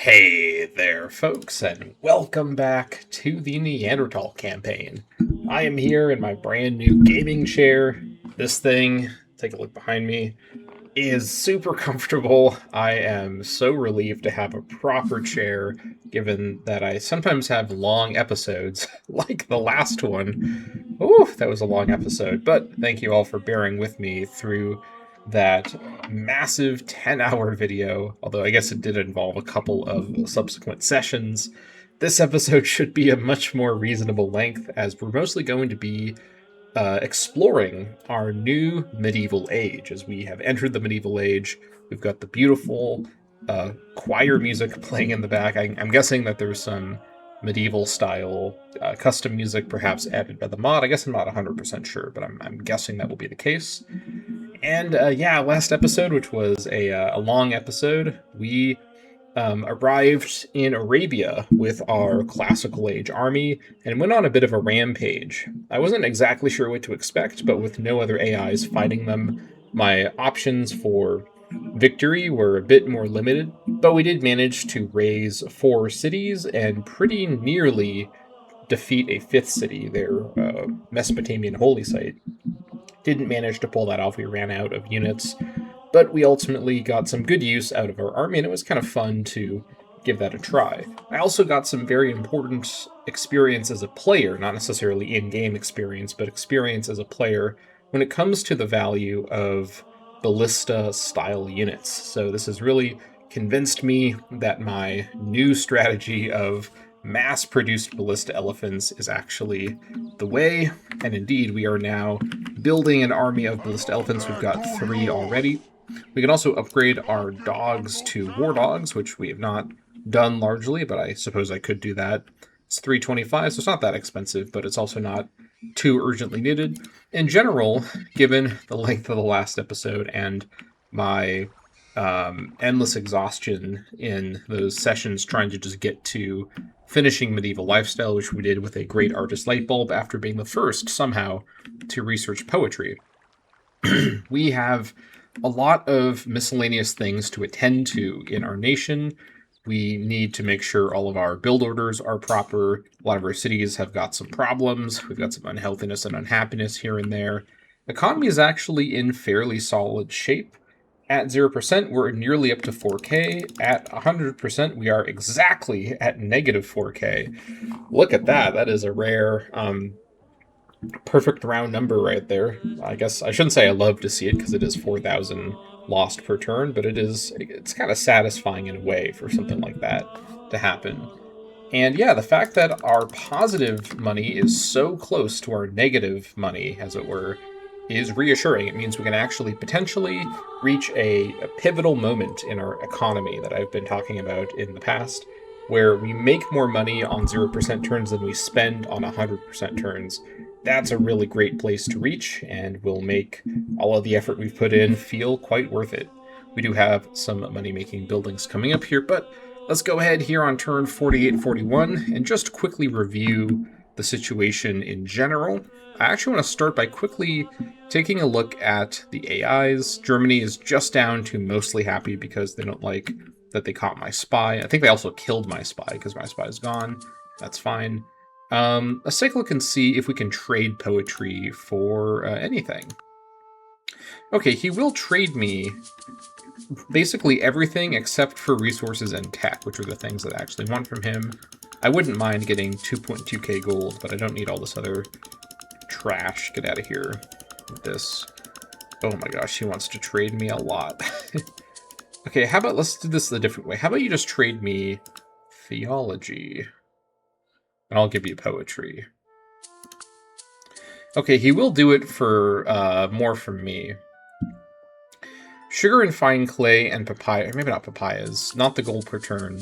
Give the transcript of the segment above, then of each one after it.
Hey there, folks, and welcome back to the Neanderthal Campaign. I am here in my brand new gaming chair. This thing, take a look behind me, is super comfortable. I am so relieved to have a proper chair, given that I sometimes have long episodes, like the last one. Ooh, that was a long episode, but thank you all for bearing with me through that massive 10-hour video, although I guess it did involve a couple of subsequent sessions. This episode should be a much more reasonable length, as we're mostly going to be exploring our new medieval age. As we have entered the medieval age, we've got the beautiful choir music playing in the back. I'm guessing that there's some medieval style custom music perhaps added by the mod. I guess I'm not 100% sure, but I'm guessing that will be the case. And last episode, which was a long episode, we arrived in Arabia with our classical age army and went on a bit of a rampage. I wasn't exactly sure what to expect, but with no other AIs fighting them, my options for victory were a bit more limited. But we did manage to raise 4 cities and pretty nearly defeat a 5th city, their Mesopotamian holy site. Didn't manage to pull that off. We ran out of units, but we ultimately got some good use out of our army, and it was kind of fun to give that a try. I also got some very important experience as a player, not necessarily in-game experience, but experience as a player when it comes to the value of ballista-style units. So this has really convinced me that my new strategy of mass-produced ballista elephants is actually the way, and indeed we are now building an army of ballista elephants. We've got 3 already. We can also upgrade our dogs to war dogs, which we have not done largely, but I suppose I could do that. It's 325, so it's not that expensive, but it's also not too urgently needed. In general, given the length of the last episode and my endless exhaustion in those sessions trying to just get to finishing Medieval Lifestyle, which we did with a great artist light bulb after being the first, somehow, to research poetry. We have a lot of miscellaneous things to attend to in our nation. We need to make sure all of our build orders are proper. A lot of our cities have got some problems. We've got some unhealthiness and unhappiness here and there. Economy is actually in fairly solid shape. At 0%, we're nearly up to 4K. At 100%, we are exactly at negative 4K. Look at that. That is a rare, perfect round number right there. I guess I shouldn't say I love to see it, because it is 4,000 lost per turn, but it's kind of satisfying in a way for something like that to happen. And yeah, the fact that our positive money is so close to our negative money, as it were, is reassuring. It means we can actually potentially reach a pivotal moment in our economy that I've been talking about in the past, where we make more money on 0% turns than we spend on 100% turns. That's a really great place to reach, and will make all of the effort we've put in feel quite worth it. We do have some money-making buildings coming up here, but let's go ahead here on turn 48-41 and just quickly review the situation in general. I actually want to start by quickly taking a look at the AIs. Germany is just down to mostly happy because they don't like that they caught my spy. I think they also killed my spy because my spy is gone. That's fine. Let's take a look and see if we can trade poetry for anything. Okay, he will trade me basically everything except for resources and tech, which are the things that I actually want from him. I wouldn't mind getting 2.2k gold, but I don't need all this other trash. Get out of here with this. Oh my gosh, he wants to trade me a lot. Okay, how about let's do this a different way. How about you just trade me theology? And I'll give you poetry. Okay, he will do it for more from me. Sugar and fine clay and papaya, maybe not papayas, not the gold per turn.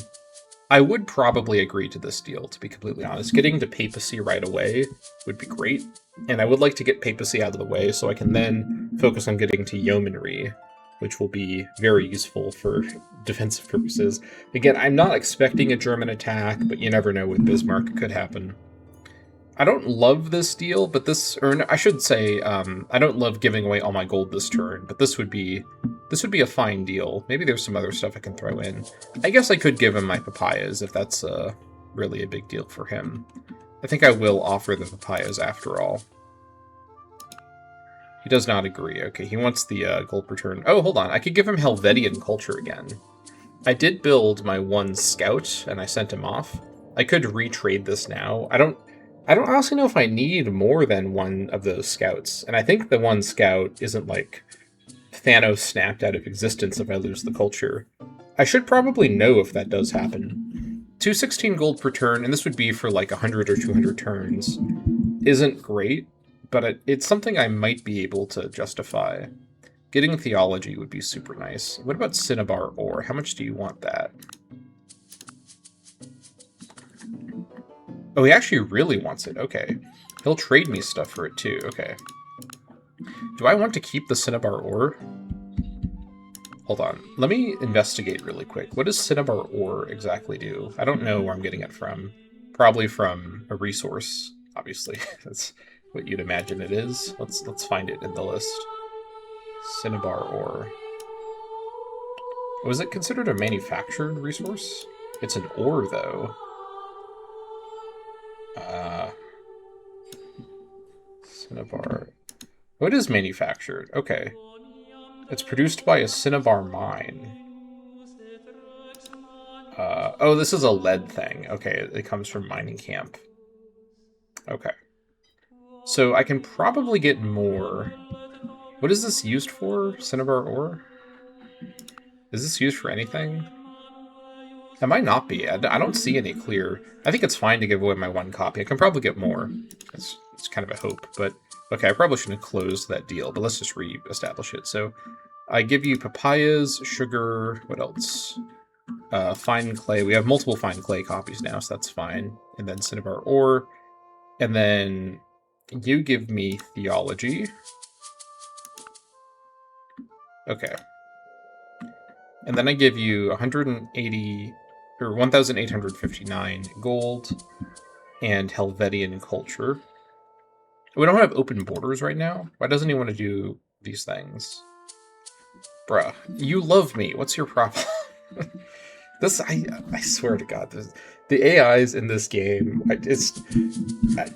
I would probably agree to this deal, to be completely honest. Getting to papacy right away would be great, and I would like to get papacy out of the way so I can then focus on getting to yeomanry, which will be very useful for defensive purposes. Again, I'm not expecting a German attack, but you never know with Bismarck, it could happen. I don't love this deal, but this, or I should say, I don't love giving away all my gold this turn, but this would be a fine deal. Maybe there's some other stuff I can throw in. I guess I could give him my papayas if that's really a big deal for him. I think I will offer the papayas after all. He does not agree. Okay, he wants the gold per turn. Oh, hold on. I could give him Helvetian culture again. I did build my one scout, and I sent him off. I could retrade this now. I don't honestly know if I need more than one of those scouts. And I think the one scout isn't like Thanos snapped out of existence if I lose the culture. I should probably know if that does happen. 216 gold per turn, and this would be for like 100 or 200 turns, isn't great, but it's something I might be able to justify. Getting theology would be super nice. What about cinnabar ore? How much do you want that? Oh, he actually really wants it. Okay. He'll trade me stuff for it too. Okay. Do I want to keep the cinnabar ore? Hold on. Let me investigate really quick. What does cinnabar ore exactly do? I don't know where I'm getting it from. Probably from a resource, obviously. That's what you'd imagine it is. Let's find it in the list. Cinnabar ore. Was it considered a manufactured resource? It's an ore, though. Cinnabar. Oh, it is manufactured. Okay. It's produced by a cinnabar mine. Oh, this is a lead thing. Okay, it comes from mining camp. Okay. So I can probably get more. What is this used for? Cinnabar ore? Is this used for anything? It might not be. I don't see any clear. I think it's fine to give away my one copy. I can probably get more. It's kind of a hope, but okay, I probably shouldn't have closed that deal, but let's just re-establish it. So I give you papayas, sugar, what else? Fine clay. We have multiple fine clay copies now, so that's fine. And then cinnabar ore. And then you give me theology. Okay. And then I give you 180 or 1,859 gold and Helvetian culture. We don't have open borders right now. Why doesn't he want to do these things? Bruh, you love me. What's your problem? I swear to God, the AIs in this game,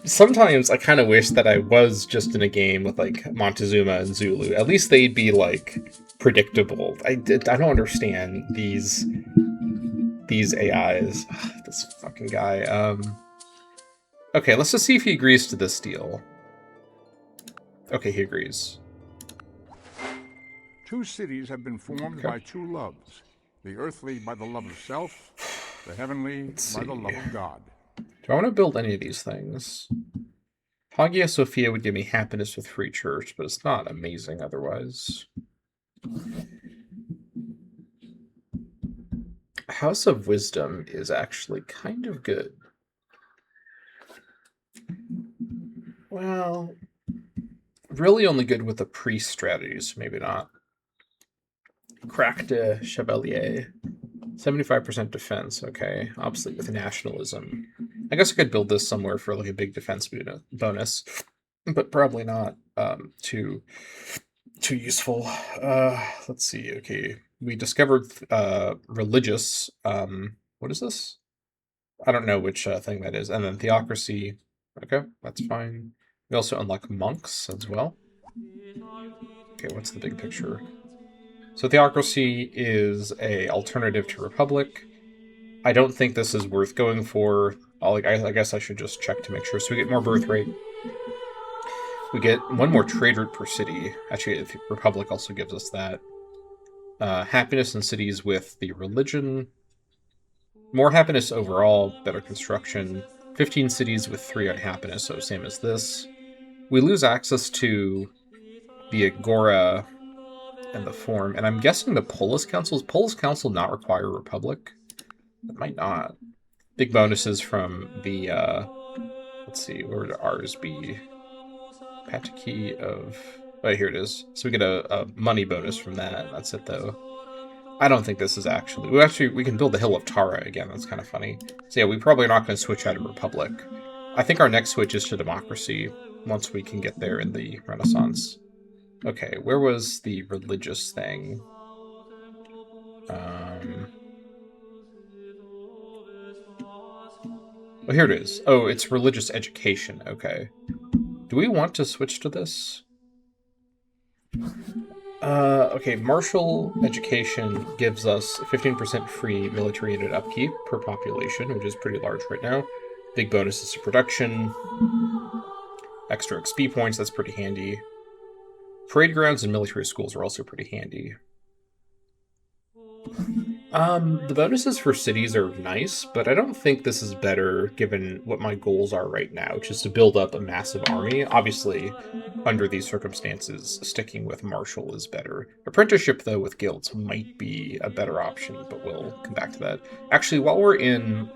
sometimes I kind of wish that I was just in a game with like Montezuma and Zulu. At least they'd be like predictable. I don't understand these AIs. Ugh, this fucking guy. Okay, let's just see if he agrees to this deal. Okay, he agrees. Two cities have been formed by two loves. The earthly by the love of self, the heavenly by the love of God. Do I want to build any of these things? Hagia Sophia would give me happiness with free church, but it's not amazing otherwise. House of Wisdom is actually kind of good. Well, really only good with the priest strategies, maybe not. Crack de Chevalier. 75% defense, okay. Obviously with nationalism. I guess I could build this somewhere for like a big defense bonus, but probably not too useful. Let's see, okay. We discovered religious, what is this? I don't know which thing that is. And then theocracy, okay, that's fine. We also unlock monks as well. Okay, what's the big picture? So theocracy is a alternative to republic. I don't think this is worth going for. I guess I should just check to make sure. So we get more birth rate. We get one more trade route per city. Actually, the republic also gives us that. Happiness in cities with the religion. More happiness overall, better construction. 15 cities with 3 on happiness, so same as this. We lose access to the Agora and the Forum, and I'm guessing the Polis Council. Does Polis Council not require a republic? It might not. Big bonuses from the, let's see, where would ours be? Pataki of... Oh, here it is. So we get a money bonus from that. That's it, though. I don't think this is actually... We can build the Hill of Tara again. That's kind of funny. So yeah, we probably are not going to switch out of Republic. I think our next switch is to democracy once we can get there in the Renaissance. Okay, where was the religious thing? Oh, here it is. Oh, it's religious education. Okay. Do we want to switch to this? Okay, martial education gives us 15% free military unit upkeep per population, which is pretty large right now. Big bonuses to production. Extra XP points, that's pretty handy. Parade grounds and military schools are also pretty handy. The bonuses for cities are nice, but I don't think this is better given what my goals are right now, which is to build up a massive army. Obviously, under these circumstances, sticking with martial is better. Apprenticeship, though, with guilds might be a better option, but we'll come back to that. Actually, while we're in...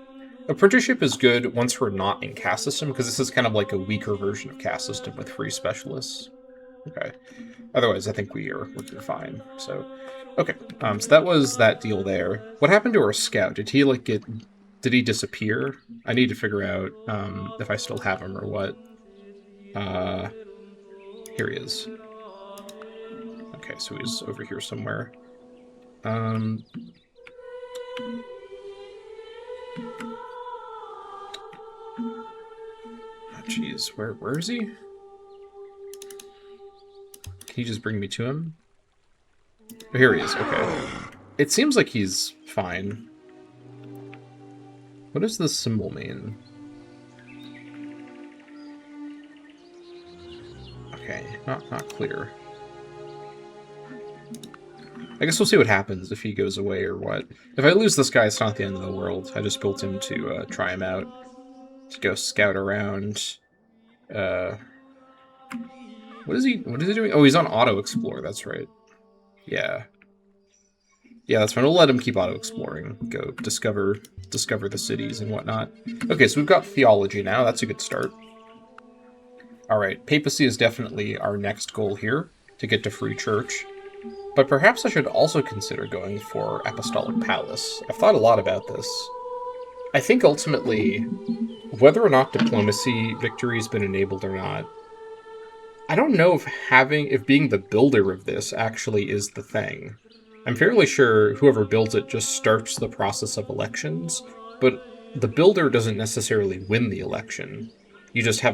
Apprenticeship is good once we're not in caste system, because this is kind of like a weaker version of caste system with free specialists. Okay. Otherwise, I think we're fine. So, okay. So that was that deal there. What happened to our scout? Did he did he disappear? I need to figure out if I still have him or what. Here he is. Okay, so he's over here somewhere. Oh, jeez, where is he? Can you just bring me to him? Oh, here he is, okay. It seems like he's fine. What does this symbol mean? Okay, not clear. I guess we'll see what happens if he goes away or what. If I lose this guy, it's not the end of the world. I just built him to try him out. To go scout around. What is he doing? Oh, he's on auto explore, that's right. Yeah. Yeah, that's fine. We'll let him keep auto exploring. Go discover the cities and whatnot. Okay, so we've got theology now. That's a good start. Alright, papacy is definitely our next goal here, to get to free church. But perhaps I should also consider going for apostolic palace. I've thought a lot about this. I think ultimately, whether or not diplomacy victory's been enabled or not, I don't know if being the builder of this actually is the thing. I'm fairly sure whoever builds it just starts the process of elections, but the builder doesn't necessarily win the election. You just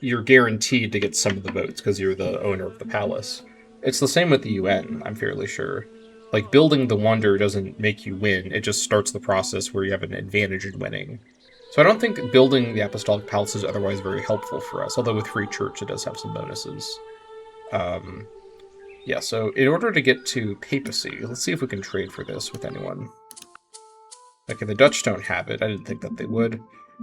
you're guaranteed to get some of the votes because you're the owner of the palace. It's the same with the UN, I'm fairly sure. Like, building the wonder doesn't make you win, it just starts the process where you have an advantage in winning. So I don't think building the Apostolic Palace is otherwise very helpful for us, although with Free Church it does have some bonuses. Yeah, so in order to get to papacy, let's see if we can trade for this with anyone. Okay, the Dutch don't have it. I didn't think that they would.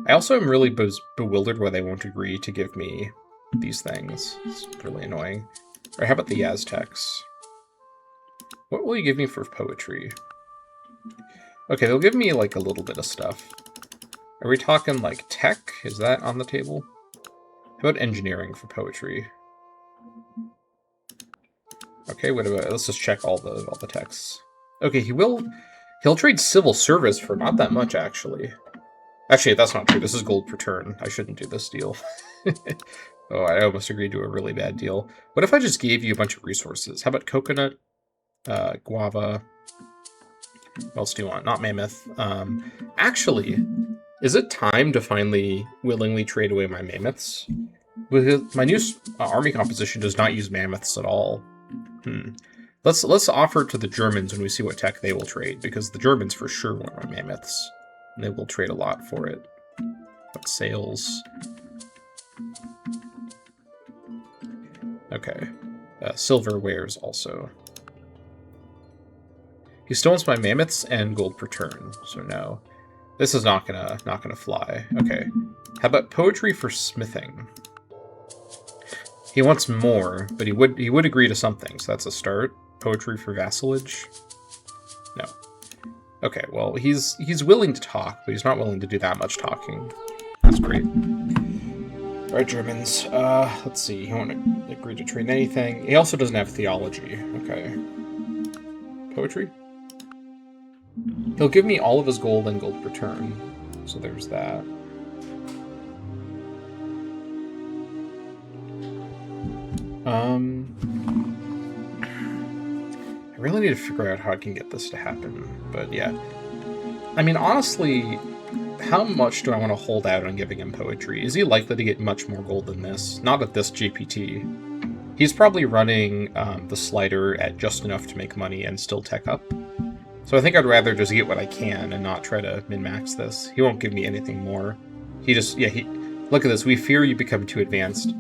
I also am really bewildered why they won't agree to give me these things. It's really annoying. Or how about the Aztecs? What will you give me for poetry? Okay, they'll give me, like, a little bit of stuff. Are we talking, like, tech? Is that on the table? How about engineering for poetry? Okay, wait a minute. Let's just check all the texts. Okay, he'll trade civil service for not that much, actually. Actually, that's not true. This is gold per turn. I shouldn't do this deal. Oh, I almost agreed to a really bad deal. What if I just gave you a bunch of resources? How about coconut, guava? What else do you want? Not mammoth. Actually, is it time to finally willingly trade away my mammoths? My new army composition does not use mammoths at all. Let's offer it to the Germans when we see what tech they will trade, because the Germans for sure want my mammoths, and they will trade a lot for it. But sales. Okay. Silverwares also. He still wants my mammoths and gold per turn, so no. This is not gonna fly. Okay. How about poetry for smithing? He wants more, but he would agree to something, so that's a start. Poetry for vassalage? No. Okay, well, he's willing to talk, but he's not willing to do that much talking. That's great. Alright, Germans. Let's see. He won't agree to trade anything. He also doesn't have theology. Okay. Poetry? He'll give me all of his gold and gold per turn. So there's that. I really need to figure out how I can get this to happen, but yeah. I mean, honestly, how much do I want to hold out on giving him poetry? Is he likely to get much more gold than this? Not at this GPT. He's probably running the slider at just enough to make money and still tech up. So I think I'd rather just get what I can and not try to min-max this. He won't give me anything more. He just, yeah, look at this. We fear you become too advanced.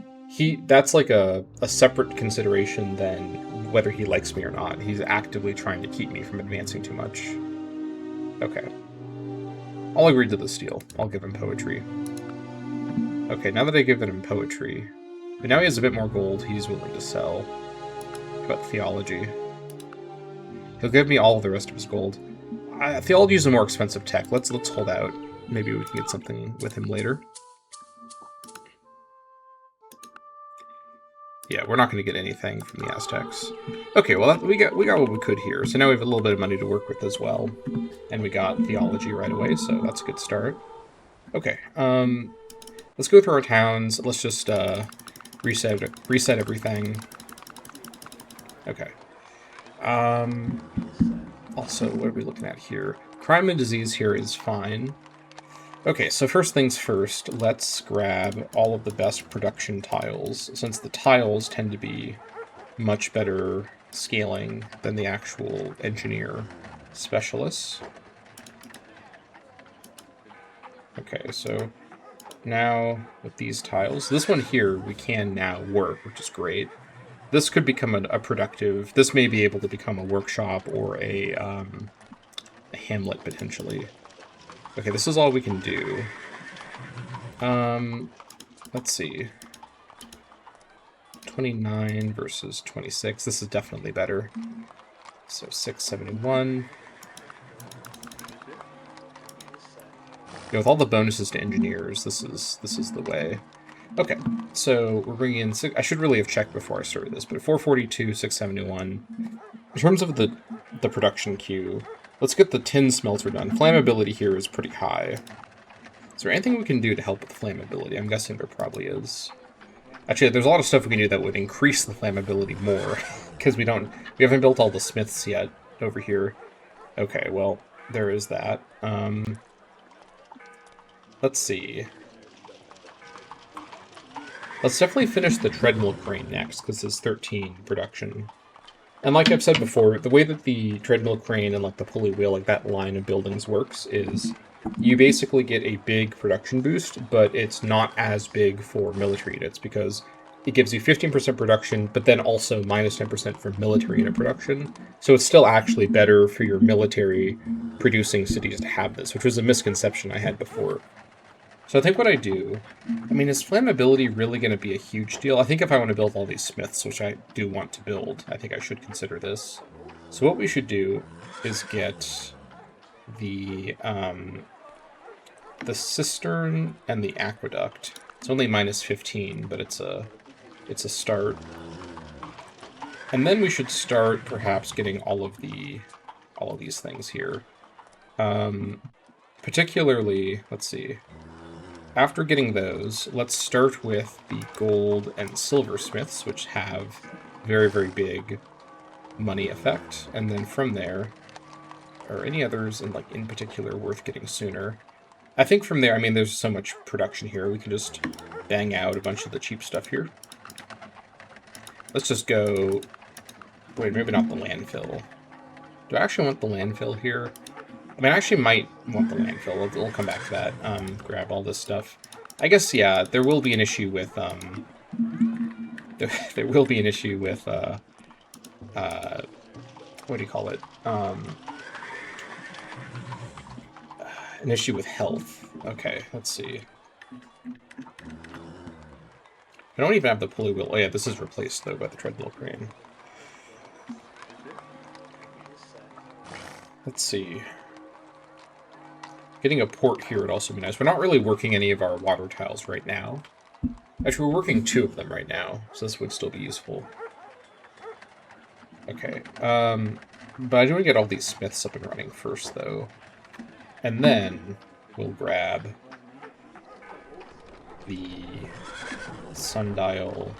That's like a separate consideration than whether he likes me or not. He's actively trying to keep me from advancing too much. Okay. I'll agree to this deal. I'll give him poetry. Okay, now that I give him poetry, but now he has a bit more gold he's willing to sell. How about theology? He'll give me all of the rest of his gold. Theology is a more expensive tech. Let's hold out. Maybe we can get something with him later. Yeah, we're not going to get anything from the Aztecs. Okay, well, we got what we could here. So now we have a little bit of money to work with as well. And we got theology right away, so that's a good start. Okay, let's go through our towns. Let's just reset everything. Okay. Also, what are we looking at here? Crime and disease here is fine. Okay, so first things first, let's grab all of the best production tiles, since the tiles tend to be much better scaling than the actual engineer specialists. Okay, so now with these tiles, this one here we can now work, which is great. This could become a productive, this may be able to become a workshop or a hamlet potentially. Okay, this is all we can do. Let's see. 29 versus 26. This is definitely better. So 671. Yeah, with all the bonuses to engineers, this is the way. Okay, so we're bringing in I should really have checked before I started this, but 442, 671. In terms of the production queue, let's get the tin smelter done. Flammability here is pretty high. Is there anything we can do to help with the flammability? I'm guessing there probably is. Actually, there's a lot of stuff we can do that would increase the flammability more, because we haven't built all the smiths yet over here. Okay, well, there is that. Let's see. Let's definitely finish the treadmill crane next, because it's 13 production. And like I've said before, the way that the treadmill crane and like the pulley wheel, like that line of buildings works is you basically get a big production boost, but it's not as big for military units because it gives you 15% production, but then also minus 10% for military unit production. So it's still actually better for your military producing cities to have this, which was a misconception I had before. So I think what I do, I mean, is flammability really going to be a huge deal? I think if I want to build all these smiths, which I do want to build, I think I should consider this. So what we should do is get the cistern and the aqueduct. It's only minus 15, but it's a start. And then we should start perhaps getting all of these things here. Particularly, let's see. After getting those, let's start with the gold and silver smiths, which have very, very big money effect. And then from there, are any others in particular worth getting sooner? I think from there, I mean, there's so much production here. We can just bang out a bunch of the cheap stuff here. Let's just go... Wait, maybe not the landfill. Do I actually want the landfill here? I mean, I actually might want the landfill. We'll come back to that. Grab all this stuff. I guess, yeah, there will be an issue with, there will be an issue with, what do you call it? An issue with health. Okay, let's see. I don't even have the pulley wheel. Oh yeah, this is replaced, though, by the treadmill crane. Let's see. Getting a port here would also be nice. We're not really working any of our water tiles right now. Actually, we're working 2 of them right now, so this would still be useful. Okay, but I do want to get all these smiths up and running first, though. And then we'll grab the sundial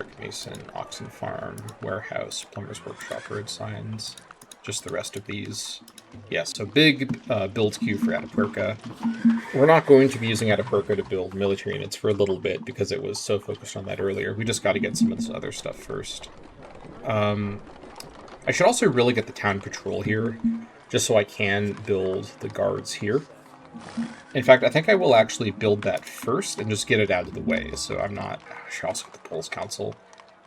brick mason, oxen farm, warehouse, plumber's workshop, road signs. Just the rest of these. Yeah, so big build queue for Atapuerca. We're not going to be using Atapuerca to build military units for a little bit because it was so focused on that earlier. We just got to get some of this other stuff first. I should also really get the town patrol here, just so I can build the guards here. In fact, I think I will actually build that first and just get it out of the way, so I'm not... I should also get the Polis Council.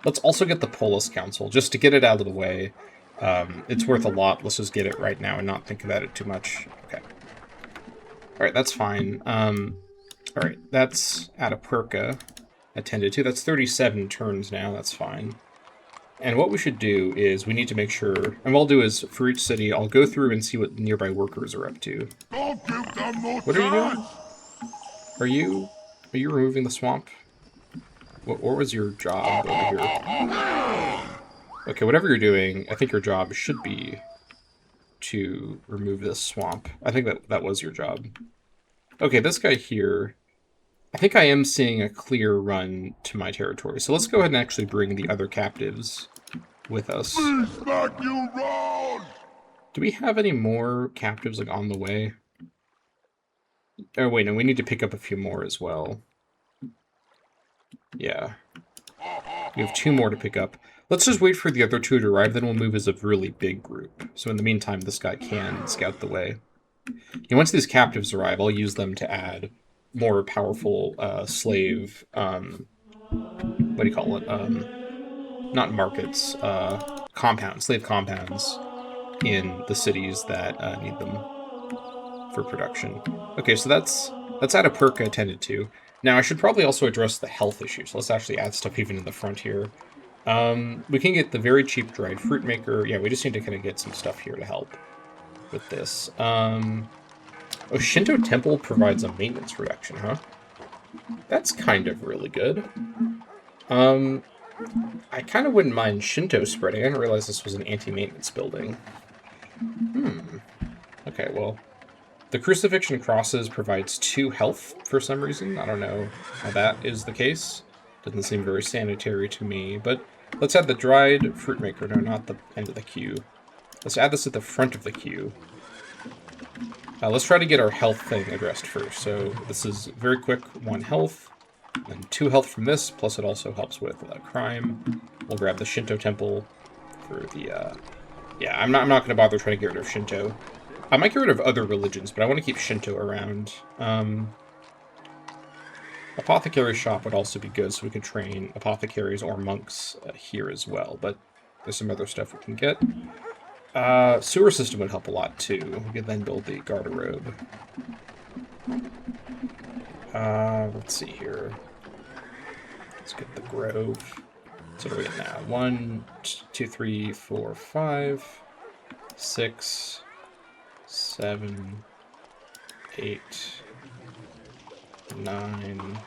Let's also get the Polis Council, just to get it out of the way. It's worth a lot. Let's just get it right now and not think about it too much. Okay. Alright, that's fine. Alright, that's Atapuerca attended to. That's 37 turns now, that's fine. And what we should do is we need to make sure, and what I'll do is for each city, I'll go through and see what nearby workers are up to. What are you doing? Are you removing the swamp? What was your job over here? Okay, whatever you're doing, I think your job should be to remove this swamp. I think that was your job. Okay, this guy here, I think I am seeing a clear run to my territory. So let's go ahead and actually bring the other captives with us. Do we have any more captives like on the way? Oh wait, no, we need to pick up a few more as well. Yeah. We have 2 more to pick up. Let's just wait for the other 2 to arrive, then we'll move as a really big group. So in the meantime, this guy can scout the way. And once these captives arrive, I'll use them to add more powerful slave, what do you call it? Not markets, compounds, slave compounds in the cities that need them for production. Okay, so that's Atapuerca attended to. Now, I should probably also address the health issues. Let's actually add stuff even in the front here. We can get the very cheap dried fruit maker. Yeah, we just need to kind of get some stuff here to help with this. Oh, Shinto Temple provides a maintenance reduction, huh? That's kind of really good. I kind of wouldn't mind Shinto spreading. I didn't realize this was an anti-maintenance building. Okay, well, the Crucifixion Crosses provides 2 health for some reason. I don't know how that is the case. Doesn't seem very sanitary to me, but let's add the dried fruit maker. No, not the end of the queue. Let's add this at the front of the queue. Let's try to get our health thing addressed first. So this is very quick, 1 health, and 2 health from this, plus it also helps with crime. We'll grab the Shinto Temple for the... Yeah, I'm not going to bother trying to get rid of Shinto. I might get rid of other religions, but I want to keep Shinto around. Apothecary shop would also be good, so we could train apothecaries or monks here as well, but there's some other stuff we can get. Sewer system would help a lot, too. We could then build the garderobe. Let's see here. Let's get the grove. So what are we at now? 1, 2, 3, 4, 5, 6, 7, 8, 9,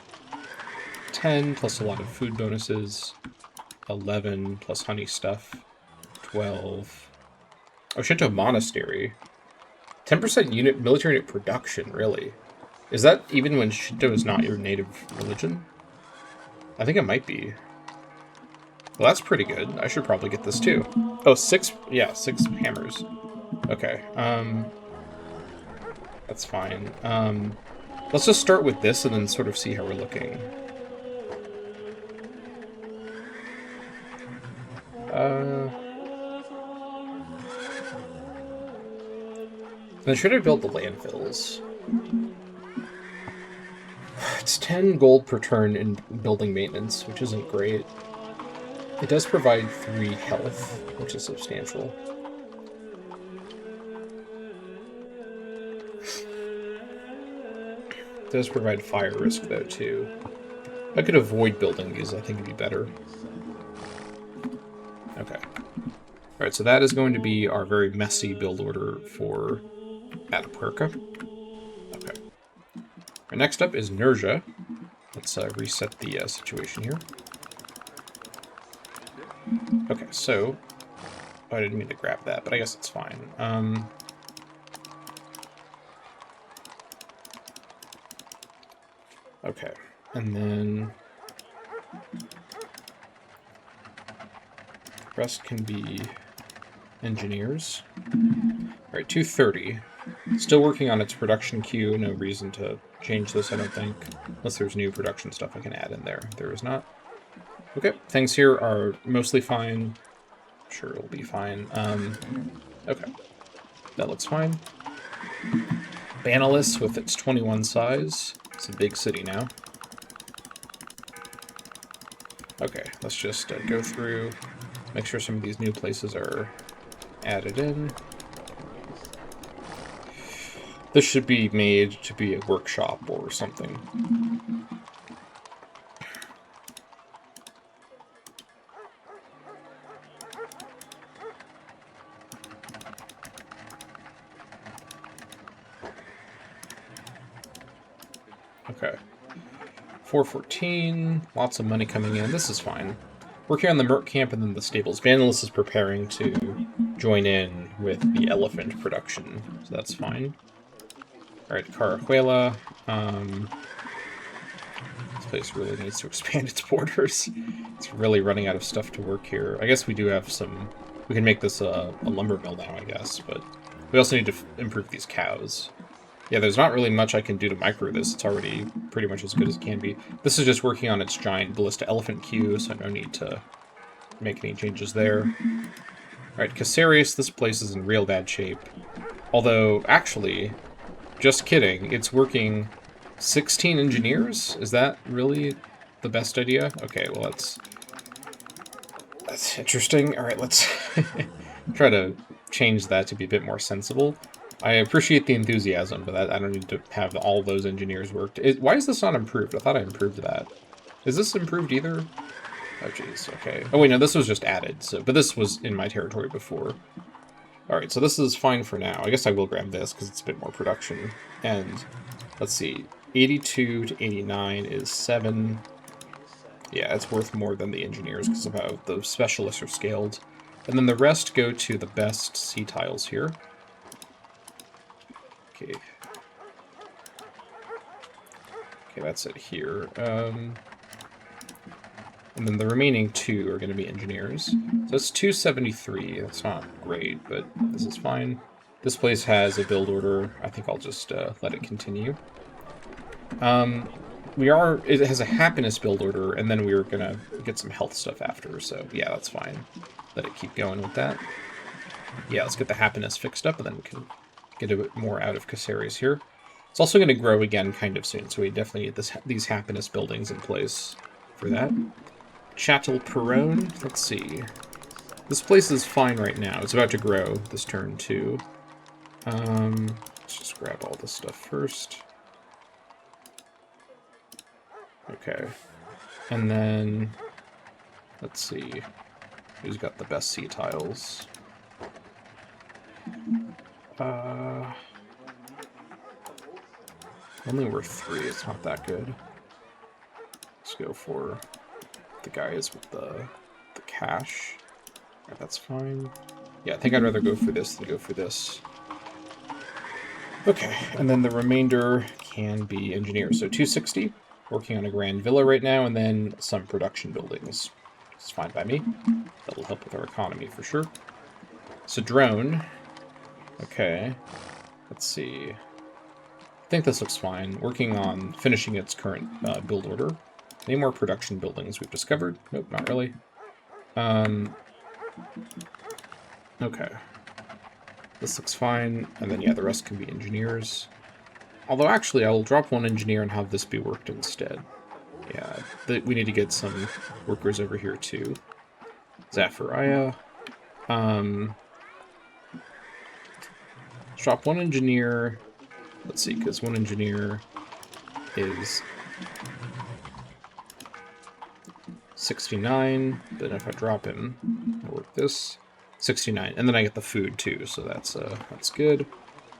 10, plus a lot of food bonuses. 11, plus honey stuff. 12... Oh, Shinto Monastery. 10% unit military unit production, really? Is that even when Shinto is not your native religion? I think it might be. Well, that's pretty good. I should probably get this too. Oh, 6... Yeah, 6 hammers. Okay, that's fine. Let's just start with this and then sort of see how we're looking. Then should I build the landfills? It's 10 gold per turn in building maintenance, which isn't great. It does provide 3 health, which is substantial. It does provide fire risk, though, too. If I could avoid building these, I think it'd be better. Okay. Alright, so that is going to be our very messy build order for Atapuerca. Okay. Right, next up is Nerja. Let's reset the situation here. Okay, so... Oh, I didn't mean to grab that, but I guess it's fine. Okay, and then... Rest can be engineers. Alright, 230. Still working on its production queue. No reason to change this, I don't think. Unless there's new production stuff I can add in there. There is not. Okay, things here are mostly fine. Sure, it'll be fine. Okay. That looks fine. Banalis with its 21 size. It's a big city now. Okay, let's just go through, make sure some of these new places are added in. This should be made to be a workshop or something. Okay. 414, lots of money coming in. This is fine. Working on the Merc camp and then the stables. Vandalis is preparing to join in with the elephant production, so that's fine. Alright, Carajuela. This place really needs to expand its borders. It's really running out of stuff to work here. I guess we do have some... We can make this a lumber mill now, I guess, but we also need to improve these cows. Yeah, there's not really much I can do to micro this. It's already pretty much as good as it can be. This is just working on its giant ballista elephant queue, so no need to make any changes there. Alright, Caceres, this place is in real bad shape. Although, actually, just kidding, it's working 16 engineers? Is that really the best idea? Okay, well that's interesting. Alright, let's try to change that to be a bit more sensible. I appreciate the enthusiasm, but I don't need to have all those engineers worked. Why is this not improved? I thought I improved that. Is this improved either? Oh, jeez, okay. Oh, wait, no, this was just added, so, but this was in my territory before. Alright, so this is fine for now. I guess I will grab this, because it's a bit more production. And, let's see, 82 to 89 is 7. Yeah, it's worth more than the engineers, because of how the specialists are scaled. And then the rest go to the best sea tiles here. Okay. Okay, that's it here. And then the remaining 2 are going to be engineers. So it's 273. That's not great, but this is fine. This place has a build order. I think I'll just let it continue. It has a happiness build order, and then we were going to get some health stuff after, so yeah, that's fine. Let it keep going with that. Yeah, let's get the happiness fixed up, and then we can get a bit more out of Caceres here. It's also going to grow again kind of soon, so we definitely need these happiness buildings in place for that. Chattel Perron, let's see. This place is fine right now. It's about to grow this turn too. Let's just grab all this stuff first. Okay. And then, let's see. Who's got the best sea tiles? Only worth 3, it's not that good. Let's go for the guys with the cash. Right, that's fine. Yeah, I think I'd rather go for this than go for this. Okay, and then the remainder can be engineers. So 260, working on a grand villa right now, and then some production buildings. It's fine by me. That'll help with our economy for sure. So drone. Okay, let's see. I think this looks fine. Working on finishing its current build order. Any more production buildings we've discovered? Nope, not really. Okay. This looks fine, and then yeah, the rest can be engineers. Although actually, I will drop 1 engineer and have this be worked instead. Yeah, we need to get some workers over here too. Zafariah. Drop 1 engineer. Let's see, because 1 engineer is 69. Then if I drop him, I'll work this. 69, and then I get the food too, so that's good.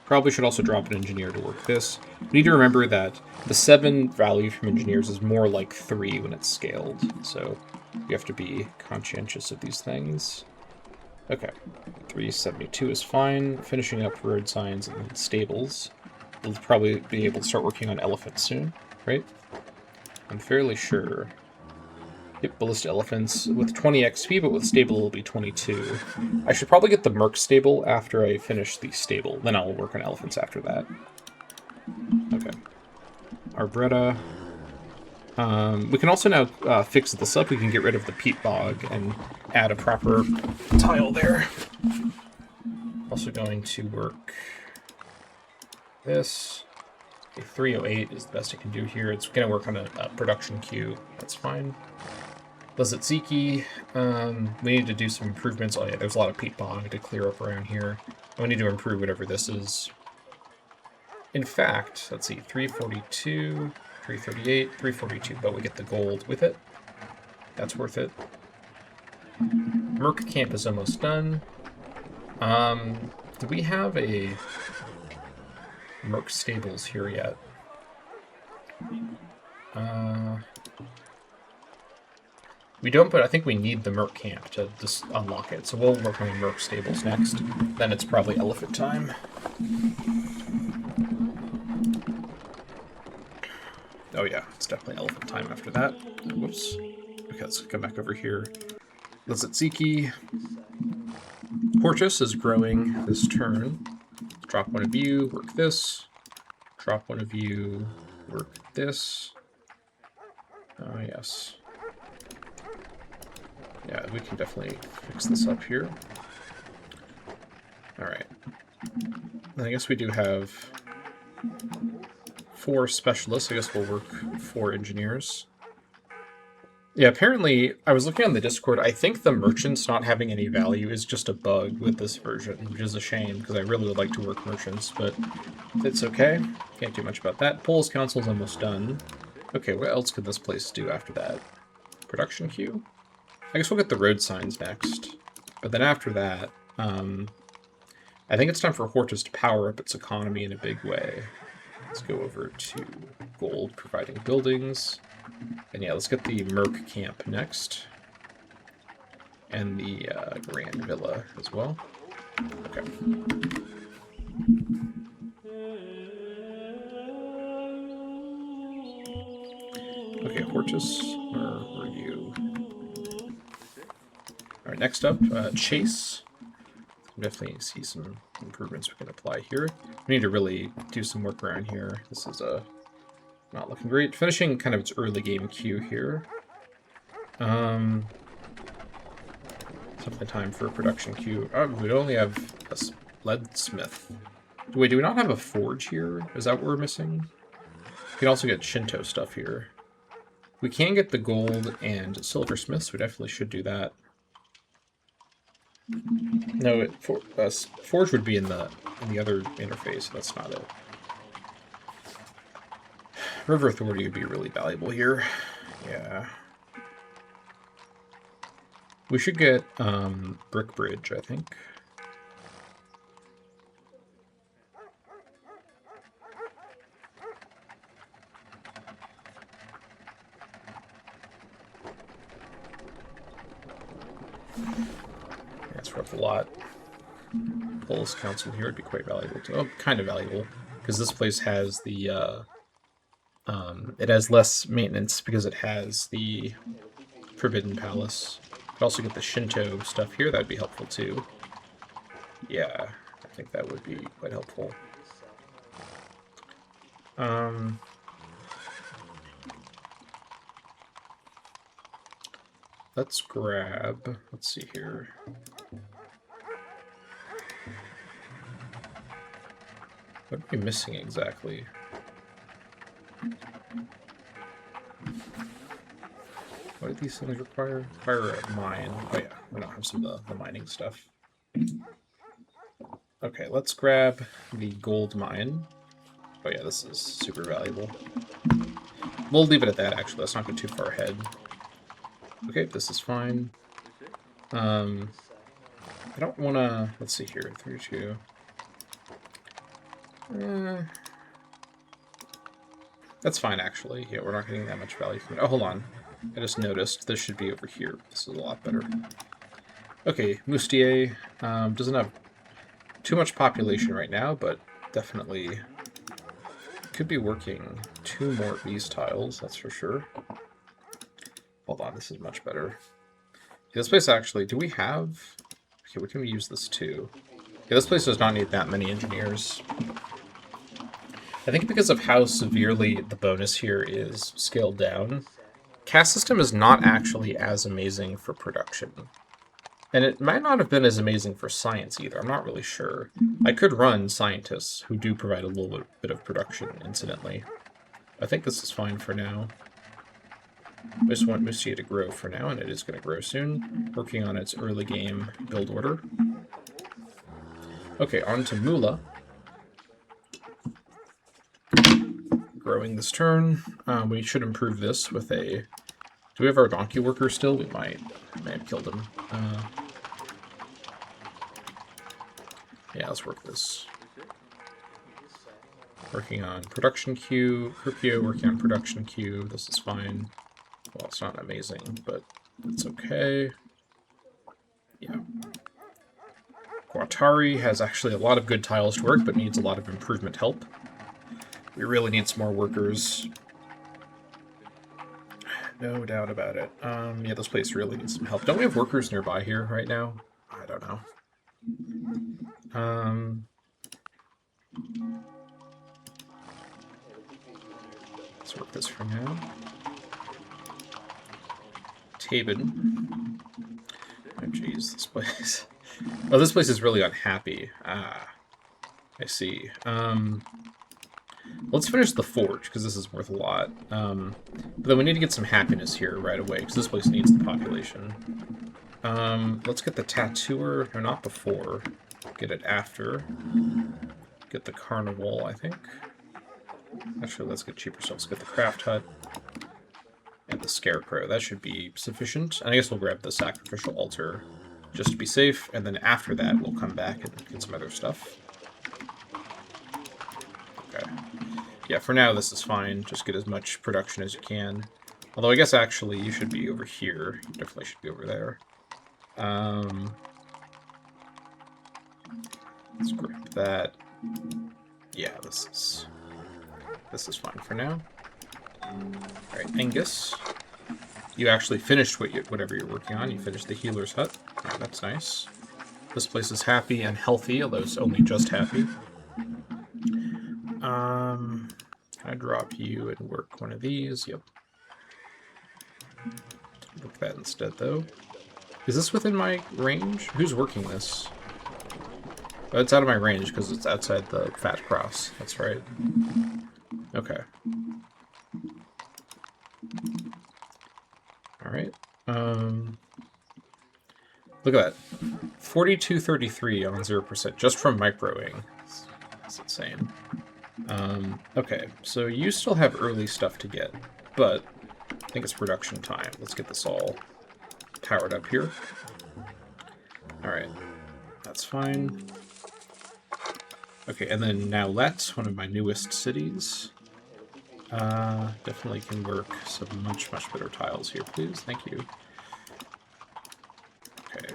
Probably should also drop an engineer to work this. We need to remember that the 7 value from engineers is more like 3 when it's scaled, so you have to be conscientious of these things. Okay, 372 is fine. Finishing up road signs and stables. We'll probably be able to start working on elephants soon, right? I'm fairly sure. Yep, ballista elephants with 20 XP, but with stable it'll be 22. I should probably get the merc stable after I finish the stable. Then I'll work on elephants after that. Okay. Arbretta. We can also now fix this up. We can get rid of the peat bog and add a proper tile there. Also going to work this. Okay, 308 is the best I can do here. It's going to work on a production queue. That's fine. Lizatziki, we need to do some improvements. Oh yeah, there's a lot of peat bog to clear up around here. And we need to improve whatever this is. In fact, let's see, 342, 338, 342, but we get the gold with it. That's worth it. Merc camp is almost done. Do we have a Merc stables here yet? We don't, but I think we need the Merc camp to just unlock it. So we'll work on the Merc stables next. Then it's probably elephant time. Oh yeah, it's definitely elephant time after that. Whoops. Okay, let's come back over here. Lizatziki. Portus is growing this turn. Drop one of you, work this. Drop one of you, work this. Oh yes. Yeah, we can definitely fix this up here. Alright. I guess we do have 4 specialists. I guess we'll work 4 engineers. Yeah, apparently, I was looking on the Discord, I think the merchants not having any value is just a bug with this version, which is a shame, because I really would like to work merchants, but it's okay. Can't do much about that. Polls Council's almost done. Okay, what else could this place do after that? Production queue? I guess we'll get the road signs next. But then after that, I think it's time for Hortus to power up its economy in a big way. Let's go over to gold, providing buildings. And yeah, let's get the Merc camp next. And the Grand Villa as well. Okay. Okay, Hortus, where are you? Alright, next up, Chase. Definitely see some improvements we can apply here. We need to really do some work around here. This is not looking great. Finishing kind of its early game queue here. Something time for a production queue. Oh, we only have a leadsmith. Wait, do we not have a forge here? Is that what we're missing? We can also get Shinto stuff here. We can get the gold and silversmith, so we definitely should do that. No, forge would be in the other interface. That's not it. River Authority would be really valuable here. Yeah. We should get Brick Bridge, I think. That's worth a lot. Polls Council here would be quite valuable too. Oh, kind of valuable, because this place has the it has less maintenance because it has the Forbidden Palace. Could also get the Shinto stuff here. That'd be helpful too. Yeah, I think that would be quite helpful. Let's grab. Let's see here. What are we missing exactly? What do these things require? Require a mine. Oh yeah, we don't have some of the mining stuff. Okay, let's grab the gold mine. Oh yeah, this is super valuable. We'll leave it at that, actually. Let's not go too far ahead. Okay, this is fine. I don't want to... Let's see here. 32. That's fine, actually. Yeah, we're not getting that much value from it. Oh, hold on. I just noticed this should be over here. This is a lot better. Okay, Moustier doesn't have too much population right now, but definitely could be working 2 more of these tiles, that's for sure. Hold on, this is much better. This place actually, do we have... Okay, what can we use this to? Yeah, this place does not need that many engineers. I think because of how severely the bonus here is scaled down, caste system is not actually as amazing for production. And it might not have been as amazing for science either. I'm not really sure. I could run scientists who do provide a little bit of production, incidentally. I think this is fine for now. I just want Mustia to grow for now, and it is going to grow soon. Working on its early game build order. Okay, on to Mula. Growing this turn. We should improve this with a... Do we have our donkey worker still? We might. I may have killed him. Yeah, let's work this. Working on production queue. Kirpio working on production queue. This is fine. Well, it's not amazing, but it's okay. Yeah. Guattari has actually a lot of good tiles to work, but needs a lot of improvement help. We really need some more workers. No doubt about it. Yeah, this place really needs some help. Don't we have workers nearby here right now? I don't know. Let's work this for now. Tabin. Oh, jeez, this place. Oh, this place is really unhappy. Ah, I see. Let's finish the forge, because this is worth a lot. But then we need to get some happiness here right away, because this place needs the population. Let's get the tattooer. No, not before. Get it after. Get the carnival, I think. Actually, let's get cheaper stuff. Let's get the craft hut. And the scarecrow. That should be sufficient. And I guess we'll grab the sacrificial altar just to be safe. And then after that, we'll come back and get some other stuff. Okay. Yeah, for now, this is fine. Just get as much production as you can. Although I guess actually you should be over here. You definitely should be over there. Let's grab that. Yeah, this is fine for now. Alright, Angus. You actually finished whatever you're working on. You finished the healer's hut. Right, that's nice. This place is happy and healthy, although it's only just happy. Can I drop you and work one of these? Yep. Work that instead, though. Is this within my range? Who's working this? Oh, it's out of my range because it's outside the fat cross. That's right. Okay. Alright. Look at that. 4233 on 0% just from microing. That's insane. Okay, so you still have early stuff to get, but I think it's production time. Let's get this all powered up here. Alright. That's fine. Okay, and then now let's one of my newest cities. Definitely can work some much better tiles here, please. Thank you. Okay.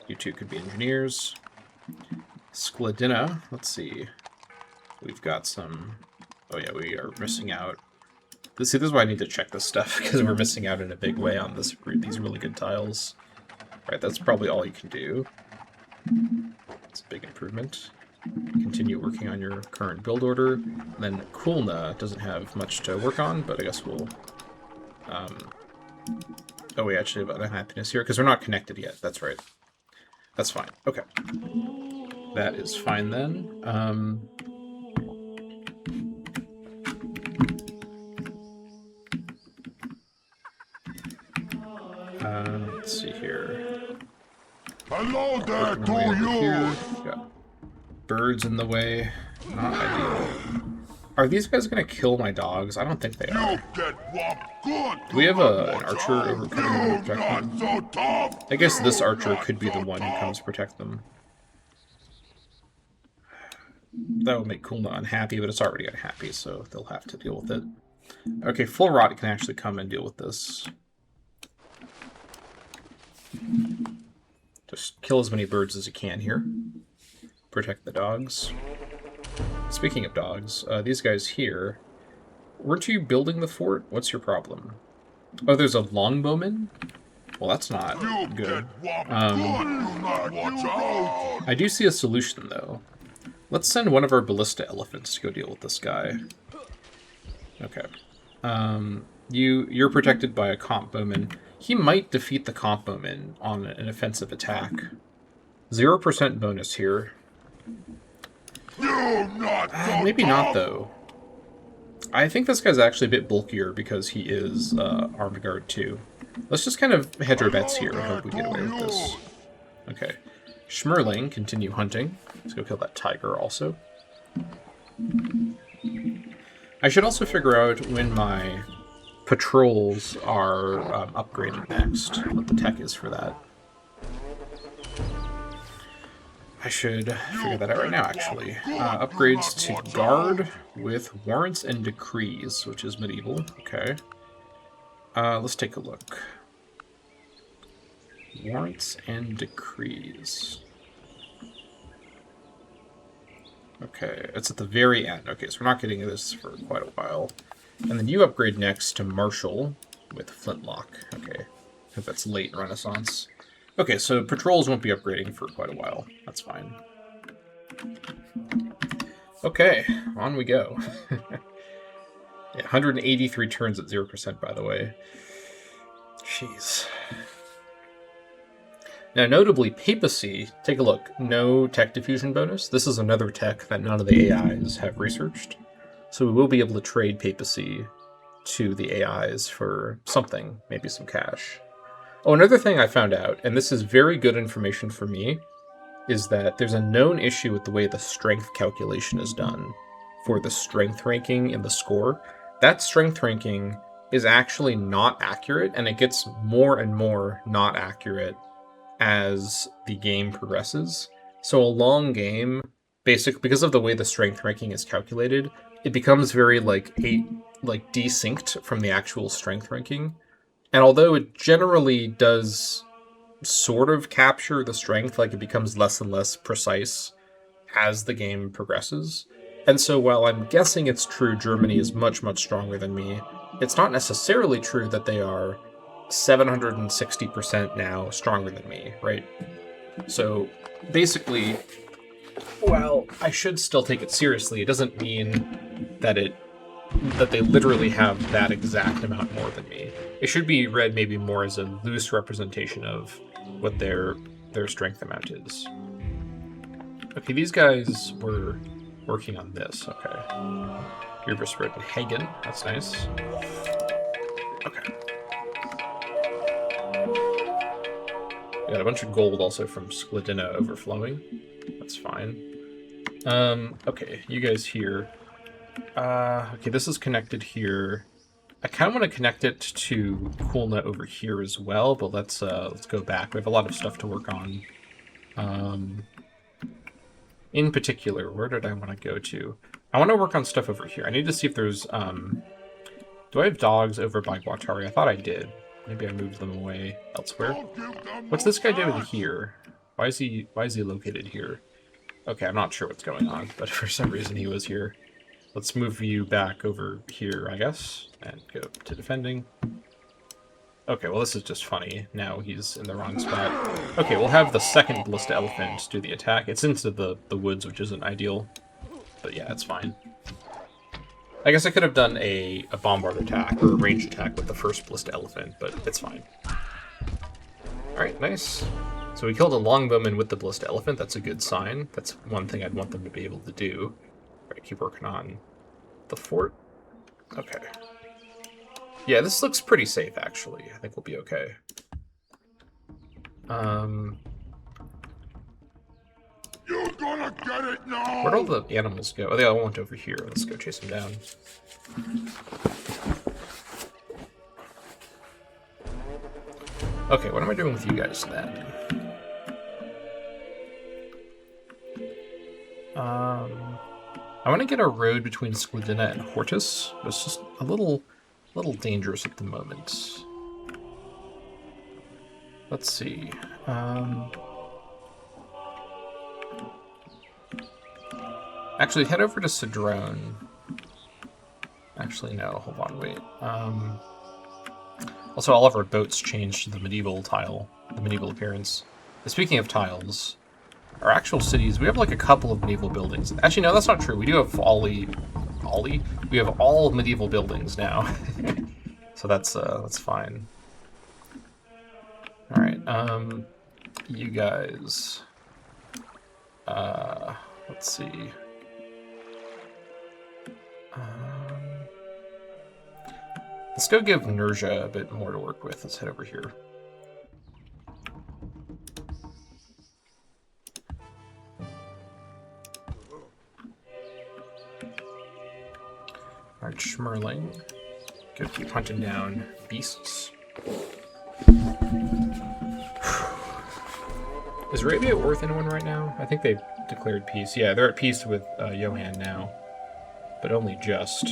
You two could be engineers. Skladina, let's see. We've got some... Oh yeah, we are missing out. See, this is why I need to check this stuff, because we're missing out in a big way on these really good tiles. Right, that's probably all you can do. It's a big improvement. Continue working on your current build order. And then Kulna doesn't have much to work on, but I guess we'll... Oh, we actually have unhappiness here, because we're not connected yet. That's right. That's fine. Okay. That is fine then. Let's see here. Hello there to you! Got birds in the way. Not ideal. Are these guys gonna kill my dogs? I don't think they are. Do we have an archer over coming to protect them? I guess this archer could be the one who comes to protect them. That would make Kulna unhappy, but it's already unhappy, so they'll have to deal with it. Okay, Full Rot can actually come and deal with this. Just kill as many birds as you can here. Protect the dogs. Speaking of dogs, these guys here... Weren't you building the fort? What's your problem? Oh, there's a longbowman? Well, that's not good. I do see a solution, though. Let's send one of our ballista elephants to go deal with this guy. Okay. You're protected by a comp bowman. He might defeat the comp bowman on an offensive attack. 0% bonus here. Maybe not, though. I think this guy's actually a bit bulkier because he is armed guard too. Let's just kind of hedge our bets here and hope we get away with this. Okay. Schmerling, continue hunting. Let's go kill that tiger also. I should also figure out when my patrols are upgraded next, what the tech is for that. I should figure that out right now, actually. Upgrades to guard with warrants and decrees, which is medieval. Okay. Let's take a look. Warrants and decrees. Okay, it's at the very end. Okay, so we're not getting this for quite a while. And then you upgrade next to martial with flintlock. Okay, I think that's late Renaissance. Okay, so patrols won't be upgrading for quite a while. That's fine. Okay, on we go. Yeah, 183 turns at 0%, by the way. Jeez. Now, notably, Papacy, take a look. No tech diffusion bonus. This is another tech that none of the AIs have researched. So we will be able to trade Papacy to the AIs for something, maybe some cash. Oh, another thing I found out, and this is very good information for me, is that there's a known issue with the way the strength calculation is done for the strength ranking in the score. That strength ranking is actually not accurate, and it gets more and more not accurate as the game progresses. So a long game, basically, because of the way the strength ranking is calculated, it becomes very desynced from the actual strength ranking. And although it generally does sort of capture the strength, like it becomes less and less precise as the game progresses. And so while I'm guessing it's true Germany is much, much stronger than me, it's not necessarily true that they are 760% now stronger than me, right? So basically, while I should still take it seriously, it doesn't mean that they literally have that exact amount more than me. It should be read maybe more as a loose representation of what their strength amount is. Okay, these guys were working on this. Okay. Uberspread and Hagen. That's nice. Okay. We got a bunch of gold also from Sklodina overflowing. That's fine. Okay, you guys here. Okay, this is connected here. I kind of want to connect it to Kulna over here as well, but let's go back. We have a lot of stuff to work on. In particular, where did I want to go to? I want to work on stuff over here. I need to see if there's... do I have dogs over by Guattari? I thought I did. Maybe I moved them away elsewhere. What's this guy doing here? Why is he located here? Okay, I'm not sure what's going on, but for some reason he was here. Let's move you back over here, I guess, and go to defending. Okay, well this is just funny. Now he's in the wrong spot. Okay, we'll have the second Ballista Elephant do the attack. It's into the woods, which isn't ideal. But yeah, it's fine. I guess I could have done a bombard attack or a range attack with the first Ballista Elephant, but it's fine. Alright, nice. So we killed a longbowman with the Ballista Elephant. That's a good sign. That's one thing I'd want them to be able to do. Alright, keep working on the fort. Okay. Yeah, this looks pretty safe, actually. I think we'll be okay. You're gonna get it now! Where'd all the animals go? Oh, they all went over here. Let's go chase them down. Okay, what am I doing with you guys then? I want to get a road between Sklodina and Hortus, but it's just a little dangerous at the moment. Let's see. Actually, head over to Cedrone. Actually, no. Hold on, wait. Also, all of our boats changed to the medieval tile, the medieval appearance. And speaking of tiles, our actual cities, we have like a couple of medieval buildings. Actually, no, that's not true. We do have Ollie. We have all medieval buildings now. So that's fine. All right, you guys. Let's see. Let's go give Nerja a bit more to work with. Let's head over here. Alright, Schmerling. Go keep hunting down beasts. Is Arabia worth anyone right now? I think they've declared peace. Yeah, they're at peace with Johan now. But only just.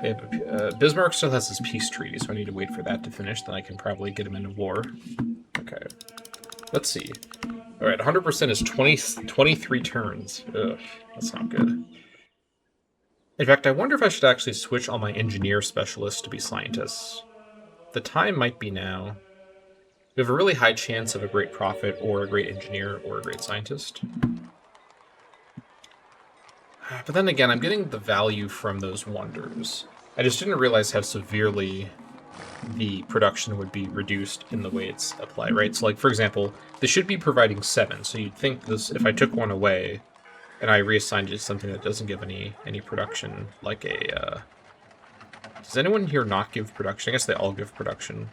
They have Bismarck still has his peace treaty, so I need to wait for that to finish. Then I can probably get him into war. Okay. Let's see. Alright, 100% is 23 turns. Ugh, that's not good. In fact, I wonder if I should actually switch all my engineer specialists to be scientists. The time might be now. We have a really high chance of a great prophet, or a great engineer, or a great scientist. But then again, I'm getting the value from those wonders. I just didn't realize how severely the production would be reduced in the way it's applied, right? So, like, for example, this should be providing 7, so you'd think this, if I took one away, and I reassigned it to something that doesn't give any production, like a, does anyone here not give production? I guess they all give production.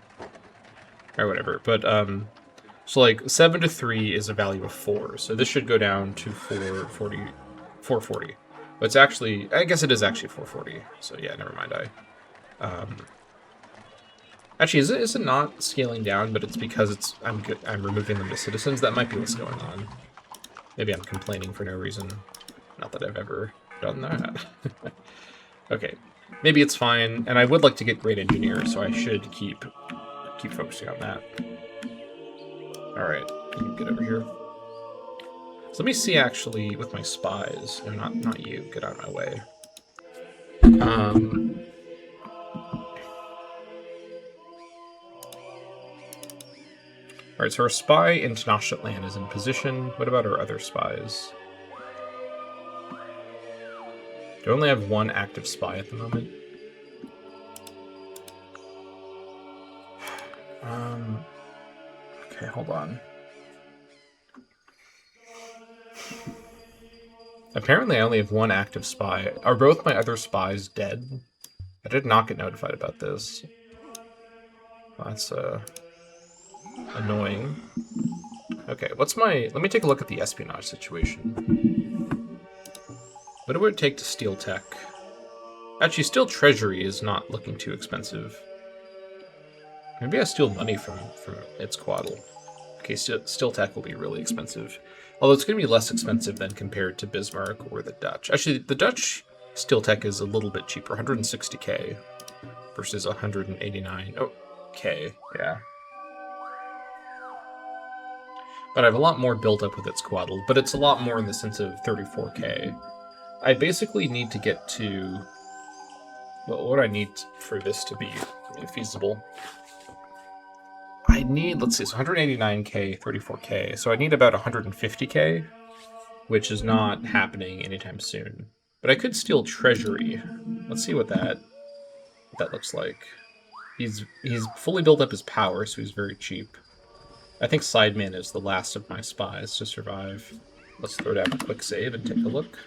Or whatever, but, so, like, 7 to 3 is a value of 4, so this should go down to 440. But it's actually, I guess it is actually 440. So yeah, never mind. Actually, is it not scaling down? But it's because I'm removing them to citizens. That might be what's going on. Maybe I'm complaining for no reason. Not that I've ever done that. Okay, maybe it's fine. And I would like to get great engineer, so I should keep focusing on that. All right, you can get over here. So let me see, actually, with my spies, and not you, get out of my way. Alright, so our spy in Tenochtitlan is in position. What about our other spies? Do I only have one active spy at the moment? Okay, hold on. Apparently I only have one active spy. Are both my other spies dead? I did not get notified about this. Well, that's annoying. Okay, let me take a look at the espionage situation. What would it take to steal tech? Actually, steal treasury is not looking too expensive. Maybe I steal money from its quaddle. Okay, still tech will be really expensive. Although it's going to be less expensive than compared to Bismarck or the Dutch. Actually, the Dutch steel tech is a little bit cheaper, 160k versus 189. Oh, K, yeah. But I have a lot more built up with its quaddle, but it's a lot more in the sense of 34k. I basically need to get to... Well, what do I need for this to be feasible? I need, let's see, it's 189k, 34k, so I need about 150k, which is not happening anytime soon. But I could steal treasury. Let's see what that looks like. He's fully built up his power, so he's very cheap. I think Sideman is the last of my spies to survive. Let's throw down a quick save and take a look.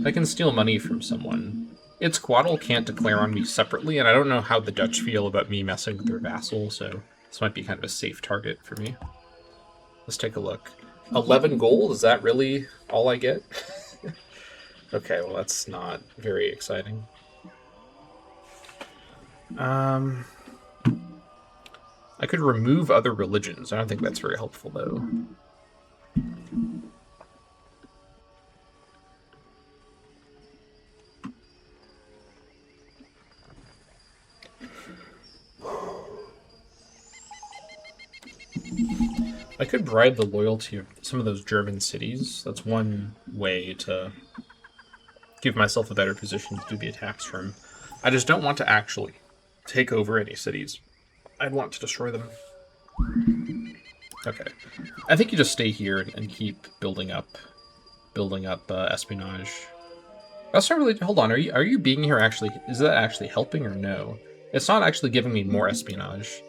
I can steal money from someone. Its quaddle can't declare on me separately, and I don't know how the Dutch feel about me messing with their vassal, so this might be kind of a safe target for me. Let's take a look. 11 gold? Is that really all I get? Okay, well that's not very exciting. I could remove other religions. I don't think that's very helpful, though. I could bribe the loyalty of some of those German cities. That's one way to give myself a better position to do the attacks from. I just don't want to actually take over any cities. I'd want to destroy them. Okay. I think you just stay here and keep building up espionage. That's not really. Hold on. Are you being here actually? Is that actually helping or no? It's not actually giving me more espionage.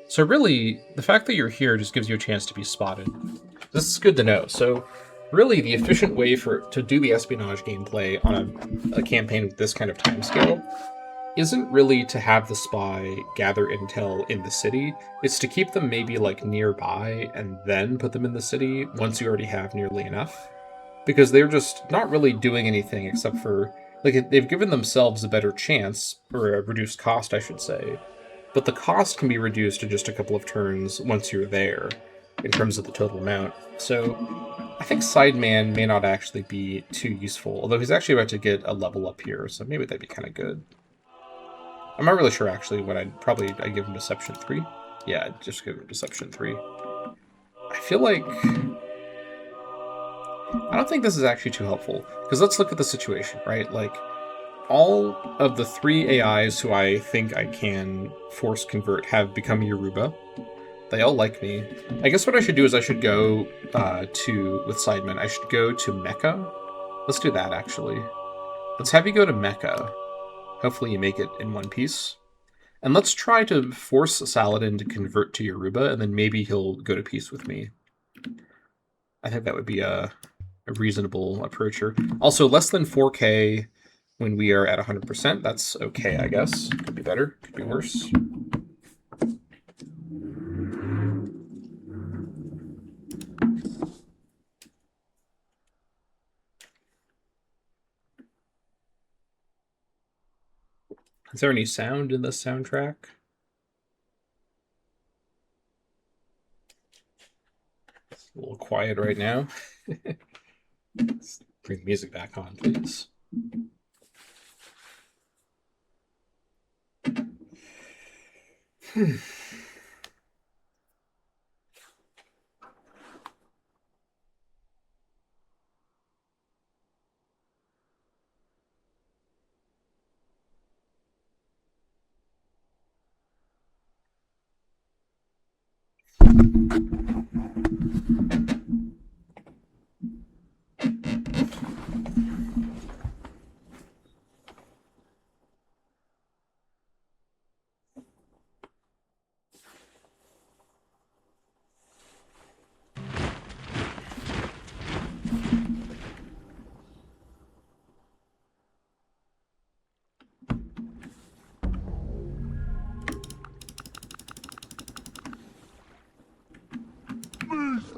So really, the fact that you're here just gives you a chance to be spotted. This is good to know. So really, the efficient way to do the espionage gameplay on a campaign with this kind of timescale isn't really to have the spy gather intel in the city. It's to keep them maybe like nearby and then put them in the city once you already have nearly enough. Because they're just not really doing anything except for, like, they've given themselves a better chance, or a reduced cost, I should say. But the cost can be reduced to just a couple of turns once you're there, in terms of the total amount. So I think Sideman may not actually be too useful, although he's actually about to get a level up here, so maybe that'd be kind of good. I'm not really sure, actually, what I'd give him Deception 3. Yeah, I'd just give him Deception 3. I feel like... I don't think this is actually too helpful, because let's look at the situation, right? Like, all of the 3 AIs who I think I can force convert have become Yoruba. They all like me. I guess what I should do is I should go with Sidemen, I should go to Mecca. Let's do that, actually. Let's have you go to Mecca. Hopefully you make it in one piece. And let's try to force Saladin to convert to Yoruba, and then maybe he'll go to peace with me. I think that would be a reasonable approach here. Also, less than 4K when we are at 100%. That's okay, I guess. Could be better, could be worse. Is there any sound in this soundtrack? It's a little quiet right now. Let's bring the music back on, please.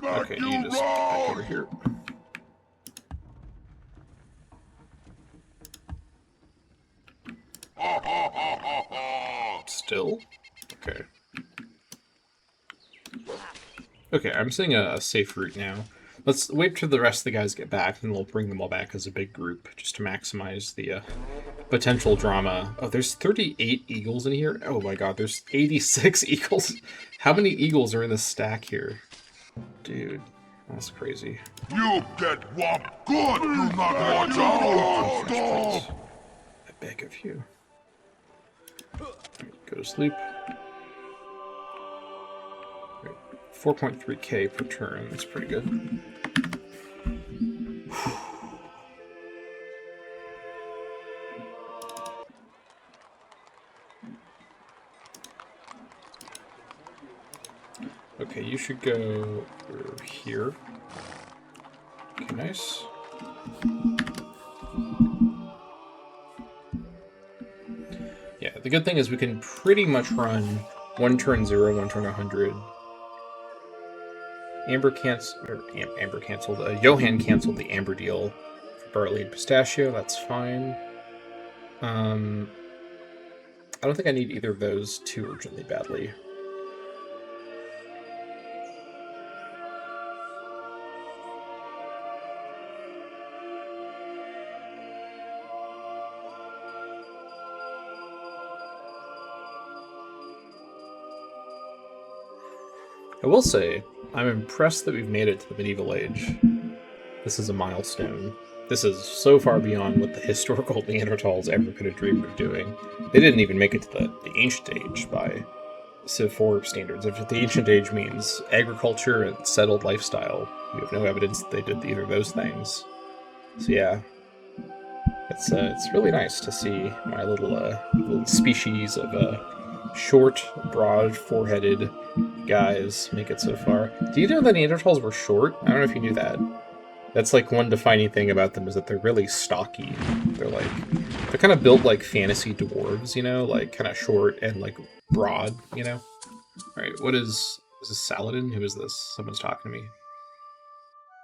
Okay, you just get back over here. Still? Okay. Okay, I'm seeing a safe route now. Let's wait till the rest of the guys get back, and we'll bring them all back as a big group, just to maximize the potential drama. Oh, there's 38 eagles in here? Oh my god, there's 86 eagles. How many eagles are in this stack here? Dude, that's crazy. You get whopped good! Do not watch out! Stop! I beg of you. Go to sleep. 4.3k per turn, that's pretty good. Okay, you should go here. Okay, nice. Yeah, the good thing is we can pretty much run 1 turn 0, 1 turn 100. Amber canceled. Johan canceled the Amber deal for Barley and Pistachio. That's fine. I don't think I need either of those too urgently badly. I will say, I'm impressed that we've made it to the medieval age. This is a milestone. This is so far beyond what the historical Neanderthals ever could have dreamed of doing. They didn't even make it to the Ancient Age by Civ 4 standards. If the Ancient Age means agriculture and settled lifestyle, we have no evidence that they did either of those things. So yeah, it's really nice to see my little species of short, broad, four-headed guys make it so far. Do you know that Neanderthals were short? I don't know if you knew that. That's like one defining thing about them is that they're really stocky. They're kind of built like fantasy dwarves, you know, like kind of short and like broad, you know. All right, is this Saladin? Who is this? Someone's talking to me.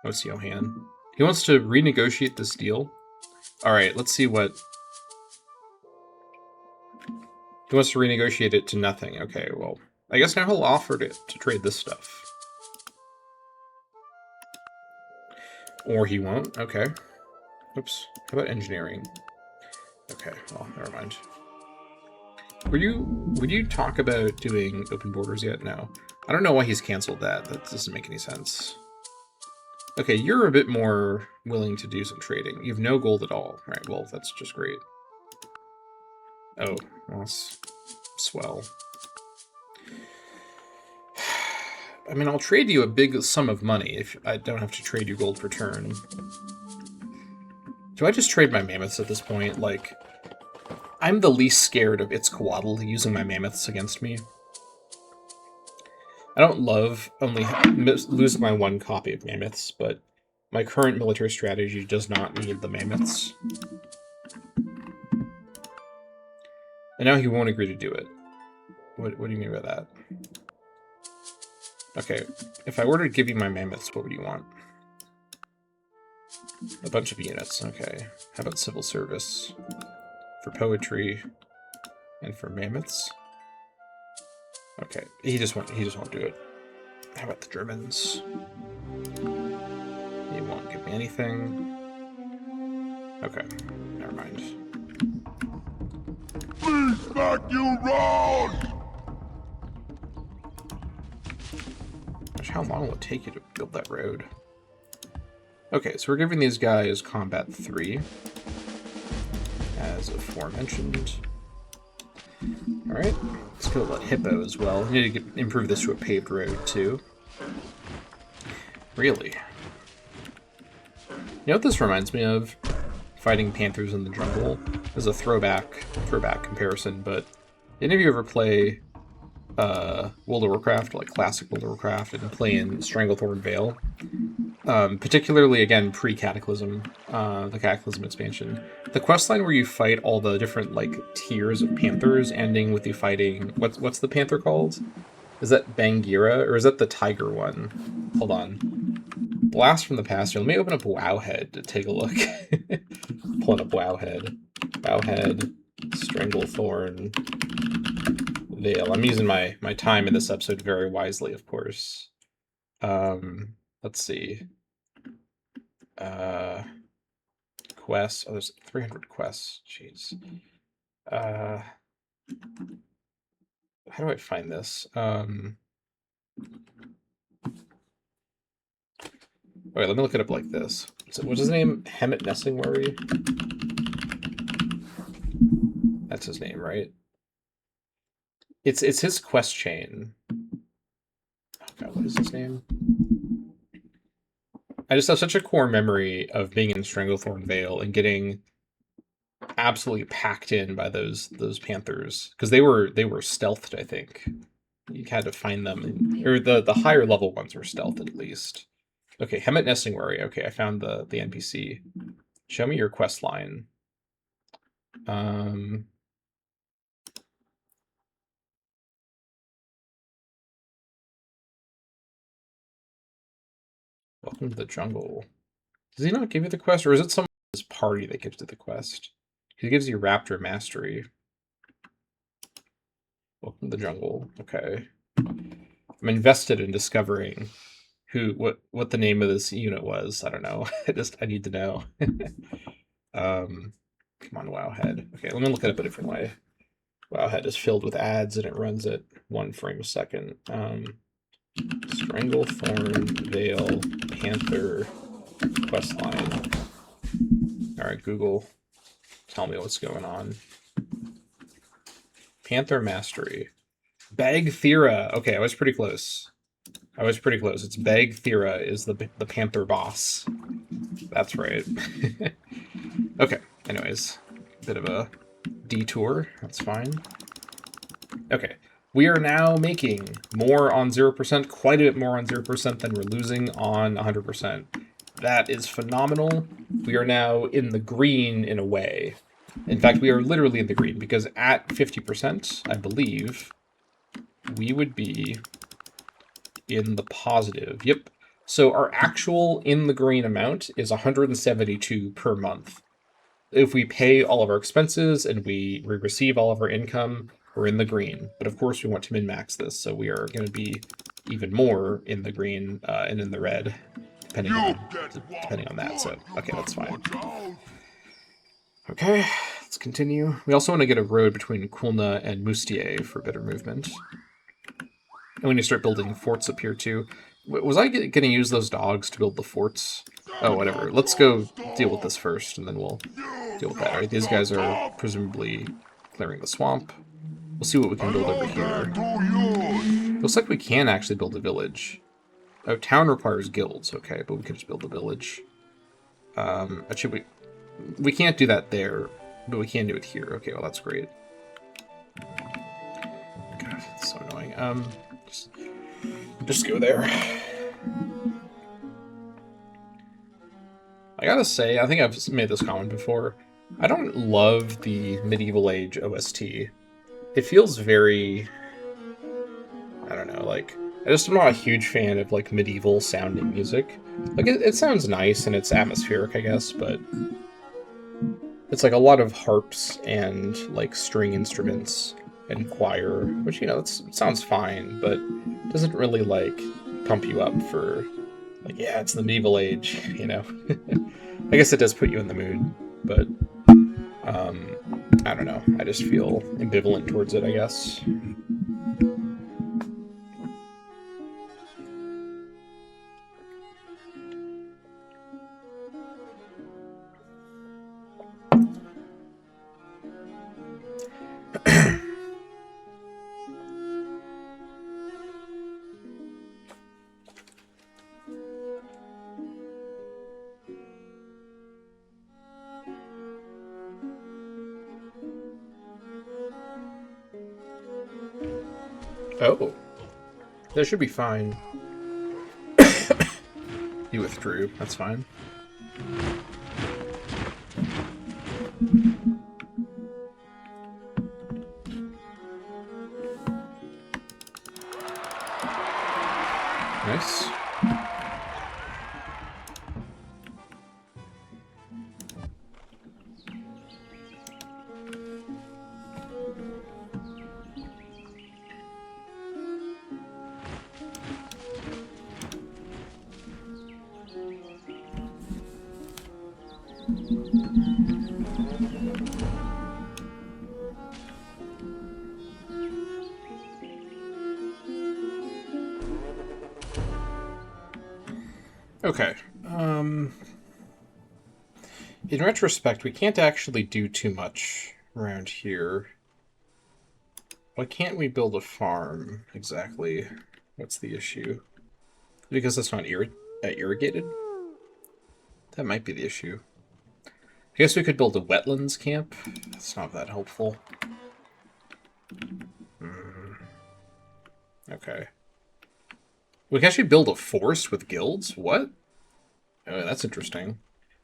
Oh, it's Johan. He wants to renegotiate this deal. All right, let's see what. He wants to renegotiate it to nothing. Okay, well, I guess now he'll offer to trade this stuff. Or he won't. Okay. Oops. How about engineering? Okay, well, never mind. Would you talk about doing open borders yet? No. I don't know why he's canceled that. That doesn't make any sense. Okay, you're a bit more willing to do some trading. You have no gold at all. Right, well, that's just great. Oh, well, that's swell. I mean, I'll trade you a big sum of money if I don't have to trade you gold per turn. Do I just trade my mammoths at this point? Like, I'm the least scared of Itzcoatl using my mammoths against me. I don't love only losing my one copy of mammoths, but my current military strategy does not need the mammoths. And now he won't agree to do it. What do you mean by that? Okay, if I were to give you my mammoths, what would you want? A bunch of units, okay. How about civil service? For poetry and for mammoths? Okay, he just won't do it. How about the Germans? He won't give me anything. Okay, never mind. Please back you round! Gosh, how long will it take you to build that road? Okay, so we're giving these guys combat 3. As aforementioned. Alright, let's go let Hippo as well. We need to improve this to a paved road, too. Really? You know what this reminds me of? Fighting panthers in the jungle. As a throwback comparison, but did any of you ever play World of Warcraft, like classic World of Warcraft, and play in Stranglethorn Vale? Particularly, again, pre-Cataclysm, the Cataclysm expansion. The questline where you fight all the different, like, tiers of panthers, ending with you fighting... What's the panther called? Is that Bangira, or is that the tiger one? Hold on. Blast from the past. Let me open up Wowhead to take a look. Pulling up Wowhead. Wowhead, Stranglethorn, Vale. I'm using my time in this episode very wisely, of course. Let's see. Quests. Oh, there's 300 quests. Jeez. How do I find this? Okay, let me look it up like this. So, what's his name? Hemet Nessingworry? That's his name, right? It's his quest chain. Oh god, what is his name? I just have such a core memory of being in Stranglethorn Vale and getting absolutely packed in by those panthers, because they were stealthed. I think you had to find them, or the higher level ones were stealthed at least. Okay, Hemet Nessingworry. Okay, I found the NPC. Show me your quest line. Welcome to the jungle. Does he not give you the quest, or is it someone in his party that gives you the quest? He gives you Raptor Mastery. Welcome to the jungle. Okay. I'm invested in discovering what the name of this unit was. I don't know. I need to know. Come on, Wowhead. Okay, let me look it up a different way. Wowhead is filled with ads and it runs at 1 frame a second. Stranglethorn Vale Panther questline. All right, Google, tell me what's going on. Panther Mastery. Bagthera. Okay, I was pretty close. It's Bagthera is the Panther boss. That's right. Okay, anyways. Bit of a detour. That's fine. Okay. We are now making more on 0%, quite a bit more on 0% than we're losing on 100%. That is phenomenal. We are now in the green in a way. In fact, we are literally in the green, because at 50%, I believe, we would be in the positive. Yep. So our actual in the green amount is 172 per month. If we pay all of our expenses and we receive all of our income, we're in the green. But of course, we want to min-max this, so we are going to be even more in the green and in the red, depending on that. So, okay, that's fine. Okay, let's continue. We also want to get a road between Kulna and Moustier for better movement. And we need to start building forts up here, too. Was I going to use those dogs to build the forts? Oh, whatever. Let's go deal with this first, and then we'll deal with that. All right, these guys are presumably clearing the swamp. We'll see what we can build over here. Looks like we can actually build a village. Oh, town requires guilds. Okay, but we can just build a village. Actually, we can't do that there, but we can do it here. Okay, well, that's great. God, it's so annoying. Just go there. I gotta say, I think I've made this comment before. I don't love the medieval age OST. It feels very, I don't know, like, I just am not a huge fan of, like, medieval sounding music. Like, it sounds nice and it's atmospheric, I guess, but it's like a lot of harps and, like, string instruments and choir, which, you know, it sounds fine, but doesn't really, like, pump you up for, like, yeah, it's the medieval age, you know? I guess it does put you in the mood, but I don't know. I just feel ambivalent towards it, I guess. Oh. That should be fine. You withdrew. That's fine. Nice. Okay. In retrospect, we can't actually do too much around here. Why can't we build a farm, exactly? What's the issue? Because it's not irrigated? That might be the issue. I guess we could build a wetlands camp. That's not that helpful. Okay. We can actually build a forest with guilds? What? Oh, that's interesting.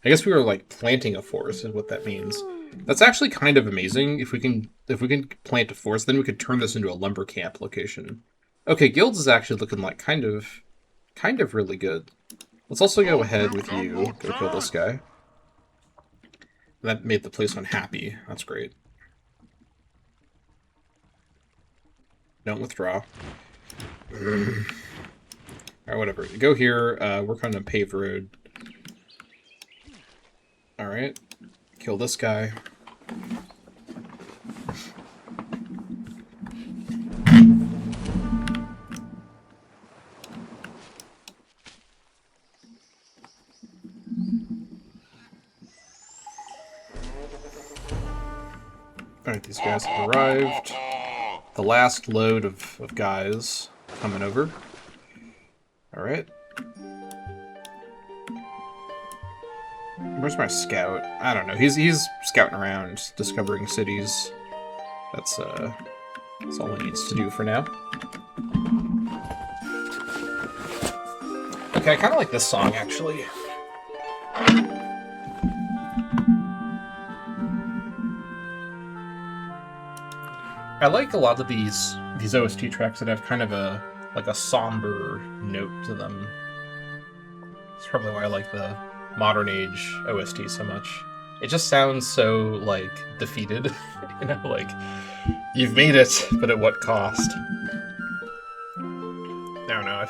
I guess we were, like, planting a forest is what that means. That's actually kind of amazing. If we can plant a forest, then we could turn this into a lumber camp location. Okay, guilds is actually looking like kind of really good. Let's also go ahead with you. Go kill this guy. That made the place unhappy. That's great. Don't withdraw. Alright, whatever. Go here, work on a paved road. Alright. Kill this guy. Alright, these guys have arrived. The last load of guys coming over. Alright. Where's my scout? I don't know. He's scouting around, discovering cities. That's all he needs to do for now. Okay, I kind of like this song, actually. I like a lot of these OST tracks that have kind of a somber note to them. It's probably why I like the modern age OST so much. It just sounds so like defeated, you know, like you've made it, but at what cost? I don't know. I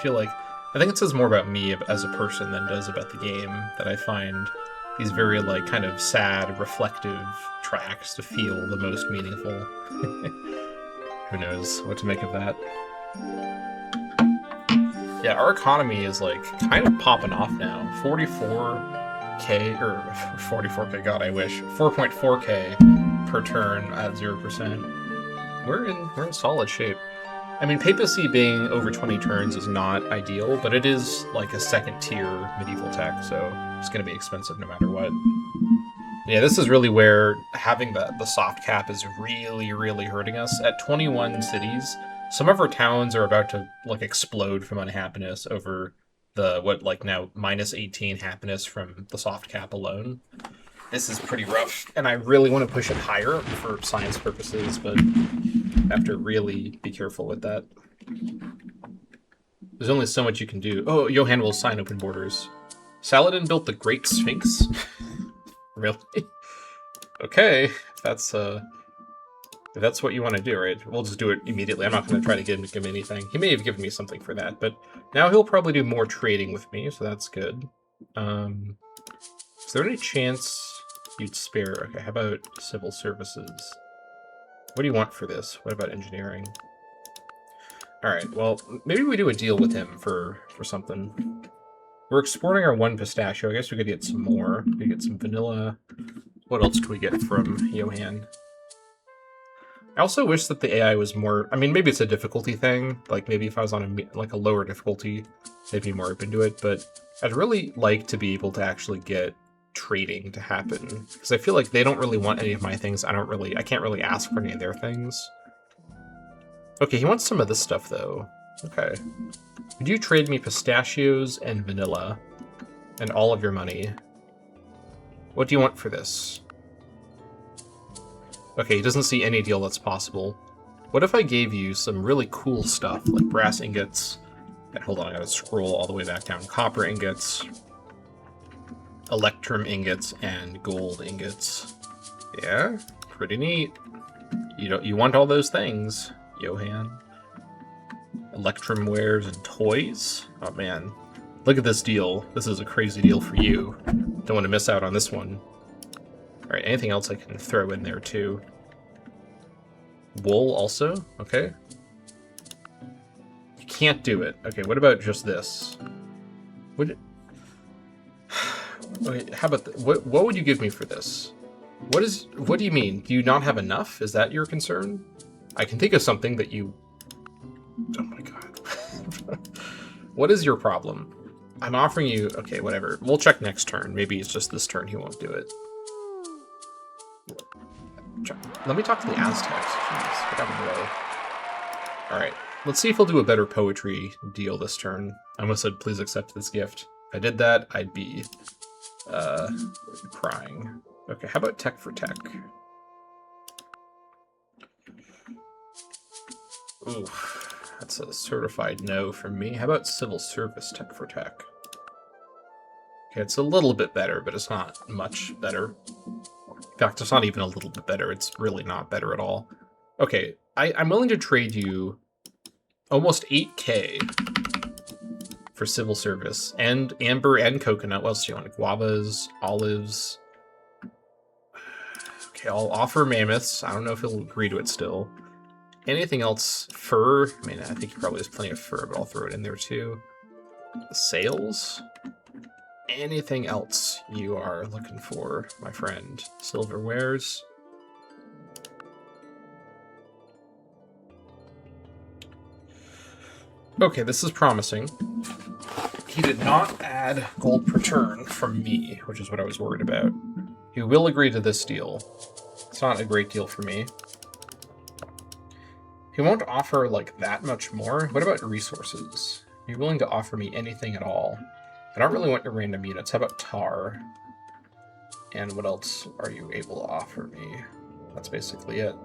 think it says more about me as a person than it does about the game, that I find these very like kind of sad, reflective tracks to feel the most meaningful. Who knows what to make of that? Yeah, our economy is like kind of popping off now. 44k or 44k, God, I wish. 4.4k per turn at 0%. We're in solid shape. I mean, papacy being over 20 turns is not ideal, but it is like a second tier medieval tech, so it's going to be expensive no matter what. Yeah, this is really where having the soft cap is really, really hurting us. At 21 cities, some of our towns are about to like explode from unhappiness over the now minus 18 happiness from the soft cap alone. This is pretty rough, and I really want to push it higher for science purposes, but I have to really be careful with that. There's only so much you can do. Oh, Johan will sign open borders. Saladin built the Great Sphinx? Really? Okay, if that's what you want to do, right? We'll just do it immediately. I'm not going to try to give him anything. He may have given me something for that, but now he'll probably do more trading with me, so that's good. Is there any chance you'd spare? Okay, how about civil services? What do you want for this? What about engineering? Alright, well, maybe we do a deal with him for something. We're exporting our one pistachio. I guess we could get some more. We could get some vanilla. What else could we get from Johan? I also wish that the AI was more... I mean, maybe it's a difficulty thing. Like, maybe if I was on a lower difficulty, they'd be more open to it. But I'd really like to be able to actually get trading to happen. Because I feel like they don't really want any of my things. I can't really ask for any of their things. Okay, he wants some of this stuff, though. Okay. Would you trade me pistachios and vanilla? And all of your money? What do you want for this? Okay, he doesn't see any deal that's possible. What if I gave you some really cool stuff, like brass ingots? And hold on, I gotta scroll all the way back down. Copper ingots, electrum ingots, and gold ingots. Yeah, pretty neat. You want all those things, Johan. Electrum wares and toys? Oh man. Look at this deal. This is a crazy deal for you. Don't want to miss out on this one. Alright, anything else I can throw in there too? Wool also? Okay. You can't do it. Okay, what about just this? Okay, how about what would you give me for this? What do you mean? Do you not have enough? Is that your concern? I can think of something that you... Oh my god. What is your problem? I'm offering you... Okay, whatever. We'll check next turn. Maybe it's just this turn he won't do it. Let me talk to the Aztecs. Jeez, get out of the way. Alright, let's see if he'll do a better poetry deal this turn. I almost said, please accept this gift. If I did that, I'd be... crying. Okay, how about tech for tech? Ooh, that's a certified no from me. How about civil service tech for tech? Okay, it's a little bit better, but it's not much better. In fact, it's not even a little bit better. It's really not better at all. Okay, I'm willing to trade you almost 8k for civil service. And amber and coconut. What else do you want? Guavas, olives. Okay, I'll offer mammoths. I don't know if he'll agree to it still. Anything else? Fur? I mean, I think he probably has plenty of fur, but I'll throw it in there too. Sails? Anything else you are looking for, my friend? Silverwares. Okay, this is promising. He did not add gold per turn from me, which is what I was worried about. He will agree to this deal. It's not a great deal for me. He won't offer, like, that much more. What about resources? Are you willing to offer me anything at all? I don't really want your random units. How about tar? And what else are you able to offer me? That's basically it.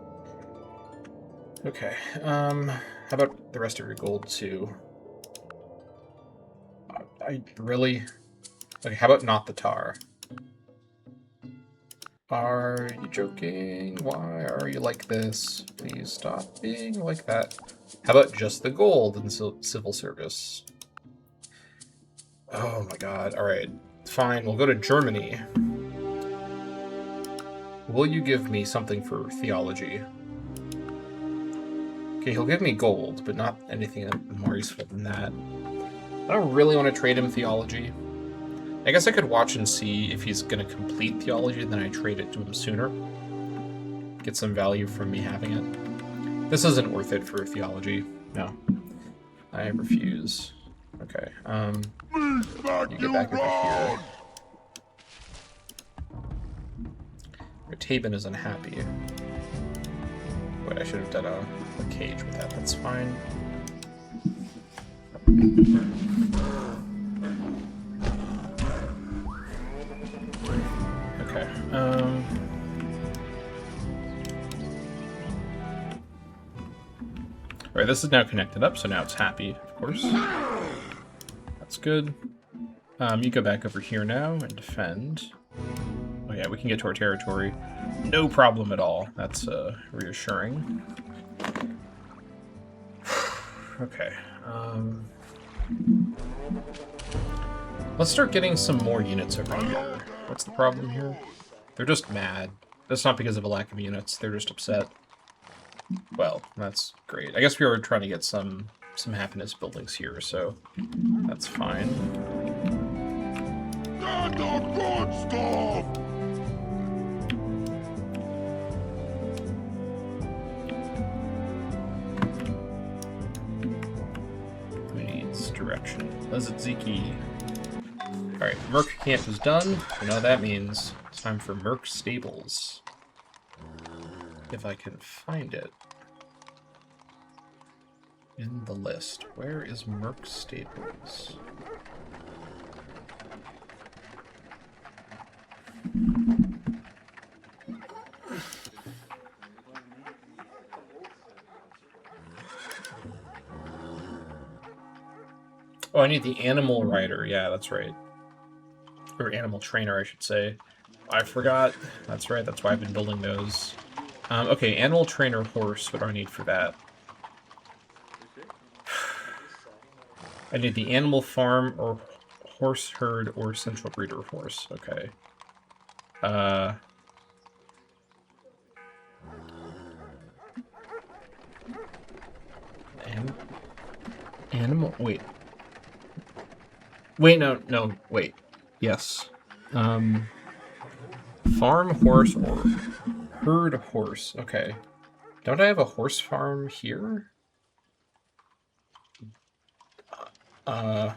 Okay, how about the rest of your gold, too? I really... Okay, how about not the tar? Are you joking? Why are you like this? Please stop being like that. How about just the gold in civil service? Oh my god, alright. Fine, we'll go to Germany. Will you give me something for theology? Okay, he'll give me gold, but not anything more useful than that. I don't really want to trade him theology. I guess I could watch and see if he's going to complete theology, then I trade it to him sooner. Get some value from me having it. This isn't worth it for theology. No. I refuse. Okay, you get back over here. Caveman is unhappy. Wait, I should have done a cage with that. That's fine. Okay. Alright, this is now connected up, so now it's happy, of course. That's good. You go back over here now and defend. Oh yeah, we can get to our territory. No problem at all. That's reassuring. Okay. Let's start getting some more units over here. What's the problem here? They're just mad. That's not because of a lack of units. They're just upset. Well, that's great. I guess we were trying to get some happiness buildings here, so that's fine. Get the good stuff! Who needs direction? Lizadziki. Alright, Merc Camp is done. You know what that means. It's time for Merc Stables. If I can find it in the list. Where is Merc Stables? Oh, I need the animal rider. Yeah, that's right. Or animal trainer, I should say. I forgot. That's right, that's why I've been building those. Okay, animal trainer horse. What do I need for that? I need the animal farm or horse herd or central breeder horse. Okay. Animal. Wait. Wait. No. Wait. Yes. Farm horse or herd horse. Okay. Don't I have a horse farm here? I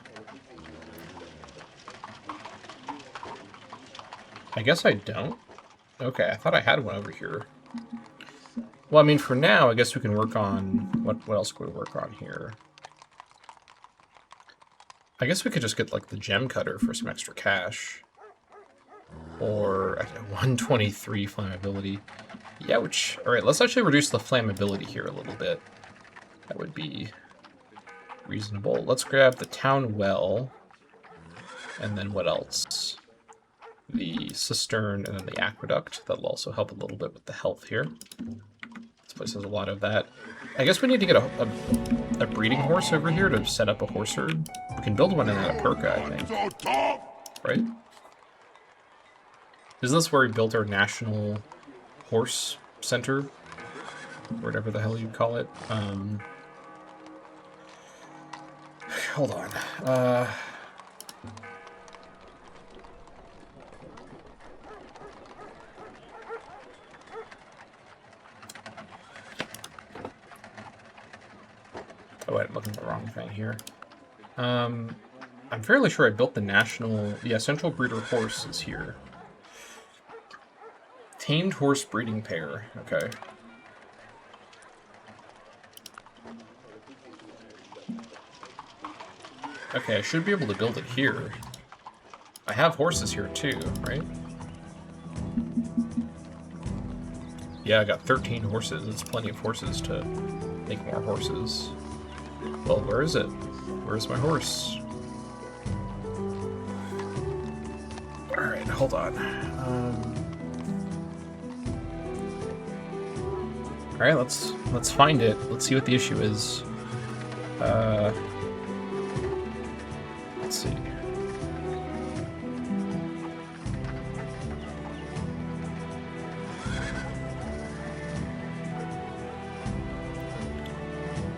guess I don't. Okay, I thought I had one over here. Well, I mean, for now, I guess we can work on... What else can we work on here? I guess we could just get, like, the gem cutter for some extra cash. Or 123 flammability. Yeah, which... Alright, let's actually reduce the flammability here a little bit. That would be reasonable. Let's grab the town well. And then what else? The cistern and then the aqueduct. That'll also help a little bit with the health here. This place has a lot of that. I guess we need to get a breeding horse over here to set up a horse herd. We can build one in Atapuerca, I think. Right? Is this where we built our national horse center? Whatever the hell you call it. Hold on. Oh wait, I'm looking at the wrong thing here. I'm fairly sure I built the national... Yeah, Central Breeder Horse is here. Tamed horse breeding pair. Okay. Okay, I should be able to build it here. I have horses here too, right? Yeah, I got 13 horses. It's plenty of horses to make more horses. Well, where is it? Where's my horse? Alright, hold on. Alright, let's find it. Let's see what the issue is. Let's see.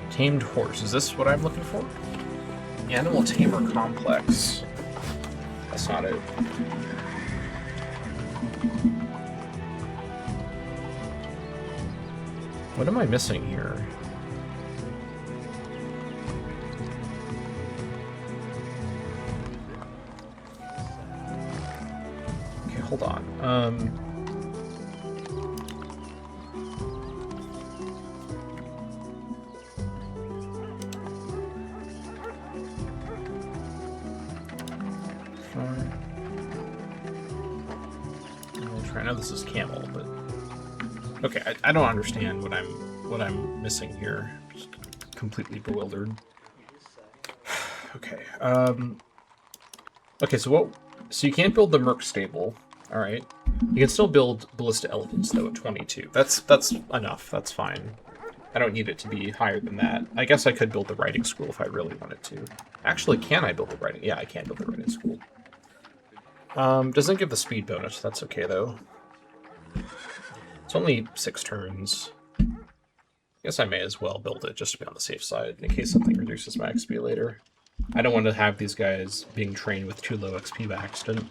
Tamed horse. Is this what I'm looking for? Animal tamer complex. That's not it. What am I missing here? Okay, hold on. I know this is camel, but okay, I don't understand what I'm missing here. Just completely bewildered. Okay. Okay, so you can't build the Merc stable. All right. You can still build ballista elephants though at 22. That's enough. That's fine. I don't need it to be higher than that. I guess I could build the riding school if I really wanted to. Actually, can I build the riding? Yeah, I can build the riding school. Doesn't give the speed bonus. That's okay though. It's only 6 turns. I guess I may as well build it just to be on the safe side in case something reduces my XP later. I don't want to have these guys being trained with too low XP by accident.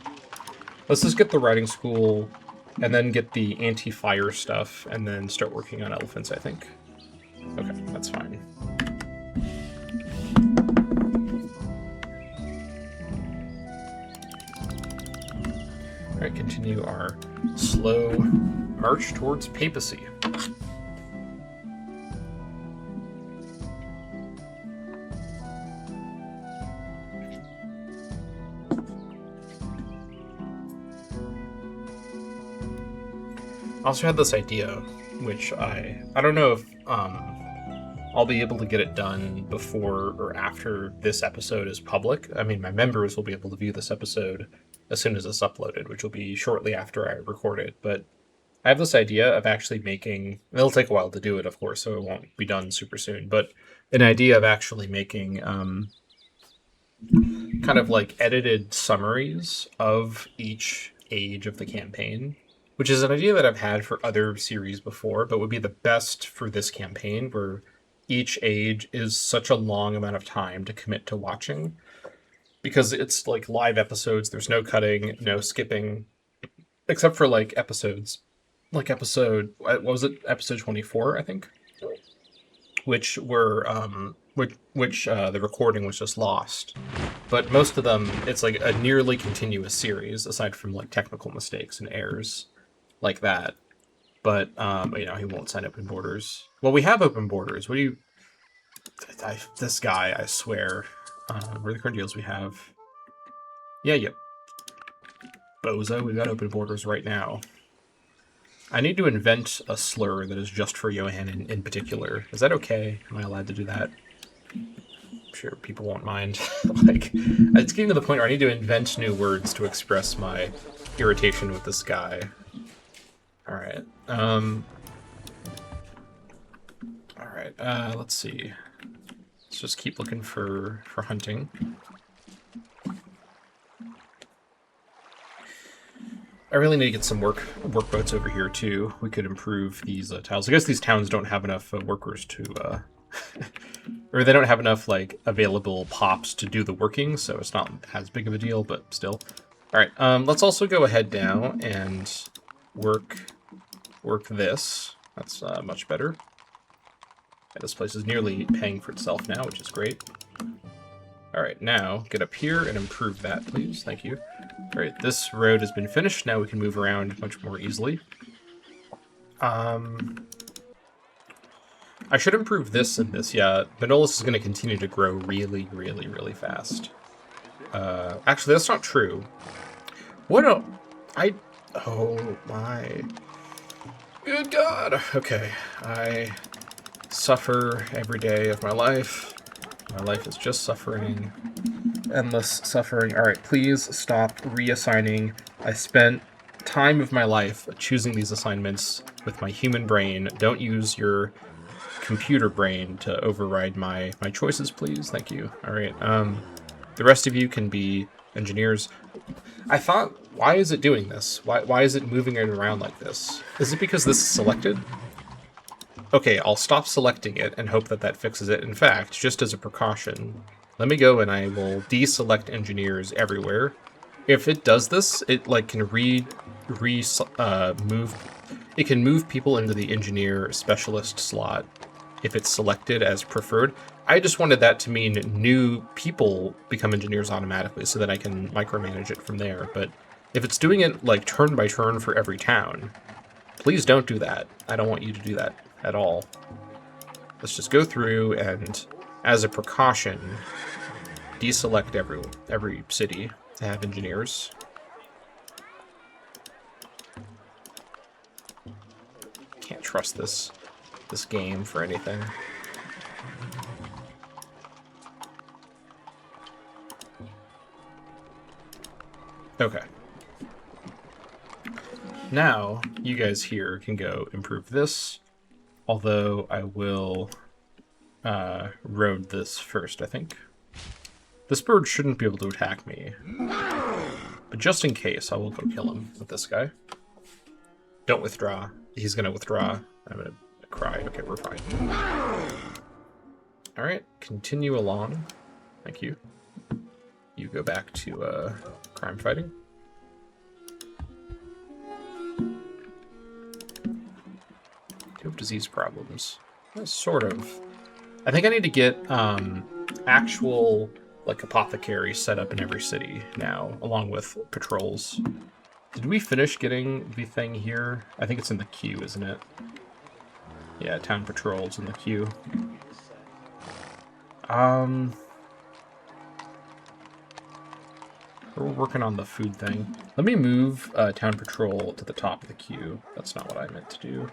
Let's just get the riding school and then get the anti-fire stuff and then start working on elephants, I think. Okay, that's fine. Alright, continue our slow march towards papacy. I also had this idea, which I don't know if I'll be able to get it done before or after this episode is public. I mean, my members will be able to view this episode as soon as it's uploaded, which will be shortly after I record it. But I have this idea of actually making... It'll take a while to do it, of course, so it won't be done super soon. But an idea of actually making kind of like edited summaries of each age of the campaign, which is an idea that I've had for other series before, but would be the best for this campaign, where each age is such a long amount of time to commit to watching. Because it's like live episodes, there's no cutting, no skipping, except for like episodes. Like episode, what was it? Episode 24, I think? Which were, the recording was just lost. But most of them, it's like a nearly continuous series, aside from like technical mistakes and errors like that. But, you know, he won't sign open borders. Well, we have open borders. What do you... this guy, I swear. Where are the current deals we have? Yeah, yep. Bozo, we've got open borders right now. I need to invent a slur that is just for Johan in particular. Is that okay? Am I allowed to do that? I'm sure people won't mind. Like, it's getting to the point where I need to invent new words to express my irritation with this guy. Alright. Alright, let's see. Let's just keep looking for hunting. I really need to get some work boats over here too. We could improve these tiles. I guess these towns don't have enough workers to, or they don't have enough like available pops to do the working, so it's not as big of a deal, but still. All right, let's also go ahead now and work this. That's much better. This place is nearly paying for itself now, which is great. Alright, now get up here and improve that, please. Thank you. Alright, this road has been finished. Now we can move around much more easily. I should improve this and this. Yeah, Manolis is going to continue to grow really, really, really fast. Actually, that's not true. What a... Oh, my... Good God! Okay, I suffer every day of my life. My life is just suffering. Endless suffering. Alright, please stop reassigning. I spent time of my life choosing these assignments with my human brain. Don't use your computer brain to override my choices, please. Thank you. Alright, the rest of you can be engineers. I thought, why is it doing this? Why is it moving it around like this? Is it because this is selected? Okay, I'll stop selecting it and hope that that fixes it. In fact, just as a precaution, let me go and I will deselect engineers everywhere. If it does this, it like can move people into the engineer specialist slot if it's selected as preferred. I just wanted that to mean new people become engineers automatically so that I can micromanage it from there. But if it's doing it like turn by turn for every town, please don't do that. I don't want you to do that at all. Let's just go through and, as a precaution, deselect every city to have engineers. Can't trust this game for anything. Okay. Now, you guys here can go improve this. Although I will road this first, I think. This bird shouldn't be able to attack me. But just in case, I will go kill him with this guy. Don't withdraw. He's going to withdraw. I'm going to cry. Okay, we're fine. Alright, continue along. Thank you. You go back to crime fighting. Of disease problems. Sort of. I think I need to get actual like apothecaries set up in every city now, along with patrols. Did we finish getting the thing here? I think it's in the queue, isn't it? Yeah, town patrols in the queue. We're working on the food thing. Let me move town patrol to the top of the queue. That's not what I meant to do.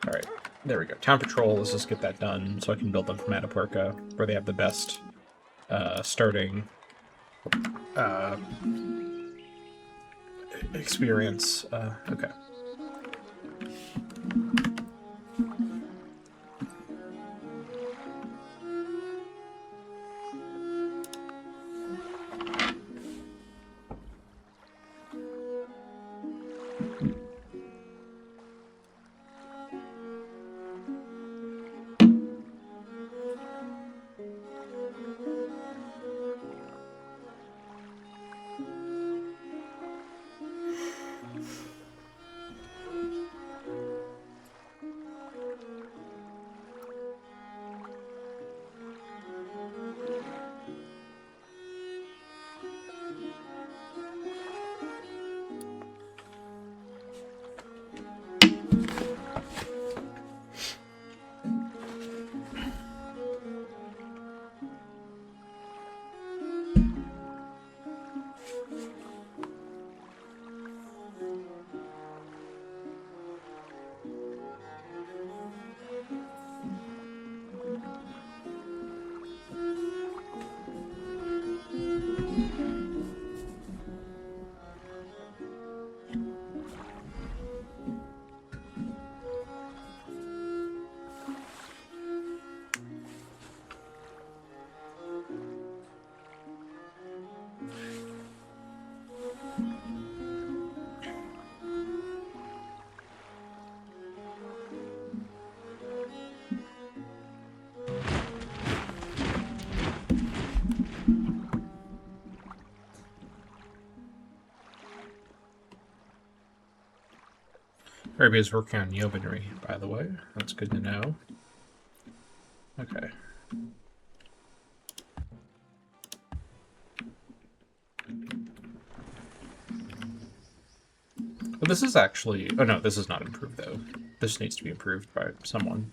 Alright, there we go. Town patrol, let's just get that done so I can build them from Atapuerca, where they have the best starting experience. Okay. Everybody's working on yeomanry, by the way. That's good to know. Okay. But this is actually... Oh, no, this is not improved, though. This needs to be improved by someone.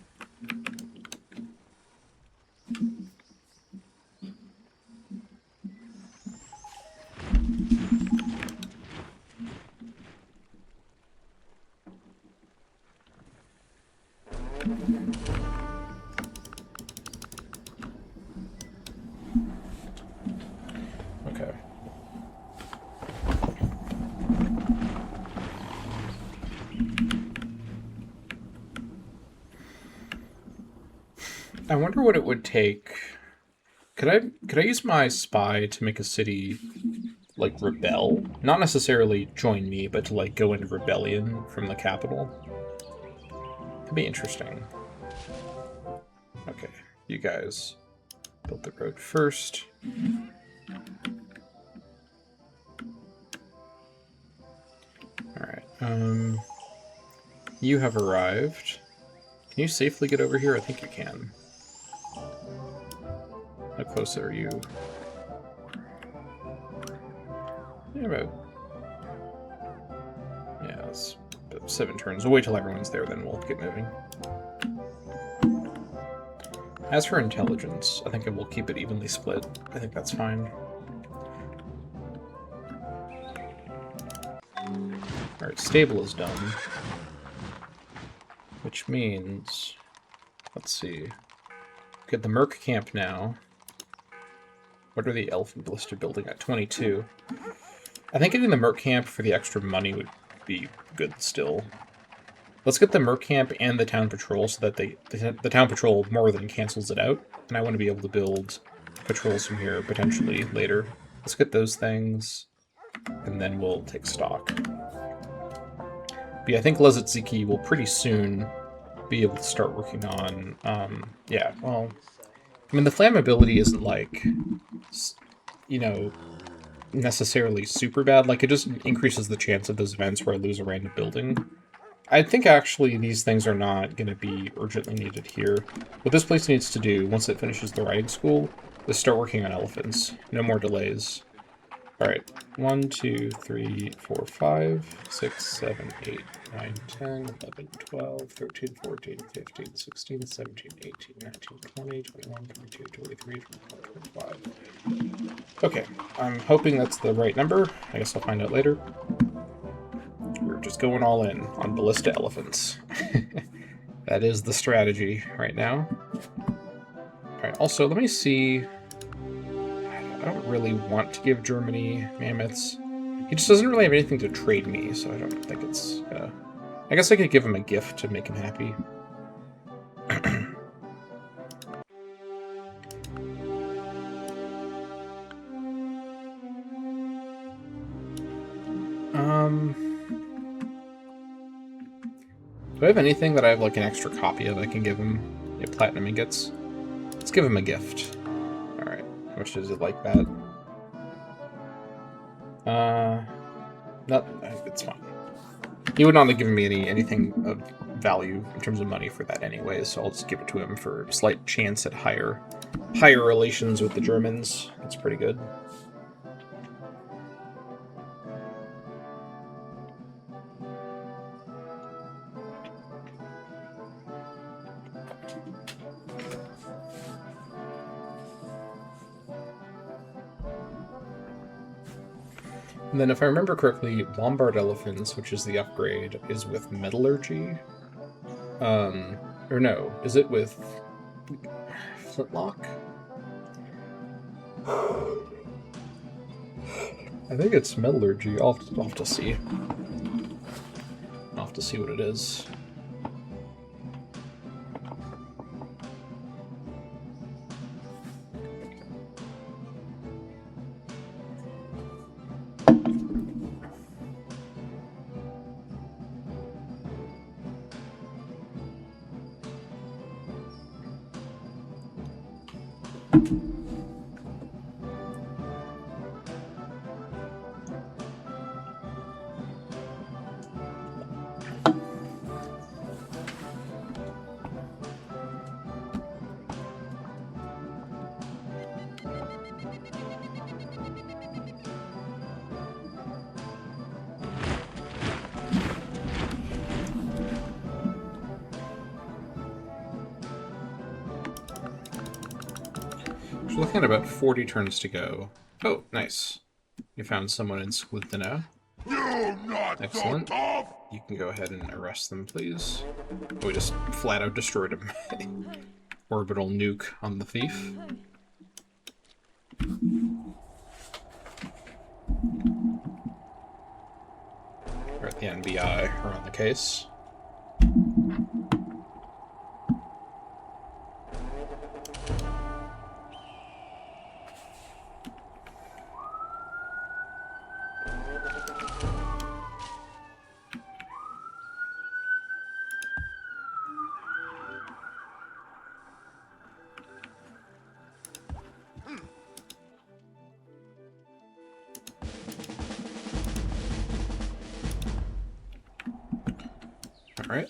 Okay. I wonder what it would take. Could I use my spy to make a city like rebel? Not necessarily join me, but to like go into rebellion from the capital. That'd be interesting. Okay, you guys build the road first. Alright, you have arrived. Can you safely get over here? I think you can. How close are you? Yeah, it's about 7 turns. We'll wait till everyone's there, then we'll get moving. As for intelligence, I think I will keep it evenly split. I think that's fine. Alright, stable is done. Which means... Let's see. Get the Merc camp now. What are the Elf and Ballista building at? 22. I think getting the Merc camp for the extra money would be good still. Let's get the Merc camp and the town patrol so that the town patrol more than cancels it out. And I want to be able to build patrols from here potentially later. Let's get those things, and then we'll take stock. But yeah, I think Lezitziki will pretty soon be able to start working on, yeah, well, I mean, the flammability isn't like, you know, necessarily super bad. Like, it just increases the chance of those events where I lose a random building. I think actually these things are not going to be urgently needed here. What this place needs to do, once it finishes the riding school, is start working on elephants. No more delays. Alright, 1, 2, 3, 4, 5, 6, 7, 8, 9, 10, 11, 12, 13, 14, 15, 16, 17, 18, 19, 20, 21, 22, 23, 24, 25. Okay, I'm hoping that's the right number. I guess I'll find out later. We're just going all in on ballista elephants. That is the strategy right now. Alright, also, let me see... I don't really want to give Germany mammoths. He just doesn't really have anything to trade me, so I don't think it's... I guess I could give him a gift to make him happy. Do I have anything that I have like an extra copy of I can give him? Yeah, platinum ingots. Let's give him a gift. Alright, how much does it like that? No, it's fine. He would not have given me anything of value in terms of money for that anyway, so I'll just give it to him for a slight chance at higher relations with the Germans. That's pretty good. And then if I remember correctly, Lombard Elephants, which is the upgrade, is with Metallurgy. Or no, is it with Flintlock? I think it's Metallurgy. I'll have to see. I'll have to see what it is. looking at about 40 turns to go. Oh, nice. You found someone in Sklutino. You're not Excellent. so tough! You can go ahead and arrest them, please. Oh, we just flat out destroyed him. Orbital nuke on the thief. We're at the NBI, are on the case. All right.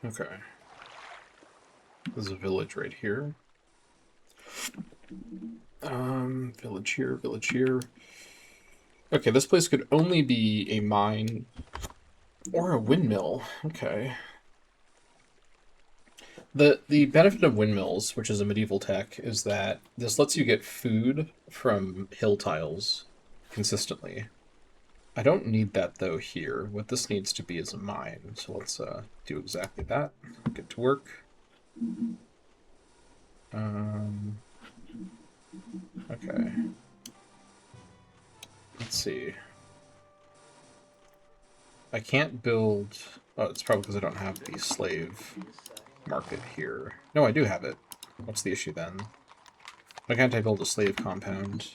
Okay. There's a village right here. Village here, village here. Okay, this place could only be a mine or a windmill. Okay. The benefit of windmills, which is a medieval tech, is that this lets you get food from hill tiles consistently. I don't need that, though, here. What this needs to be is a mine, so let's do exactly that. Get to work. Okay. Let's see. I can't build... Oh, it's probably because I don't have the slave market here. No, I do have it. What's the issue then? Why can't I build a slave compound?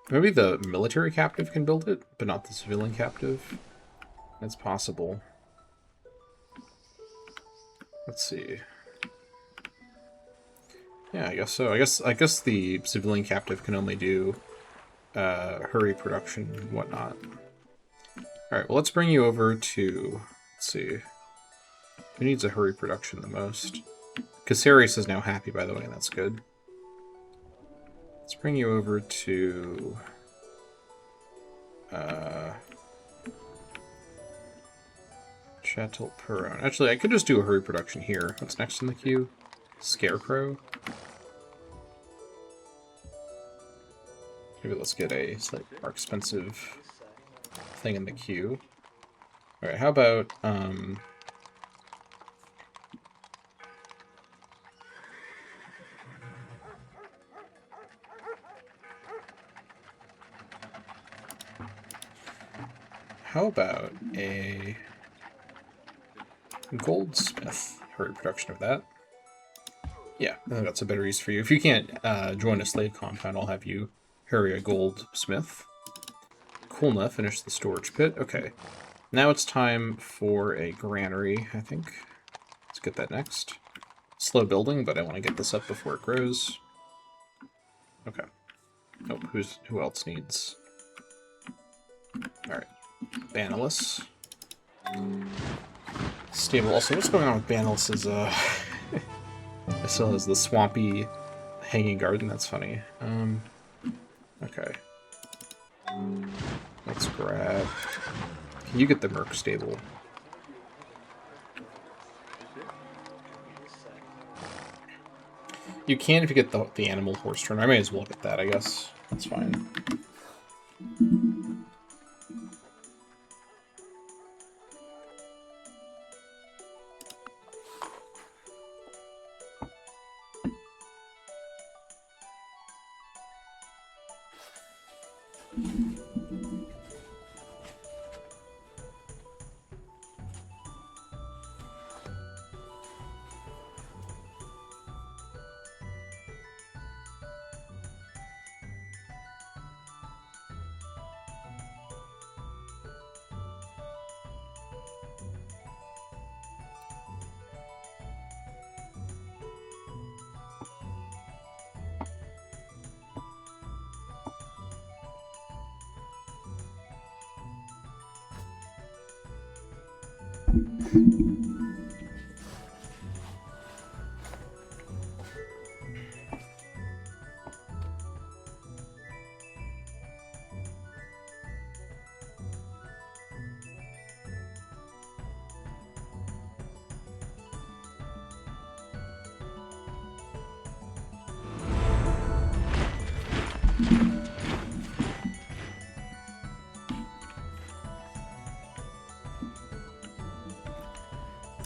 Maybe the military captive can build it, but not the civilian captive. It's possible. Let's see. Yeah, I guess so. I guess the civilian captive can only do hurry production and whatnot. Alright, well, let's bring you over to... Let's see. Who needs a hurry production the most? Caceres is now happy, by the way, and that's good. Let's bring you over to... Chatel Peron. Actually, I could just do a hurry production here. What's next in the queue? Scarecrow? Maybe let's get a slightly more expensive thing in the queue. Alright, how about, how about a goldsmith hurry production of that? Yeah, I think that's a better use for you. If you can't join a slave compound, I'll have you hurry a goldsmith. Coolna, finish the storage pit. Okay. Now it's time for a granary, I think. Let's get that next. Slow building, but I want to get this up before it grows. Okay. Nope, who else needs? Alright. Banalus. Stable. Also, what's going on with Banalus is, it still has the swampy hanging garden. That's funny. Okay. Let's grab... Can you get the Merc stable? You can if you get the animal horse turn. I may as well get that, I guess. That's fine.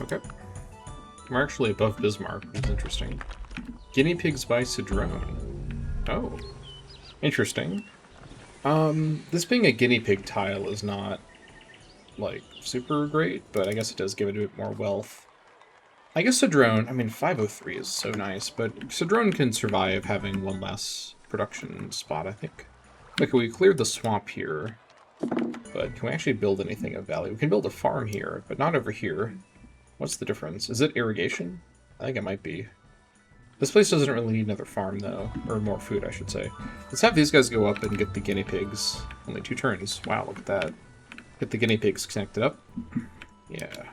Okay. We're actually above Bismarck, which is interesting. Guinea pigs by Cedrone. Oh. Interesting. This being a guinea pig tile is not, like, super great, but I guess it does give it a bit more wealth. I guess Cedrone, I mean, 503 is so nice, but Cedrone can survive having one less production spot, I think. Okay, we cleared the swamp here, but can we actually build anything of value? We can build a farm here, but not over here. What's the difference? Is it irrigation? I think it might be. This place doesn't really need another farm, though. Or more food, I should say. Let's have these guys go up and get the guinea pigs. Only 2 turns. Wow, look at that. Get the guinea pigs connected up. Yeah.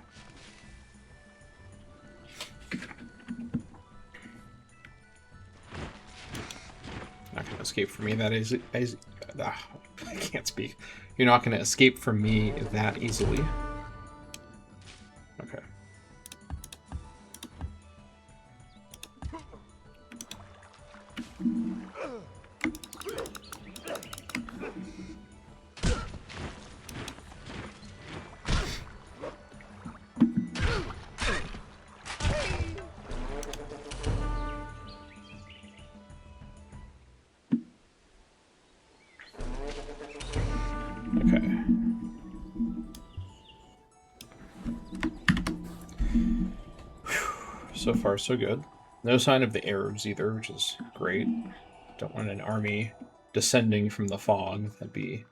Not going to escape from me that easy. I can't speak. You're not going to escape from me that easily. Okay. Okay. So far, so good. No sign of the Arabs either, which is great. Don't want an army descending from the fog. That'd be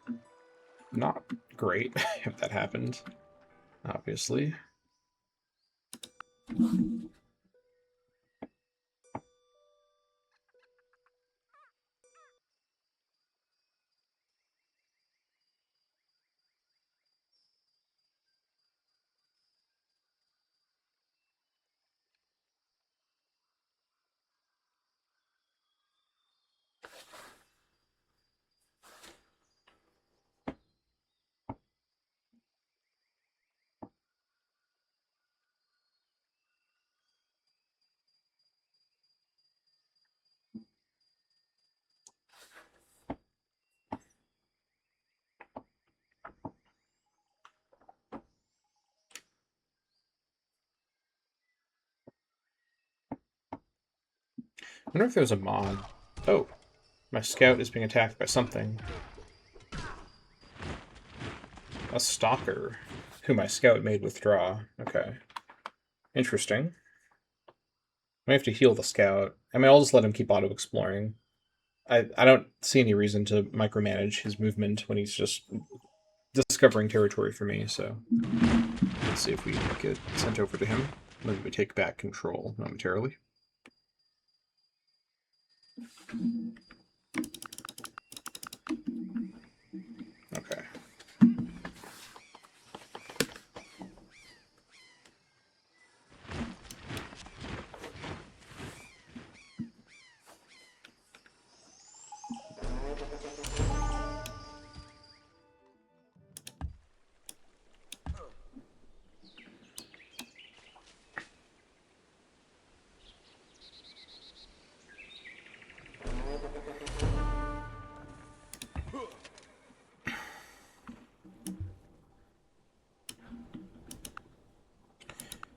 not great if that happened, obviously. I wonder if there's a mod. Oh, my scout is being attacked by something. A stalker, who my scout made withdraw. Okay. Interesting. I have to heal the scout. I mean, I'll just let him keep auto-exploring. I don't see any reason to micromanage his movement when he's just discovering territory for me, so let's see if we get sent over to him. Then we take back control momentarily. Okay.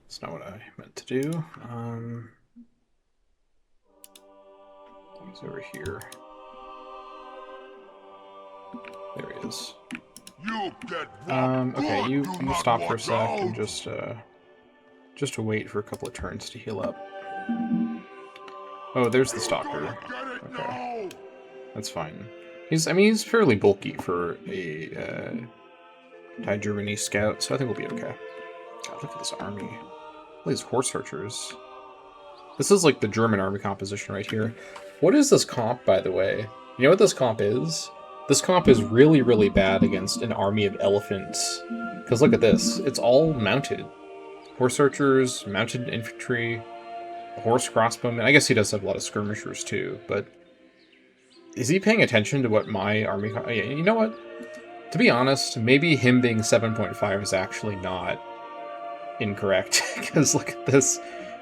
That's not what I meant to do. He's over here. There he is. You get Okay, good. I'm Do gonna not stop for a watch sec and out. just to wait for a couple of turns to heal up. Oh, there's the stalker. Okay, that's fine. He's fairly bulky for a Thai Germany scout, so I think we'll be okay. God, look at this army. All these horse archers. This is like the German army composition right here. What is this comp, by the way? You know what this comp is? This comp is really, really bad against an army of elephants. Because look at this. It's all mounted. Horse archers, mounted infantry, horse crossbowmen. I guess he does have a lot of skirmishers too, but is he paying attention to what my army... Yeah, you know what? To be honest, maybe him being 7.5 is actually not incorrect. Because look at this.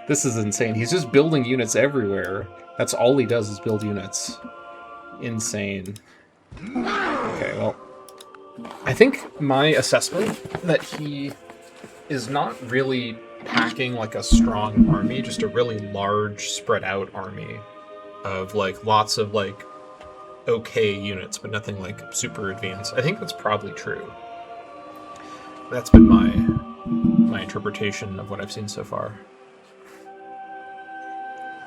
This is insane. He's just building units everywhere. That's all he does is build units. Insane. Okay, well, I think my assessment that he is not really packing like a strong army, just a really large, spread out army of like lots of like okay units, but nothing like super advanced. I think that's probably true. That's been my interpretation of what I've seen so far.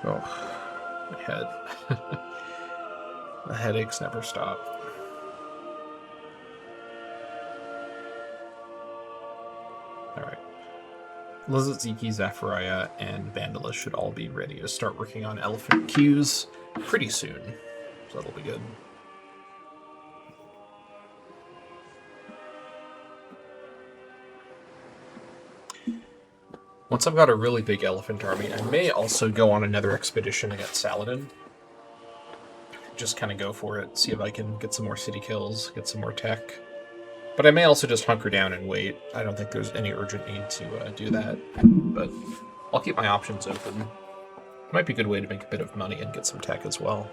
Oh, my head. The headaches never stop. Alright. Lizaziki, Zephyriah, and Vandalus should all be ready to start working on elephant queues pretty soon. So that'll be good. Once I've got a really big elephant army, I may also go on another expedition against Saladin. Just kind of go for it, see if I can get some more city kills, get some more tech. But I may also just hunker down and wait. I don't think there's any urgent need to do that. But I'll keep my options open. It might be a good way to make a bit of money and get some tech as well.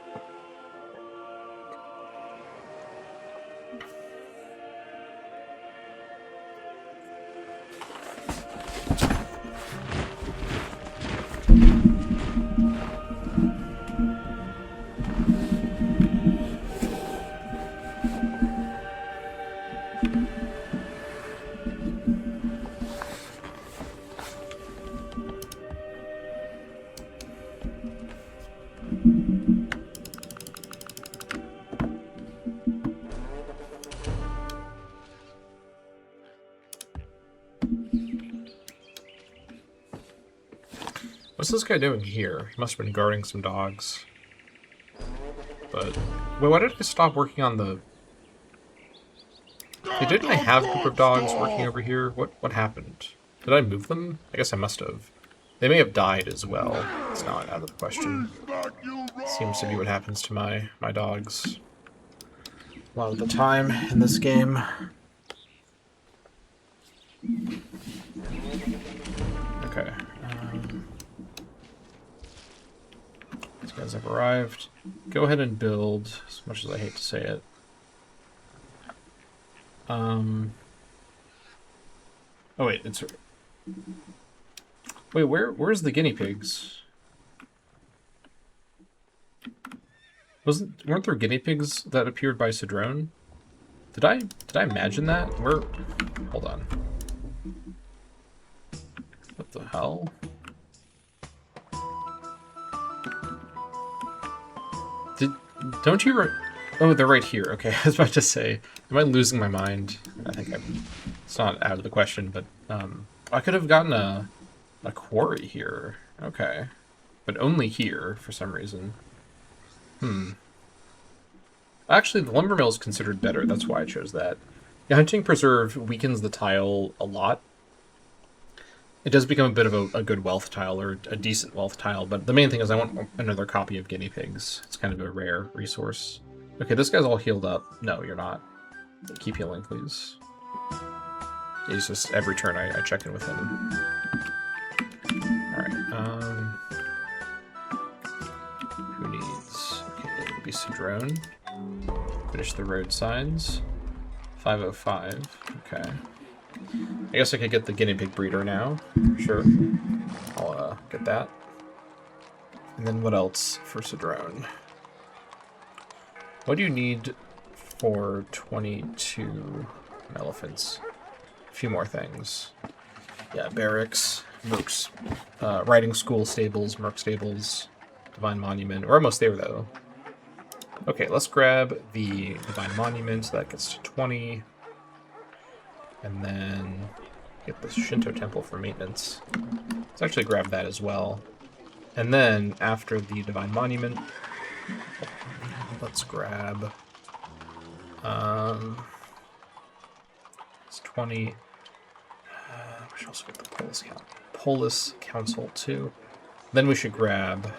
What's this guy doing here? He must have been guarding some dogs. But wait, why did I stop working on the... Hey, didn't I have a group of dogs working over here? What happened? Did I move them? I guess I must have. They may have died as well. It's not out of the question. Seems to be what happens to my dogs a lot of the time in this game. Okay. These guys have arrived. Go ahead and build, as much as I hate to say it. Oh wait, it's... Wait, where's the guinea pigs? Weren't there guinea pigs that appeared by Cedrone? Did I imagine that? Hold on. What the hell? Don't you... Oh, they're right here. Okay, I was about to say, am I losing my mind? I think it's not out of the question, but I could have gotten a quarry here. Okay. But only here, for some reason. Actually, the lumber mill is considered better. That's why I chose that. The hunting preserve weakens the tile a lot. It does become a bit of a good wealth tile, or a decent wealth tile, but the main thing is I want another copy of guinea pigs. It's kind of a rare resource. Okay, this guy's all healed up. No, you're not. Keep healing, please. He's just, every turn I check in with him. Alright, who needs... Okay, it'll be Cedrone. Finish the road signs. 505, okay. I guess I could get the guinea pig breeder now. Sure. I'll get that. And then what else for Cedrone? What do you need for 22 elephants? A few more things. Yeah, barracks, mercs, riding school stables, merc stables, divine monument. We're almost there though. Okay, let's grab the divine monument. So that gets to 20. And then get the Shinto temple for maintenance. Let's actually grab that as well. And then after the divine monument, let's grab it's 20. We should also get the Polis Council too. Then we should grab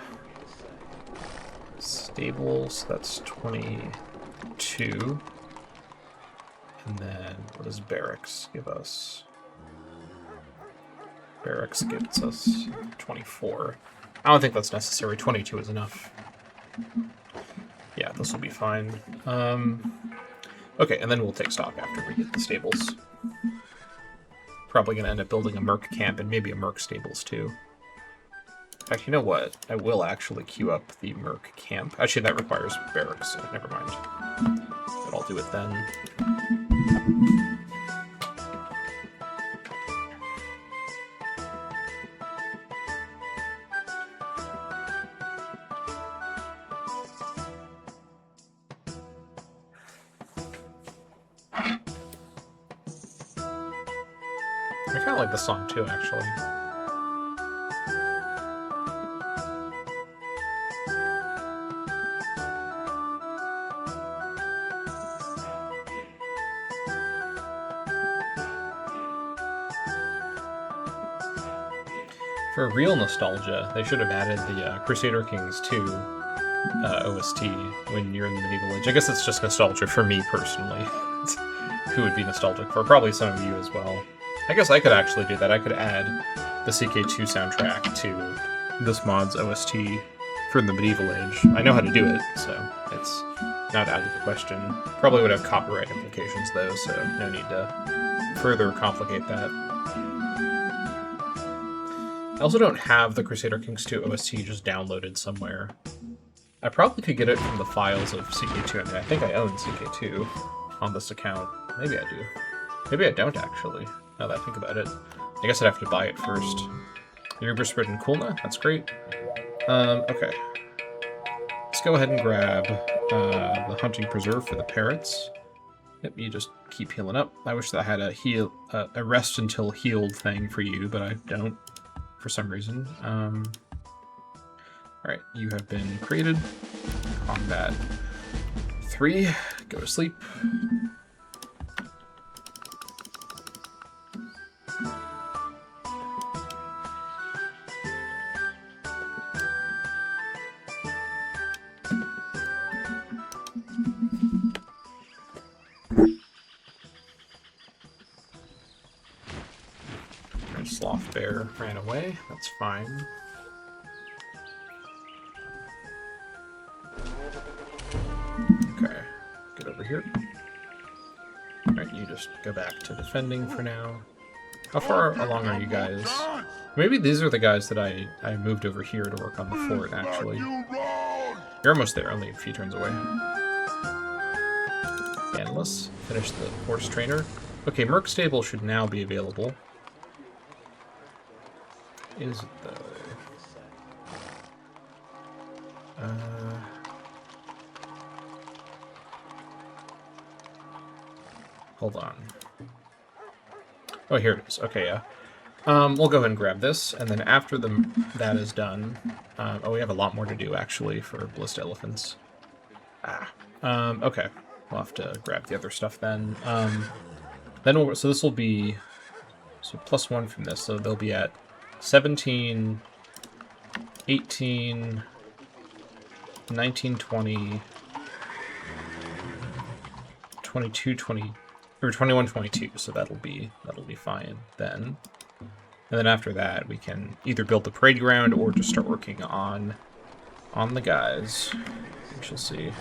stables. That's 22. And then what does barracks give us? Barracks gives us 24. I don't think that's necessary. 22 is enough. Yeah, this will be fine. Okay, and then we'll take stock after we get the stables. probably going to end up building a merc camp and maybe a merc stables too. In fact, you know what? I will actually queue up the merc camp. Actually, that requires barracks, so never mind. But I'll do it then. I kind of like this song too, actually. For real nostalgia, they should have added the Crusader Kings 2 OST when you're in the medieval age. I guess it's just nostalgia for me personally. Who would be nostalgic for? Probably some of you as well. I guess I could actually do that. I could add the CK2 soundtrack to this mod's OST for the medieval age. I know how to do it, so it's not out of the question. Probably would have copyright implications though, so no need to further complicate that. I also don't have the Crusader Kings 2 OST just downloaded somewhere. I probably could get it from the files of CK2. I mean, I think I own CK2 on this account. Maybe I do. Maybe I don't, actually, now that I think about it. I guess I'd have to buy it first. Uber Spread and Kulna? That's great. Okay. Let's go ahead and grab the Hunting Preserve for the parrots. Yep, you just keep healing up. I wish that I had a rest until healed thing for you, but I don't. For some reason. Alright, you have been created. Combat 3. Go to sleep. Sloth Bear ran away. That's fine. Okay, get over here. Alright, you just go back to defending for now. How far along are you guys? Maybe these are the guys that I moved over here to work on the fort, actually. You're almost there, only a few turns away. Endless. Finish the horse trainer. Okay, Merc Stable should now be available. Is it though? Hold on. Oh, here it is. Okay, yeah. We'll go ahead and grab this, and then after that is done... oh, we have a lot more to do, actually, for Ballista Elephants. Okay. We'll have to grab the other stuff then. So this will be... So +1 from this, so they'll be at 17, 18, 19, 20, 22, 20, or 21, 22, so that'll be fine then. And then after that, we can either build the parade ground or just start working on the guys. We shall see.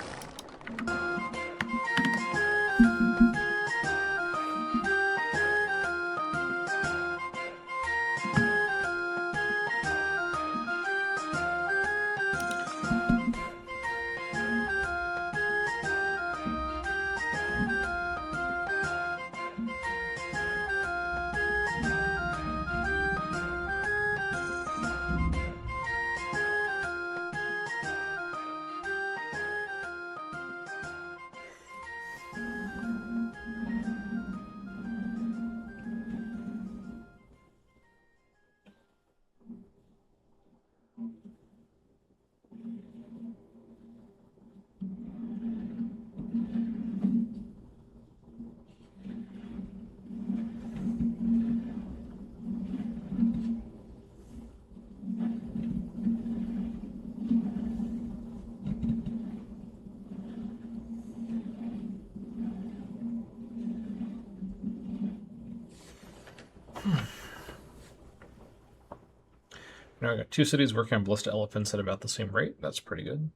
Now I got 2 cities working on Ballista Elephants at about the same rate. That's pretty good.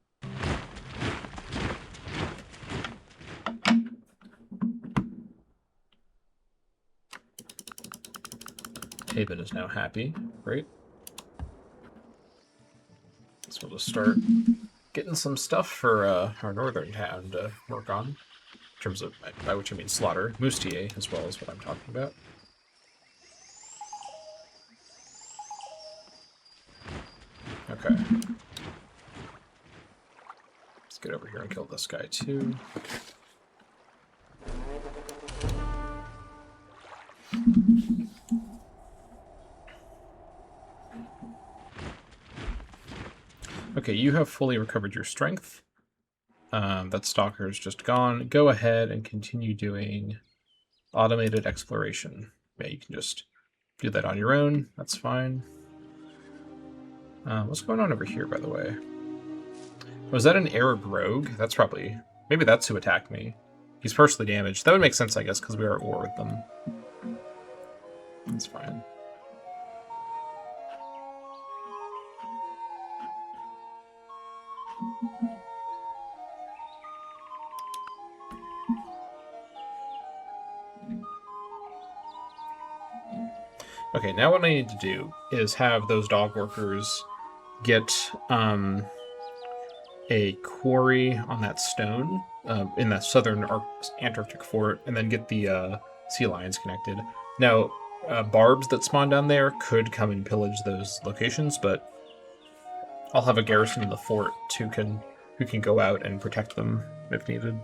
Caveman is now happy. Great. So we'll just start getting some stuff for our northern town to work on. In terms of, by which I mean slaughter. Moustier as well is what I'm talking about. Okay. Let's get over here and kill this guy too. Okay, you have fully recovered your strength. That stalker is just gone. Go ahead and continue doing automated exploration. Yeah, you can just do that on your own. That's fine. What's going on over here, by the way? Was that an Arab rogue? That's probably... Maybe that's who attacked me. He's partially damaged. That would make sense, I guess, because we are at war with them. That's fine. Okay, now what I need to do is have those dog workers get a quarry on that stone in that southern Antarctic fort, and then get the sea lions connected. Now, barbs that spawn down there could come and pillage those locations, but I'll have a garrison in the fort who can go out and protect them if needed.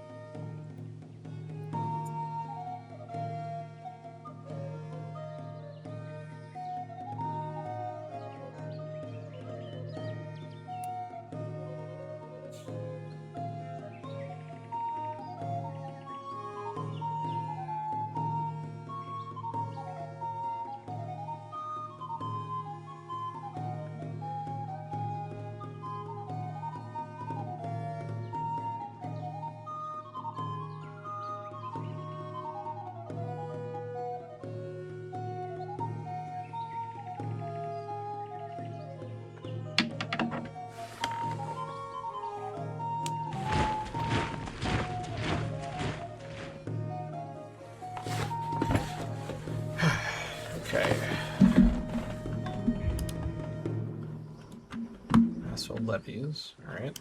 Okay. So levies, alright.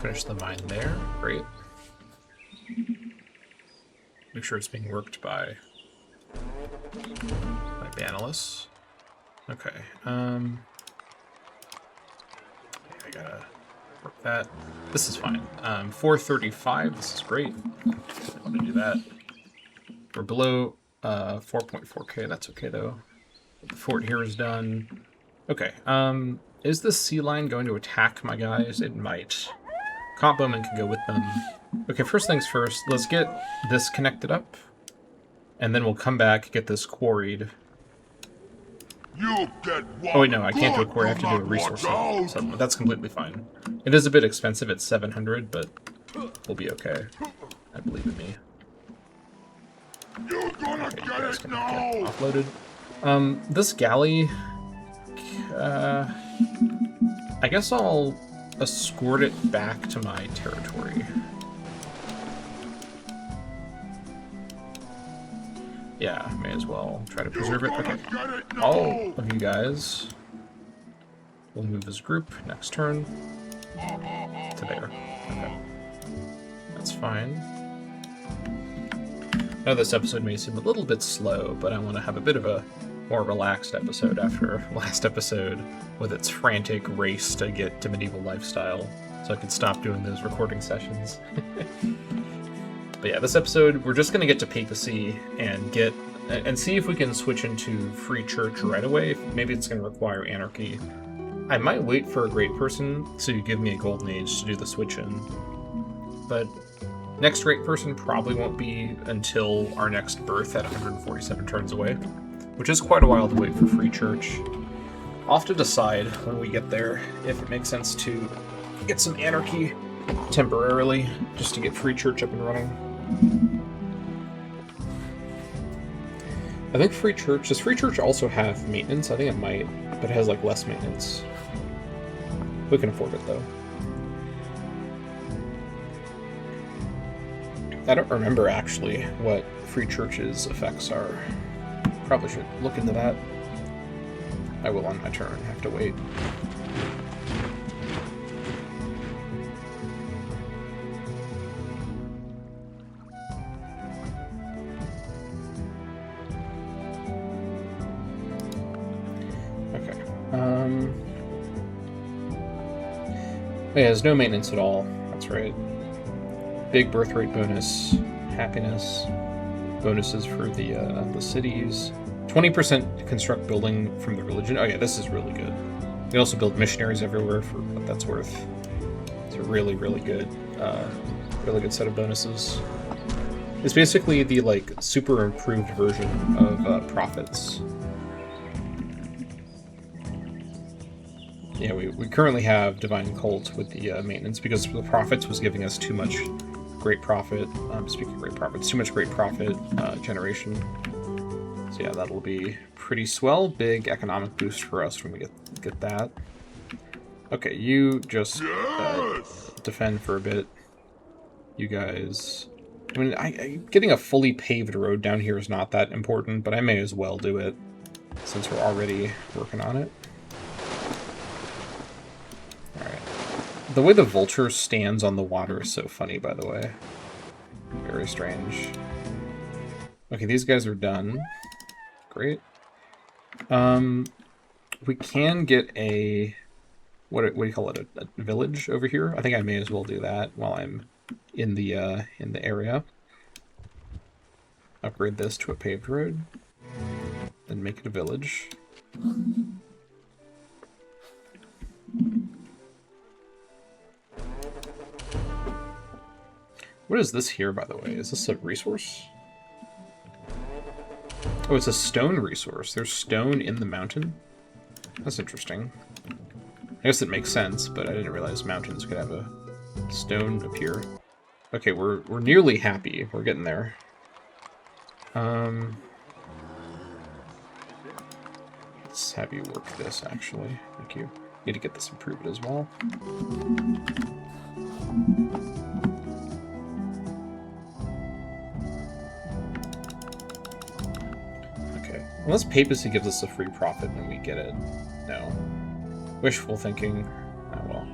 Finish the mine there, great. Make sure it's being worked by Banalus. Okay, I gotta work that. This is fine. 435, this is great. I want to do that. We're below 4.4k, that's okay though. The fort here is done. Okay, is this sea lion going to attack my guys? It might. Comp bowman can go with them. Okay, first things first, let's get this connected up. And then we'll come back, get this quarried. You get Oh wait, no, I can't do a quarry, I have to do a resource settlement. That's completely fine. It is a bit expensive at 700, but we'll be okay. I believe in me. You're gonna Okay, get it get now! offloaded. This galley... I guess I'll escort it back to my territory. Yeah, may as well try to preserve it. Okay, all of you guys will move as a group next turn to there. Okay, that's fine. Now this episode may seem a little bit slow, but I want to have a bit of a more relaxed episode after last episode with its frantic race to get to medieval lifestyle, so I could stop doing those recording sessions. But yeah, this episode, we're just going to get to papacy and see if we can switch into free church right away. Maybe it's going to require anarchy. I might wait for a great person to give me a golden age to do the switch in. But next great person probably won't be until our next birth at 147 turns away, which is quite a while to wait for free church. I'll have to decide when we get there if it makes sense to get some anarchy temporarily just to get free church up and running. I think Free Church... Does Free Church also have maintenance? I think it might, but it has, like, less maintenance. We can afford it, though. I don't remember, actually, what Free Church's effects are. Probably should look into that. I will on my turn. I have to wait. Oh, yeah, there's no maintenance at all. That's right. Big birth rate bonus, happiness, bonuses for the cities. 20% construct building from the religion. Oh yeah, this is really good. You also build missionaries everywhere for what that's worth. It's a really, really good set of bonuses. It's basically the like super improved version of prophets. Yeah, we currently have Divine Cult with the maintenance because the Prophets was giving us too much great profit. Speaking of great profits, too much great profit generation. So yeah, that'll be pretty swell. Big economic boost for us when we get that. Okay, you just defend for a bit. You guys... I mean, getting a fully paved road down here is not that important, but I may as well do it since we're already working on it. The way the vulture stands on the water is so funny, by the way. Very strange. Okay, these guys are done. Great. We can get a... What do you call it? A village over here? I think I may as well do that while I'm in the area. Upgrade this to a paved road. Then make it a village. What is this here, by the way? Is this a resource? Oh, it's a stone resource. There's stone in the mountain? That's interesting. I guess it makes sense, but I didn't realize mountains could have a stone appear. Okay, we're nearly happy. We're getting there. Let's have you work this, actually. Thank you. Need to get this improved as well. Unless papacy gives us a free profit when we get it. No. Wishful thinking. Oh well.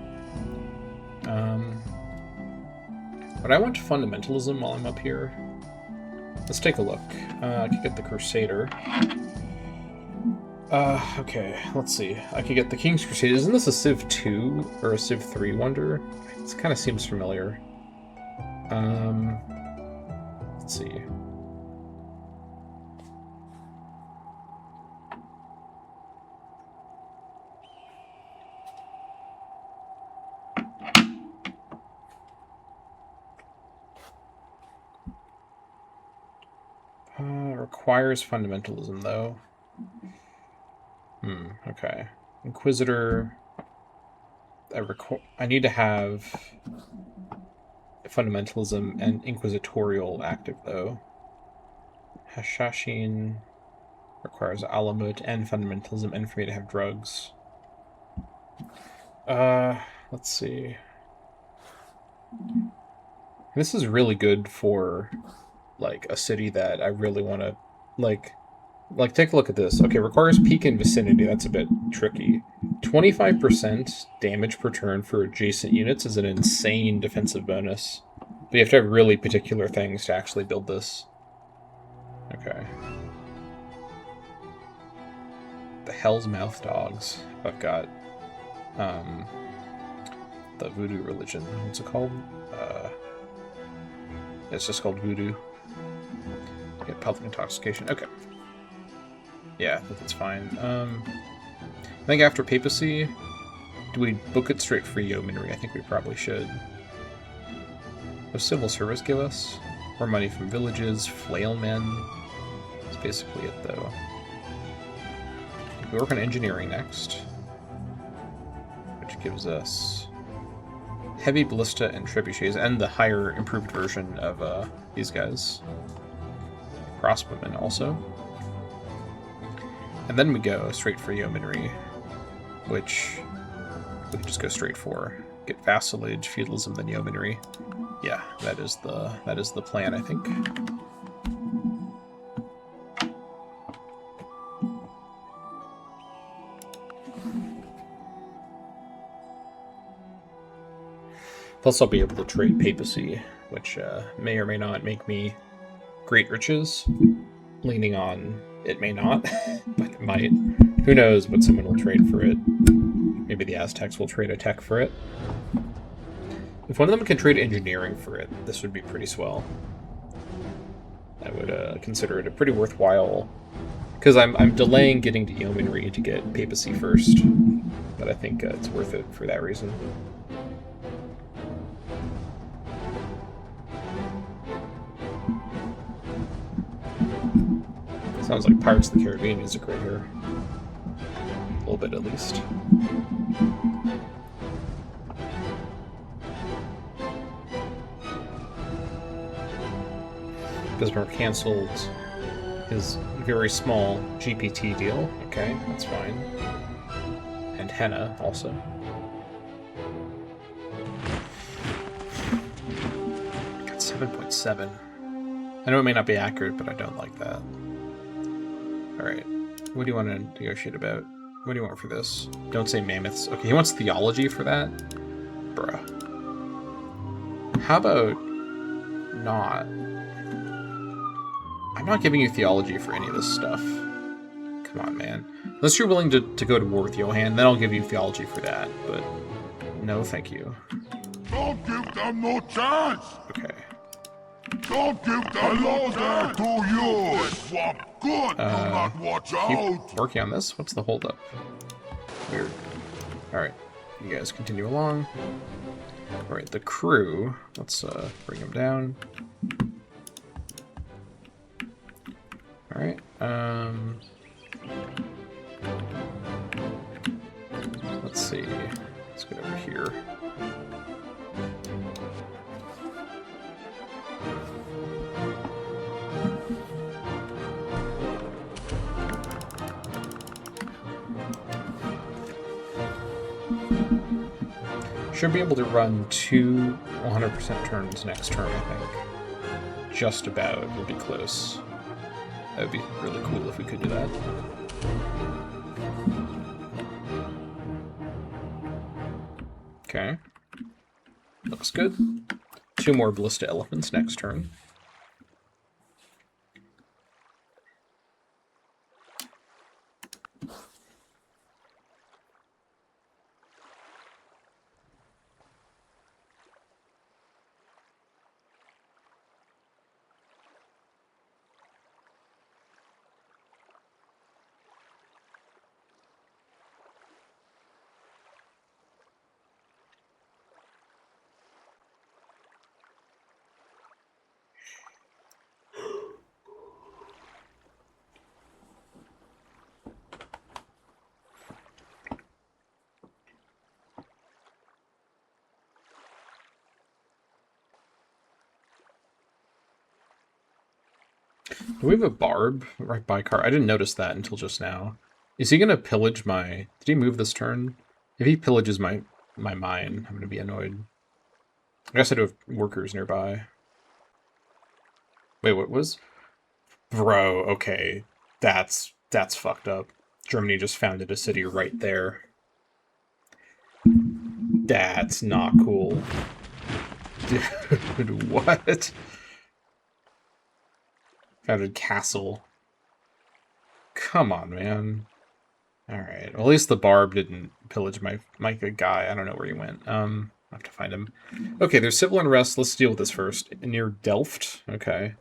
But I want fundamentalism while I'm up here. Let's take a look. I could get the Crusader. Okay, let's see. I could get the King's Crusade. Isn't this a Civ 2 or a Civ 3 wonder? It kind of seems familiar. Let's see. Requires fundamentalism, though. Okay. Inquisitor... I need to have fundamentalism and inquisitorial active, though. Hashashin requires Alamut and fundamentalism, and for me to have drugs. Let's see. This is really good for... like a city that I really want to like take a look at this. Okay, requires peak in vicinity. That's a bit tricky. 25% damage per turn for adjacent units is an insane defensive bonus. But you have to have really particular things to actually build this. Okay. The Hell's Mouth dogs. I've got the voodoo religion. What's it called? It's just called voodoo. Get public intoxication. Okay. Yeah, I think that's fine. I think after papacy, do we book it straight for yeomanry? I think we probably should. What does civil service give us? More money from villages, flailmen. That's basically it, though. We work on engineering next, which gives us heavy ballista and trebuchets, and the higher improved version of these guys. Crossbowmen also. And then we go straight for yeomanry, which we can just go straight for. Get vassalage, feudalism, then yeomanry. Yeah, that is the plan, I think. Plus, I'll be able to trade papacy, which may or may not make me great riches. Leaning on it may not, but it might. Who knows what someone will trade for it. Maybe the Aztecs will trade a tech for it. If one of them can trade engineering for it, this would be pretty swell. I would consider it a pretty worthwhile... Because I'm delaying getting to yeomanry to get papacy first. But I think it's worth it for that reason. Sounds like Pirates of the Caribbean music right here. A little bit, at least. Bismarck canceled his very small GPT deal. Okay, that's fine. And Henna, also. Got 7.7. I know it may not be accurate, but I don't like that. Alright, what do you want to negotiate about? What do you want for this? Don't say mammoths. Okay, he wants theology for that? Bruh. How about not? I'm not giving you theology for any of this stuff. Come on, man. Unless you're willing to go to war with Johann, then I'll give you theology for that, but no thank you. Don't give them no chance! Okay. Don't give them no chance to you! This swamp good, do not watch out! Keep working on this? What's the holdup? Weird. Alright, you guys continue along. Alright, the crew. Let's bring them down. Alright, let's see. Let's get over here. Should be able to run 2 100% turns next turn, I think. Just about. We'll be close. That would be really cool if we could do that. Okay. Looks good. 2 more ballista elephants next turn. Do we have a barb right by car? I didn't notice that until just now. Is he going to pillage my... Did he move this turn? If he pillages my mine, I'm going to be annoyed. I guess I do have workers nearby. Wait, what was... Bro, okay. That's fucked up. Germany just founded a city right there. That's not cool. Dude, what? Founded castle. Come on, man. Alright. Well, at least the barb didn't pillage my good guy. I don't know where he went. I have to find him. Okay, there's civil unrest. Let's deal with this first. Near Delft. Okay.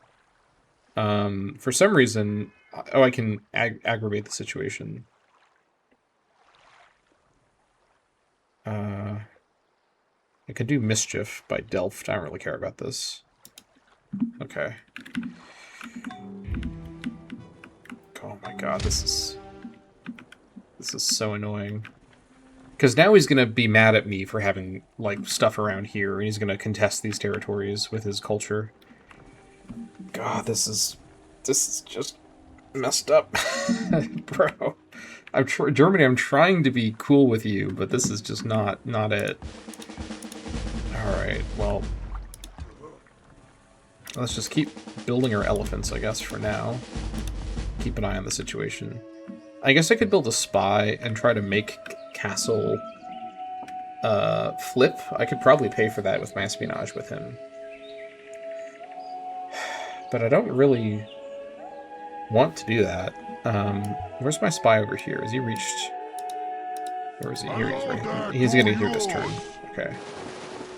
For some reason... Oh, I can aggravate the situation. I could do mischief by Delft. I don't really care about this. Okay. Oh my god, this is so annoying. Because now he's gonna be mad at me for having, like, stuff around here, and he's gonna contest these territories with his culture. God, this is just messed up. Bro. Germany, I'm trying to be cool with you, but this is just not it. Alright, well... Let's just keep building our elephants, I guess, for now. Keep an eye on the situation. I guess I could build a spy and try to make castle flip. I could probably pay for that with my espionage with him. But I don't really want to do that. Where's my spy over here? Has he reached... Where is he? Here he is, right? He's gonna hear this turn. Okay.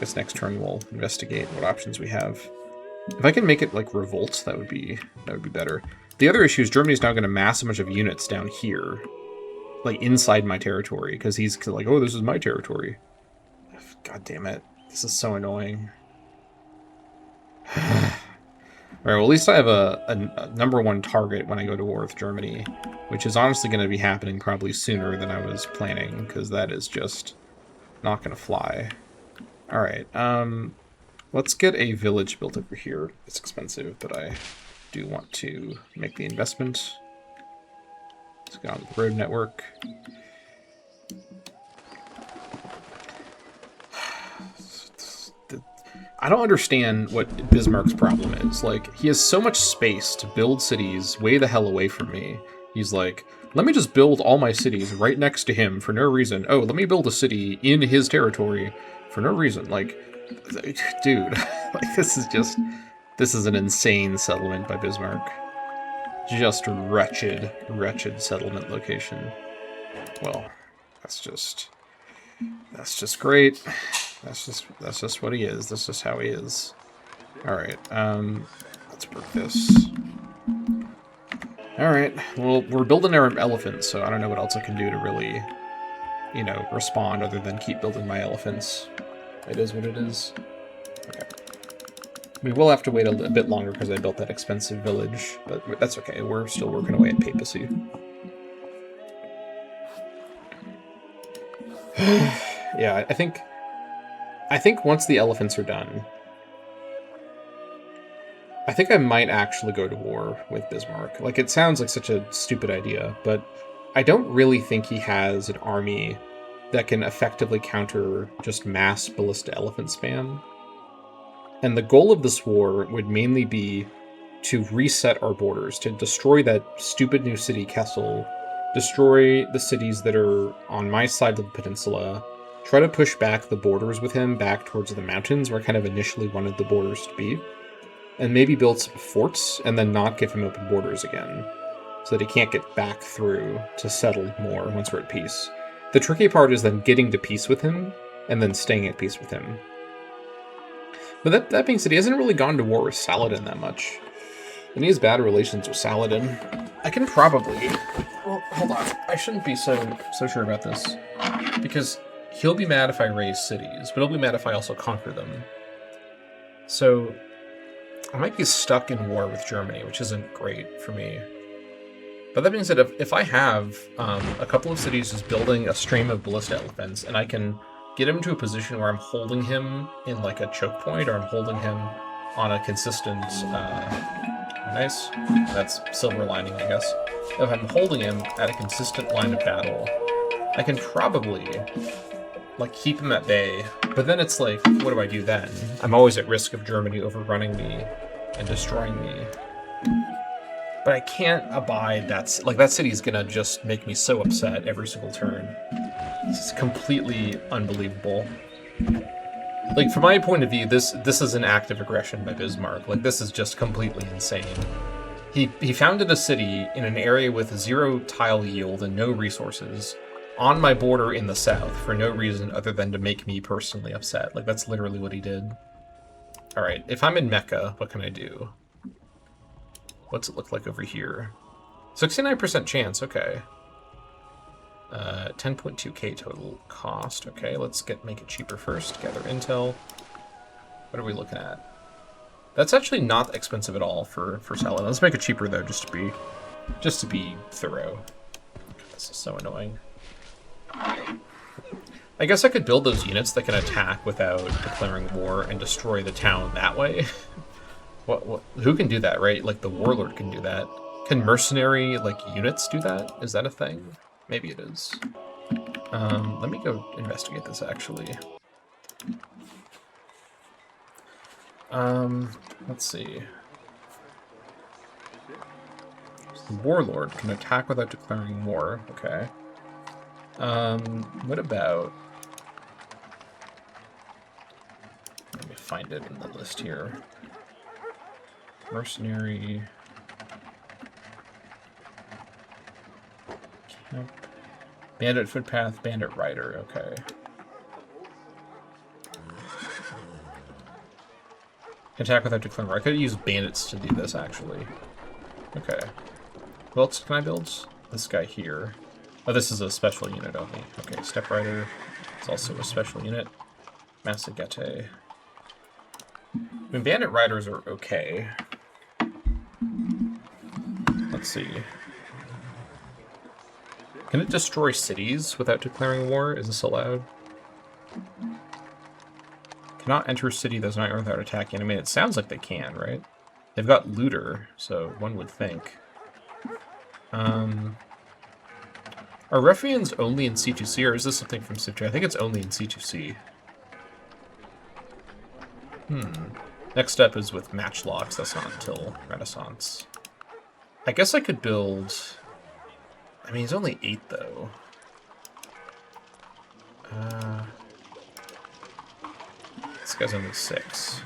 This next turn we'll investigate what options we have. If I can make it like revolt, that would be better. The other issue is Germany's now going to mass a bunch of units down here, like inside my territory, because he's like, oh, this is my territory. God damn it, this is so annoying. Alright, well, at least I have a #1 target when I go to war with Germany, which is honestly going to be happening probably sooner than I was planning, because that is just not going to fly. Alright, let's get a village built over here. It's expensive, but I do want to make the investment. Let's go on the road network. I don't understand what Bismarck's problem is. Like, he has so much space to build cities way the hell away from me. He's like, let me just build all my cities right next to him for no reason. Oh, let me build a city in his territory for no reason. Like, dude, like this is an insane settlement by Bismarck. Just wretched settlement location. Well, that's just great. That's just what he is. That's just how he is. All right, let's break this. All right, well, we're building our elephants, so I don't know what else I can do to really, you know, respond other than keep building my elephants. It is what it is. Okay. We will have to wait a bit longer because I built that expensive village, but that's okay. We're still working away at papacy. Yeah, I think once the elephants are done, I think I might actually go to war with Bismarck. Like, it sounds like such a stupid idea, but I don't really think he has an army that can effectively counter just mass ballista elephant spam. And the goal of this war would mainly be to reset our borders, to destroy that stupid new city, Kessel, destroy the cities that are on my side of the peninsula, try to push back the borders with him back towards the mountains where I kind of initially wanted the borders to be, and maybe build some forts and then not give him open borders again, so that he can't get back through to settle more once we're at peace. The tricky part is then getting to peace with him, and then staying at peace with him. But that being said, he hasn't really gone to war with Saladin that much. And he has bad relations with Saladin. I can probably... Well, hold on. I shouldn't be so sure about this. Because he'll be mad if I raise cities, but he'll be mad if I also conquer them. So I might be stuck in war with Germany, which isn't great for me. But that being said, if I have a couple of cities just building a stream of ballista elephants, and I can get him to a position where I'm holding him in like a choke point, or I'm holding him on a consistent... nice. That's silver lining, I guess. If I'm holding him at a consistent line of battle, I can probably like keep him at bay. But then it's like, what do I do then? I'm always at risk of Germany overrunning me and destroying me. But I can't abide that. Like, that city's gonna just make me so upset every single turn. It's completely unbelievable. Like, from my point of view, this is an act of aggression by Bismarck. Like, this is just completely insane. He founded a city in an area with 0 tile yield and no resources on my border in the south for no reason other than to make me personally upset. Like, that's literally what he did. Alright, if I'm in Mecca, what can I do? What's it look like over here? 69% chance, okay. 10.2k total cost. Okay, let's make it cheaper first. Gather intel. What are we looking at? That's actually not expensive at all for Saladin. Let's make it cheaper though, just to be thorough. This is so annoying. I guess I could build those units that can attack without declaring war and destroy the town that way. What? Who can do that, right? Like, the warlord can do that. Can mercenary, like, units do that? Is that a thing? Maybe it is. Let me go investigate this, actually. Let's see. The warlord can attack without declaring war. Okay. What about... Let me find it in the list here. Mercenary... Camp. Bandit footpath, bandit rider, okay. Attack without declaring war. I could use bandits to do this, actually. Okay. What else can I build? This guy here. Oh, this is a special unit only. Okay, step rider. It's also a special unit. Massagete. I mean, bandit riders are okay. Let's see. Can it destroy cities without declaring war? Is this allowed? Cannot enter a city that's not without attacking. I mean, it sounds like they can, right? They've got looter, so one would think. Are ruffians only in C2C, or is this something from Civ 2? I think it's only in C2C. Next step is with matchlocks. That's not until Renaissance. I guess I could build... I mean, he's only 8, though. This guy's only 6.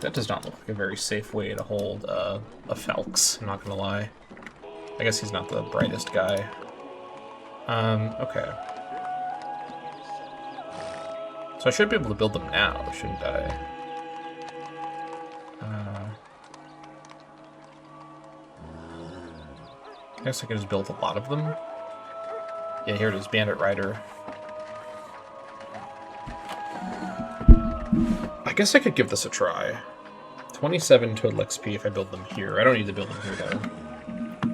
That does not look like a very safe way to hold a Falx, I'm not gonna lie. I guess he's not the brightest guy. Okay. So I should be able to build them now, shouldn't I? I guess I could just build a lot of them. Yeah, here it is, Bandit Rider. I guess I could give this a try. 27 total XP if I build them here. I don't need to build them here, though.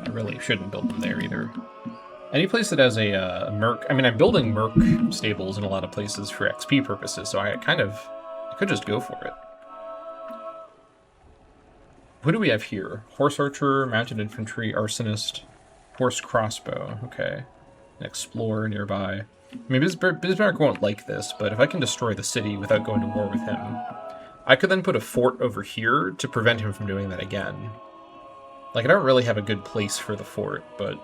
I really shouldn't build them there, either. Any place that has a merc... I mean, I'm building merc stables in a lot of places for XP purposes, so I could just go for it. Who do we have here? Horse archer, mounted infantry, arsonist, horse crossbow. Okay. An explorer nearby. I mean, Bismarck won't like this, but if I can destroy the city without going to war with him, I could then put a fort over here to prevent him from doing that again. Like, I don't really have a good place for the fort, but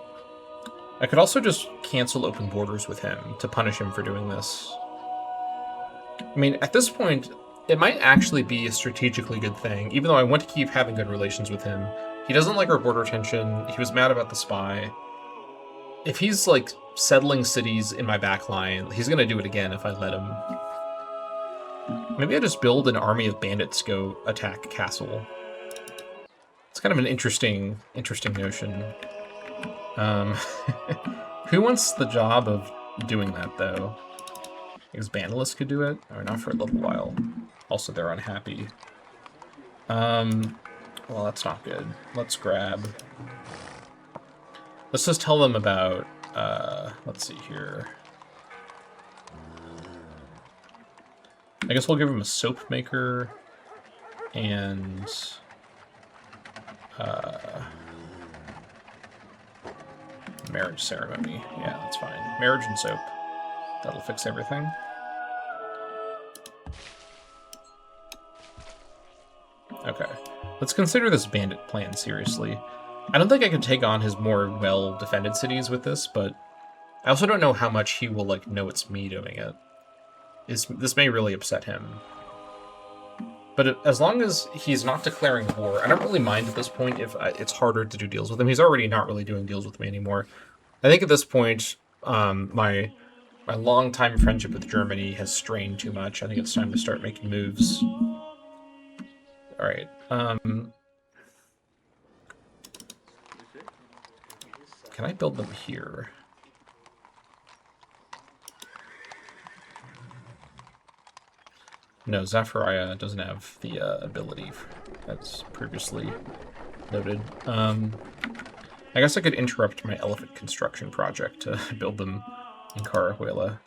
I could also just cancel open borders with him to punish him for doing this. I mean, at this point, it might actually be a strategically good thing, even though I want to keep having good relations with him. He doesn't like our border tension. He was mad about the spy. If he's, like, settling cities in my backline, he's going to do it again if I let him. Maybe I just build an army of bandits go attack a castle. It's kind of an interesting notion. Who wants the job of doing that, though? Because Bandalus could do it? Or not for a little while. Also, they're unhappy. Well, that's not good. Let's grab... Let's just tell them about, let's see here. I guess we'll give them a soap maker and marriage ceremony. Yeah, that's fine. Marriage and soap. That'll fix everything. Okay. Let's consider this bandit plan seriously. I don't think I can take on his more well-defended cities with this, but I also don't know how much he will, like, know it's me doing it. This may really upset him. But as long as he's not declaring war, I don't really mind at this point if it's harder to do deals with him. He's already not really doing deals with me anymore. I think at this point, my long-time friendship with Germany has strained too much. I think it's time to start making moves. Alright, can I build them here? No, Zafariah doesn't have the ability that's previously noted. I guess I could interrupt my elephant construction project to build them in Carahuela.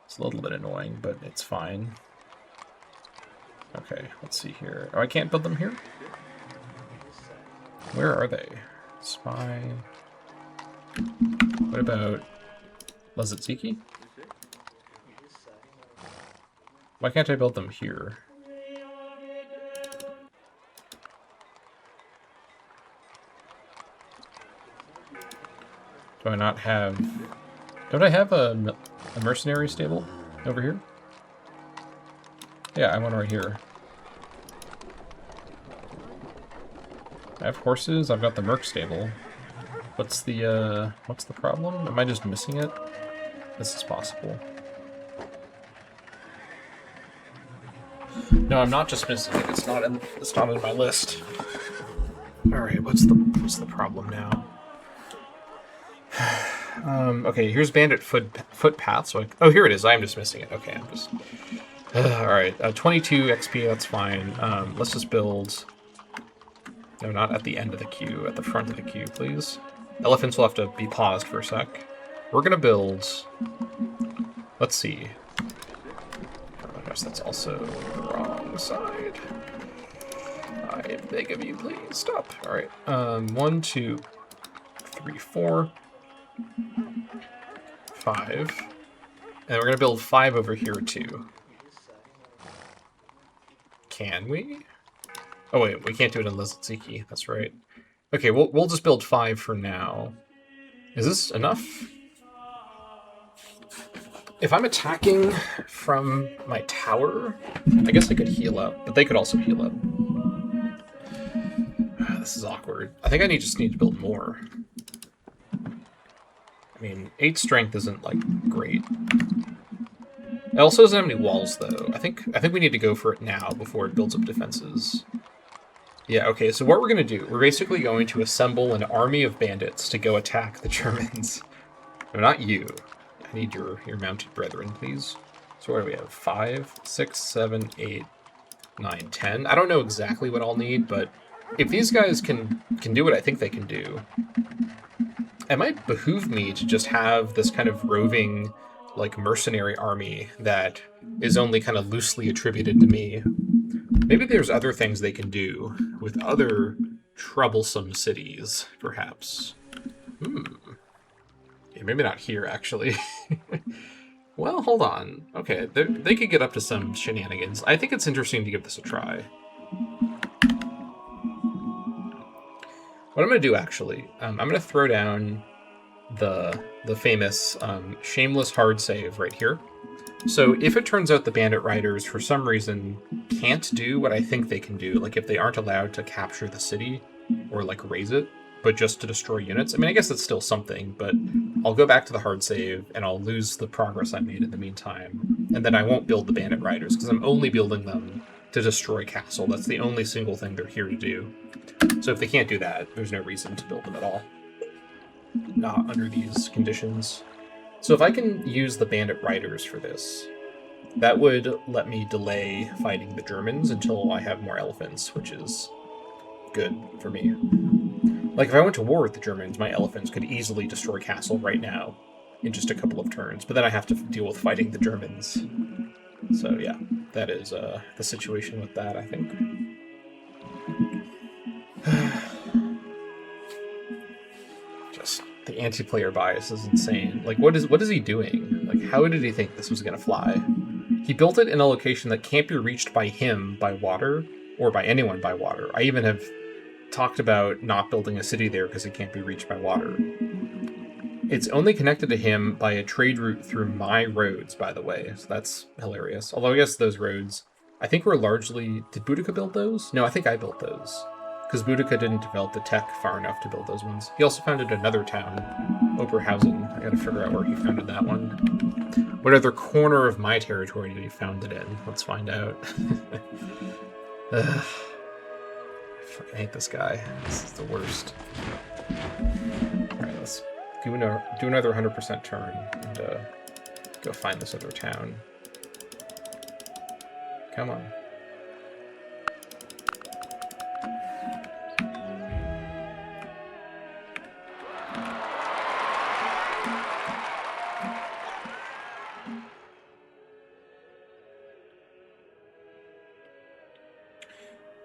It's a little bit annoying, but it's fine. Okay, let's see here. Oh, I can't build them here? Where are they? Spy... What about Lezitziki? Why can't I build them here? Do I not have... Don't I have a mercenary stable over here? Yeah, I want right here. I have horses, I've got the merc stable. What's the problem? Am I just missing it? This is possible. No, I'm not just missing it. It's not in my list. Alright, what's the problem now? Okay, here's bandit footpath. So oh, here it is. I'm just missing it. Okay, I'm just... Alright, 22 XP, that's fine. Let's just build... No, not at the end of the queue, at the front of the queue, please. Elephants will have to be paused for a sec. We're gonna build... Let's see. Oh my gosh, that's also the wrong side. I beg of you, please stop. Alright, 1, 2, 3, 4, 5. And we're gonna build 5 over here too. Can we? Oh wait, we can't do it in Lezitziki, that's right. Okay, we'll just build 5 for now. Is this enough? If I'm attacking from my tower, I guess I could heal up, but they could also heal up. This is awkward. I think I just need to build more. I mean, 8 strength isn't, like, great. It also doesn't have any walls, though. I think we need to go for it now before it builds up defenses. Yeah, okay, so what we're going to do, we're basically going to assemble an army of bandits to go attack the Germans. No, not you. I need your mounted brethren, please. So what do we have? 5, 6, 7, 8, 9, 10. I don't know exactly what I'll need, but if these guys can do what I think they can do, it might behoove me to just have this kind of roving, like, mercenary army that is only kind of loosely attributed to me. Maybe there's other things they can do with other troublesome cities, perhaps. Yeah, maybe not here, actually. Well, hold on. Okay, they could get up to some shenanigans. I think it's interesting to give this a try. What I'm going to do, actually, I'm going to throw down the famous shameless hard save right here. So if it turns out the bandit riders, for some reason, can't do what I think they can do, like if they aren't allowed to capture the city or, like, raise it, but just to destroy units, I mean, I guess it's still something, but I'll go back to the hard save and I'll lose the progress I made in the meantime. And then I won't build the bandit riders, because I'm only building them to destroy castle. That's the only single thing they're here to do. So if they can't do that, there's no reason to build them at all. Not under these conditions. So if I can use the bandit riders for this, that would let me delay fighting the Germans until I have more elephants, which is good for me. Like, if I went to war with the Germans, my elephants could easily destroy castle right now in just a couple of turns, but then I have to deal with fighting the Germans. So yeah, that is the situation with that, I think. Just the anti-player bias is insane. Like, what is he doing? Like, how did he think this was gonna fly? He built it in a location that can't be reached by him by water, or by anyone by water. I even have talked about not building a city there because it can't be reached by water. It's only connected to him by a trade route through my roads, by the way, so that's hilarious. Although I guess those roads, I think were largely... Did Boudica build those? No, I think I built those. Because Boudica didn't develop the tech far enough to build those ones. He also founded another town, Oberhausen. I gotta figure out where he founded that one. What other corner of my territory did he found it in? Let's find out. I fucking hate this guy. This is the worst. Alright, let's do another 100% turn and go find this other town. Come on.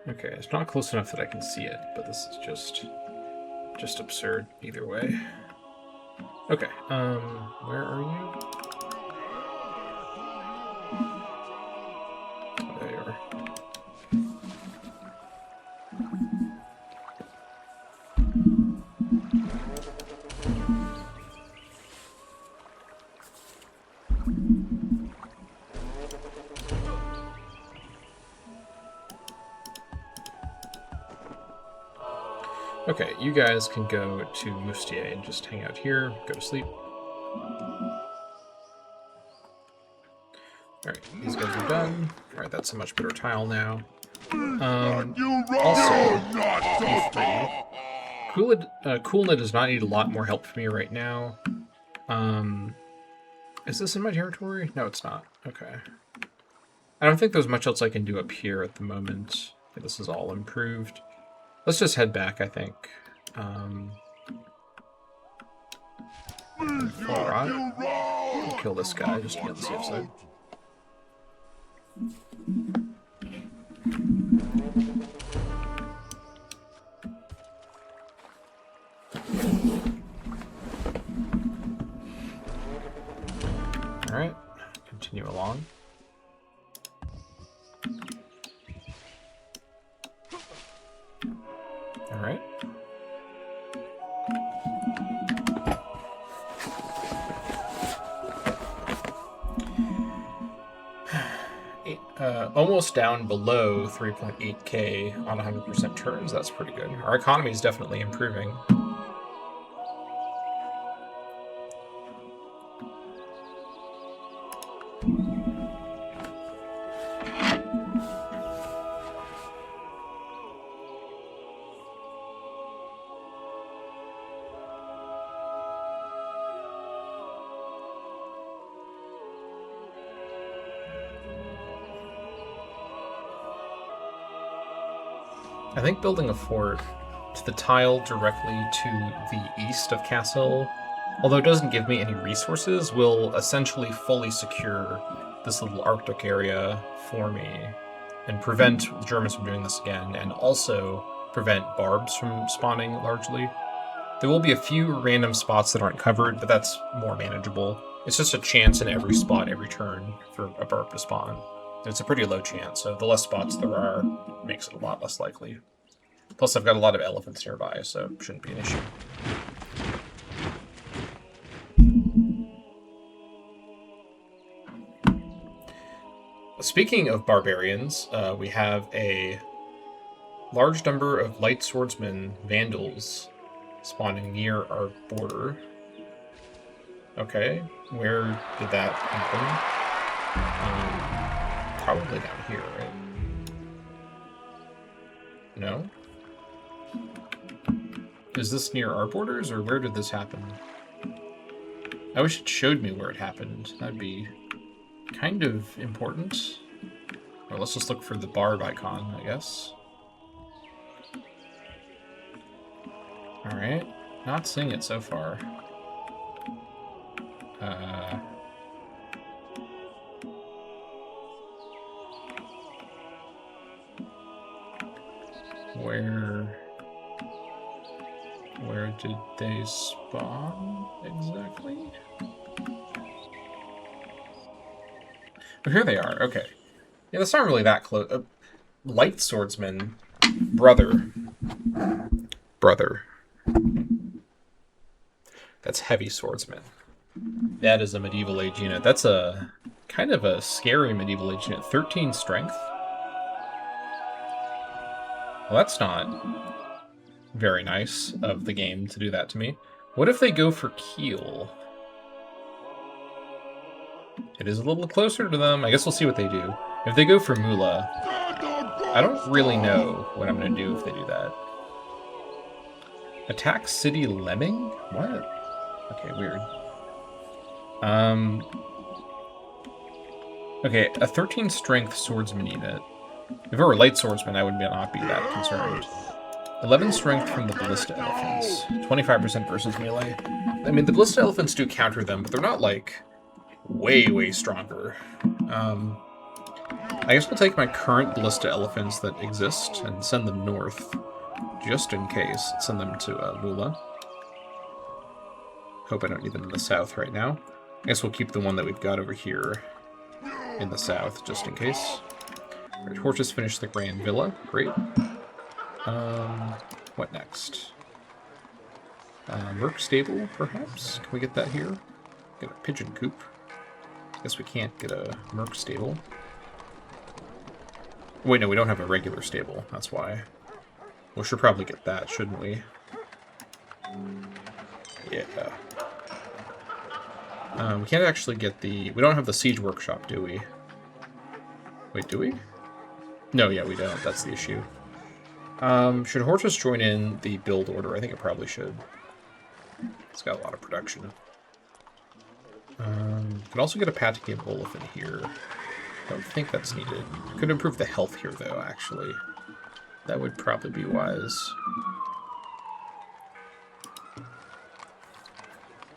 Okay, it's not close enough that I can see it, but this is just absurd either way. Okay, where are you? There you are. Okay, you guys can go to Moustier and just hang out here, go to sleep. Alright, these guys are done. Alright, that's a much better tile now. Also, Coolna does not need a lot more help from me right now. Is this in my territory? No, it's not. Okay. I don't think there's much else I can do up here at the moment. Okay, this is all improved. Let's just head back, I think. Alright. We'll kill this guy just to be on the safe side. Alright, continue along. Alright. Almost down below 3.8k on 100% turns. That's pretty good. Our economy is definitely improving. I think building a fort to the tile directly to the east of Castle, although it doesn't give me any resources, will essentially fully secure this little Arctic area for me and prevent the Germans from doing this again, and also prevent barbs from spawning largely. There will be a few random spots that aren't covered, but that's more manageable. It's just a chance in every spot every turn for a barb to spawn. It's a pretty low chance, so the less spots there are makes it a lot less likely. Plus, I've got a lot of elephants nearby, so it shouldn't be an issue. Speaking of barbarians, we have a large number of light swordsmen, vandals, spawning near our border. Okay, where did that happen? Probably down here, right? No? Is this near our borders, or where did this happen? I wish it showed me where it happened. That'd be kind of important. Or let's just look for the barb icon, I guess. Alright. Not seeing it so far. Where did they spawn exactly? Oh, here they are. Okay. Yeah, that's not really that close. Light swordsman, brother. That's heavy swordsman. That is a medieval age unit. That's a kind of a scary medieval age unit. 13 strength. Well, that's not very nice of the game to do that to me. What if they go for Kiel? It is a little closer to them. I guess we'll see what they do. If they go for Mula, I don't really know what I'm going to do if they do that. Attack City Lemming? What? Okay, weird. Okay, a 13 strength swordsman unit. If it were a light swordsman, I would not be that concerned. 11 strength from the ballista elephants. 25% versus melee. I mean, the ballista elephants do counter them, but they're not, like, way stronger. I guess we'll take my current ballista elephants that exist and send them north, just in case. Send them to Mula. Hope I don't need them in the south right now. I guess we'll keep the one that we've got over here in the south, just in case. Alright, horses finish the Grand Villa. Great. What next? Merc stable, perhaps? Can we get that here? Get a pigeon coop. Guess we can't get a merc stable. Wait, no, we don't have a regular stable. That's why. We should probably get that, shouldn't we? Yeah. We can't actually get the... We don't have the siege workshop, do we? Wait, do we? No, yeah, we don't. That's the issue. Should horses join in the build order? I think it probably should. It's got a lot of production. Could also get a Patagon Wolf in here. Don't think that's needed. Could improve the health here, though, actually. That would probably be wise.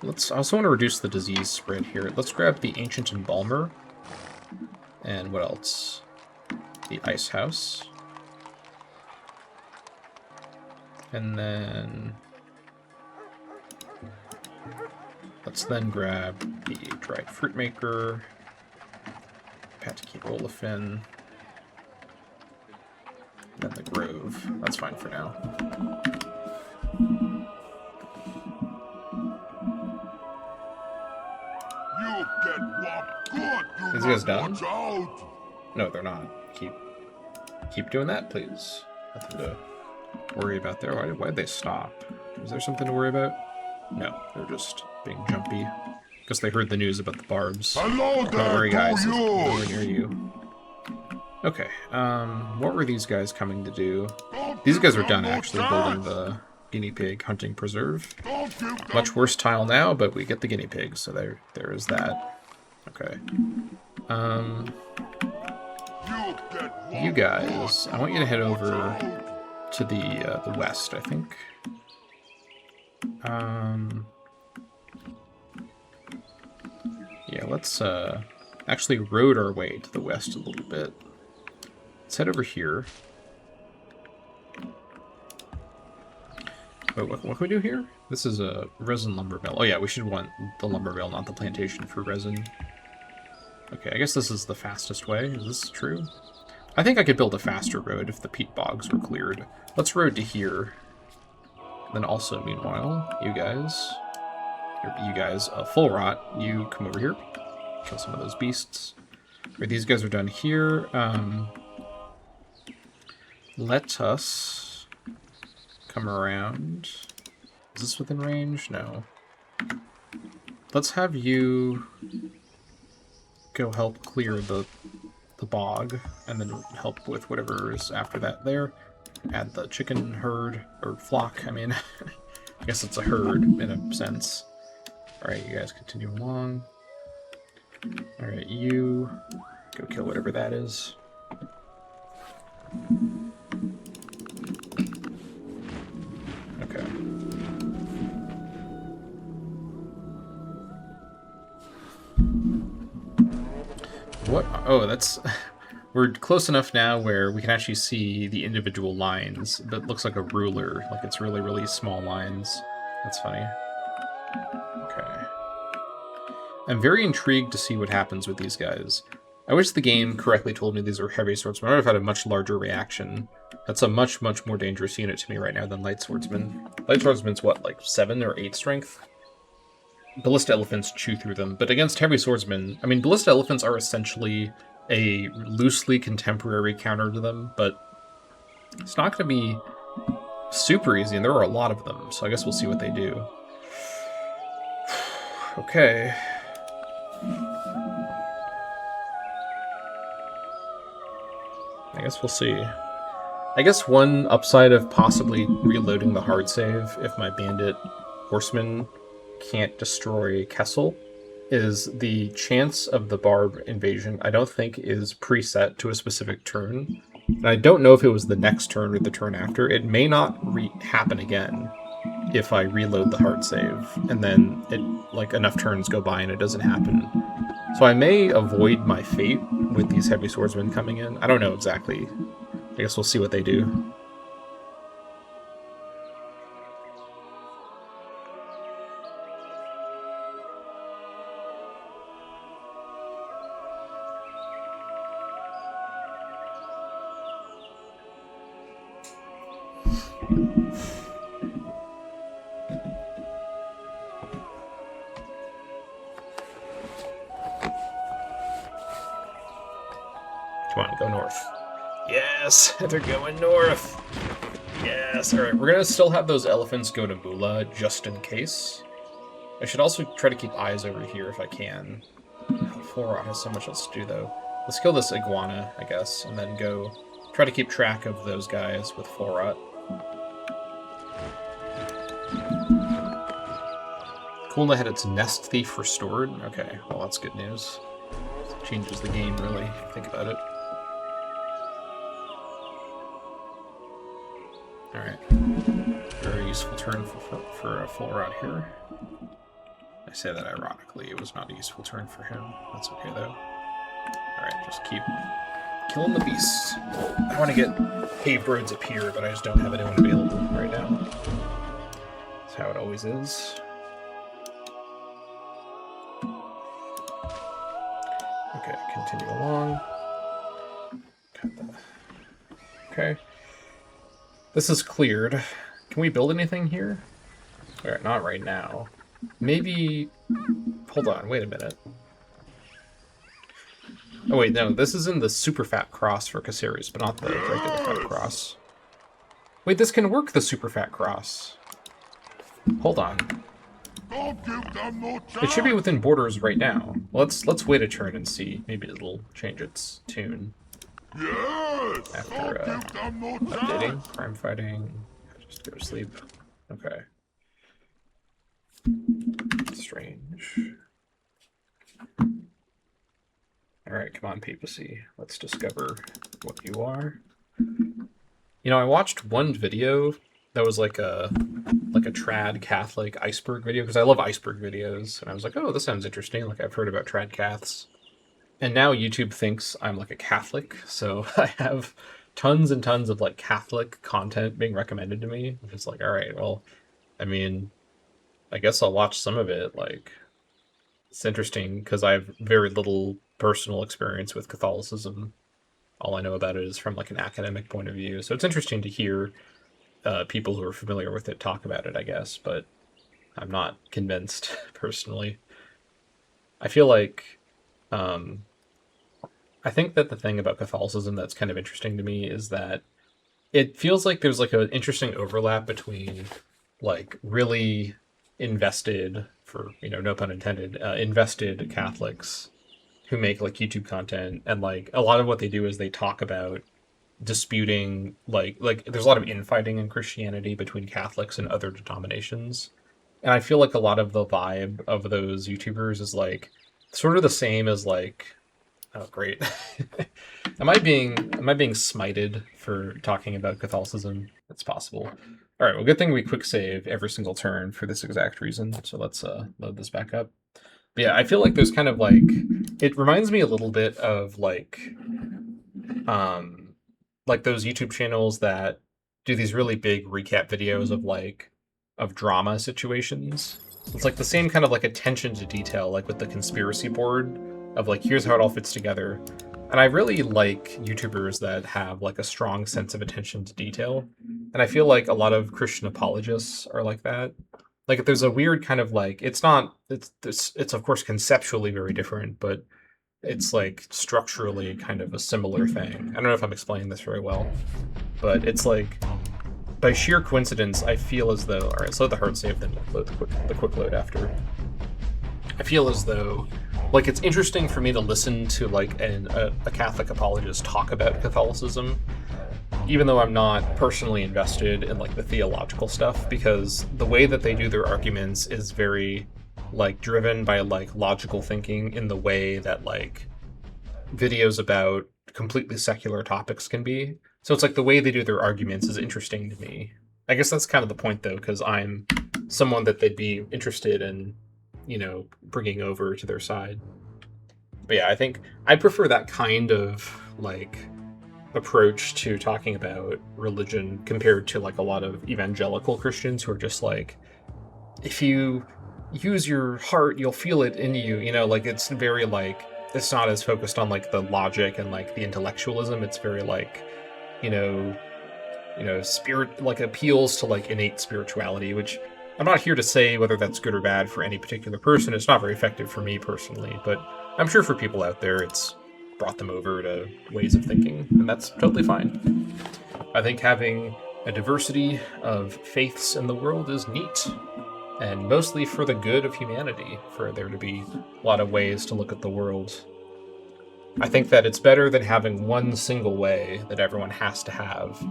I also want to reduce the disease spread here. Let's grab the Ancient Embalmer. And what else? The Ice House. And then... let's then grab the Dried Fruit Maker. Patagon Olefin. And then the Grove. That's fine for now. You get what good. Do These guys not done? watch out. No, they're not. Keep doing that, please. Nothing to worry about there. Why'd they stop? Is there something to worry about? No, they're just being jumpy. Because they heard the news about the barbs. Hello there, Don't worry, guys. to It's you. nowhere near you. Okay, what were these guys coming to do? These guys are done, actually, building the guinea pig hunting preserve. Don't give them Much worse tile now, but we get the guinea pigs, so there is that. Okay. you get what You guys, I want you to head over out. to the west, I think. Yeah, let's actually road our way to the west a little bit. Let's head over here. Wait, what can we do here? This is a resin lumber mill. Oh yeah, we should want the lumber mill, not the plantation for resin. Okay, I guess this is the fastest way. Is this true? I think I could build a faster road if the peat bogs were cleared. Let's road to here. Then also, meanwhile, you guys, full rot, you come over here, kill some of those beasts. Right, these guys are done here. Let us come around. Is this within range? No. Let's have you go help clear the bog, and then help with whatever is after that there. Add the chicken herd, or flock, I mean. I guess it's a herd, in a sense. Alright, you guys continue along. Alright, you go kill whatever that is. Okay. What? Oh, that's... We're close enough now where we can actually see the individual lines. That looks like a ruler. Like it's really, really small lines. That's funny. Okay. I'm very intrigued to see what happens with these guys. I wish the game correctly told me these were heavy swordsmen. I would have had a much larger reaction. That's a much, much more dangerous unit to me right now than light swordsman. Light swordsman's what, like 7 or 8 strength? Ballista elephants chew through them. But against heavy swordsmen, I mean, ballista elephants are essentially a loosely contemporary counter to them, but it's not going to be super easy, and there are a lot of them, so I guess we'll see what they do. Okay. I guess we'll see. I guess one upside of possibly reloading the hard save if my bandit horseman can't destroy Kessel is the chance of the barb invasion. I don't think is preset to a specific turn. And I don't know if it was the next turn or the turn after. It may not happen again if I reload the hard save, and then like enough turns go by and it doesn't happen. So I may avoid my fate with these heavy swordsmen coming in. I don't know exactly. I guess we'll see what they do. Come on, go north. Yes, they're going north. Yes, alright, we're gonna still have those elephants go to Bula just in case. I should also try to keep eyes over here if I can. Flora has so much else to do, though. Let's kill this iguana, I guess, and then go try to keep track of those guys with Flora. Cool to had its nest thief restored. Okay, well that's good news. Changes the game, really, if you think about it. Alright. Very useful turn for a full rod here. I say that ironically, it was not a useful turn for him. That's okay though. Alright, just keep killing the beasts. I want to get paved roads up here, but I just don't have anyone available right now. That's how it always is. Okay, continue along. Okay. This is cleared. Can we build anything here? Alright, not right now. Maybe... Hold on, wait a minute. Oh wait, no, this is in the super fat cross for Caceres, but not the regular fat cross. Wait, this can work the super fat cross. Hold on. It should be within borders right now. Let's wait a turn and see. Maybe it'll change its tune. Yes! After updating, crime fighting, just go to sleep. Okay. Strange. Alright, come on, papacy. Let's discover what you are. You know, I watched one video that was like a trad Catholic iceberg video, because I love iceberg videos, and I was like, oh, this sounds interesting. Like, I've heard about trad Caths. And now YouTube thinks I'm like a Catholic, so I have tons and tons of like Catholic content being recommended to me. It's like, all right, well, I mean, I guess I'll watch some of it. Like, it's interesting because I have very little personal experience with Catholicism. All I know about it is from like an academic point of view. So it's interesting to hear people who are familiar with it talk about it, I guess, but I'm not convinced personally. I feel like I think that the thing about Catholicism that's kind of interesting to me is that it feels like there's like an interesting overlap between like really invested, for, you know, no pun intended, invested Catholics who make like YouTube content, and like a lot of what they do is they talk about disputing like there's a lot of infighting in Christianity between Catholics and other denominations. And I feel like a lot of the vibe of those YouTubers is like sort of the same as like, oh great. Am I being smited for talking about Catholicism? It's possible. All right, well, good thing we quick save every single turn for this exact reason. So let's load this back up. But yeah, I feel like there's kind of like, it reminds me a little bit of like those YouTube channels that do these really big recap videos of drama situations. It's like the same kind of like attention to detail, like with the conspiracy board of like, here's how it all fits together. And I really like YouTubers that have like a strong sense of attention to detail. And I feel like a lot of Christian apologists are like that. Like, there's a weird kind of like, it's of course conceptually very different, but it's like structurally kind of a similar thing. I don't know if I'm explaining this very well, but it's like, by sheer coincidence, I feel as though, all right, so the hard save, then load the quick load after. I feel as though, like, it's interesting for me to listen to like a Catholic apologist talk about Catholicism, even though I'm not personally invested in like the theological stuff, because the way that they do their arguments is very like driven by like logical thinking in the way that like videos about completely secular topics can be. So it's like the way they do their arguments is interesting to me. I guess that's kind of the point though, because I'm someone that they'd be interested in, you know, bringing over to their side. But yeah, I think I prefer that kind of like approach to talking about religion compared to like a lot of evangelical Christians who are just like, if you use your heart, you'll feel it in you, you know, like it's very like, it's not as focused on like the logic and like the intellectualism. It's very like, you know, spirit, like, appeals to, like, innate spirituality, which I'm not here to say whether that's good or bad for any particular person. It's not very effective for me personally, but I'm sure for people out there it's brought them over to ways of thinking, and that's totally fine. I think having a diversity of faiths in the world is neat, and mostly for the good of humanity, for there to be a lot of ways to look at the world. I think that it's better than having one single way that everyone has to have.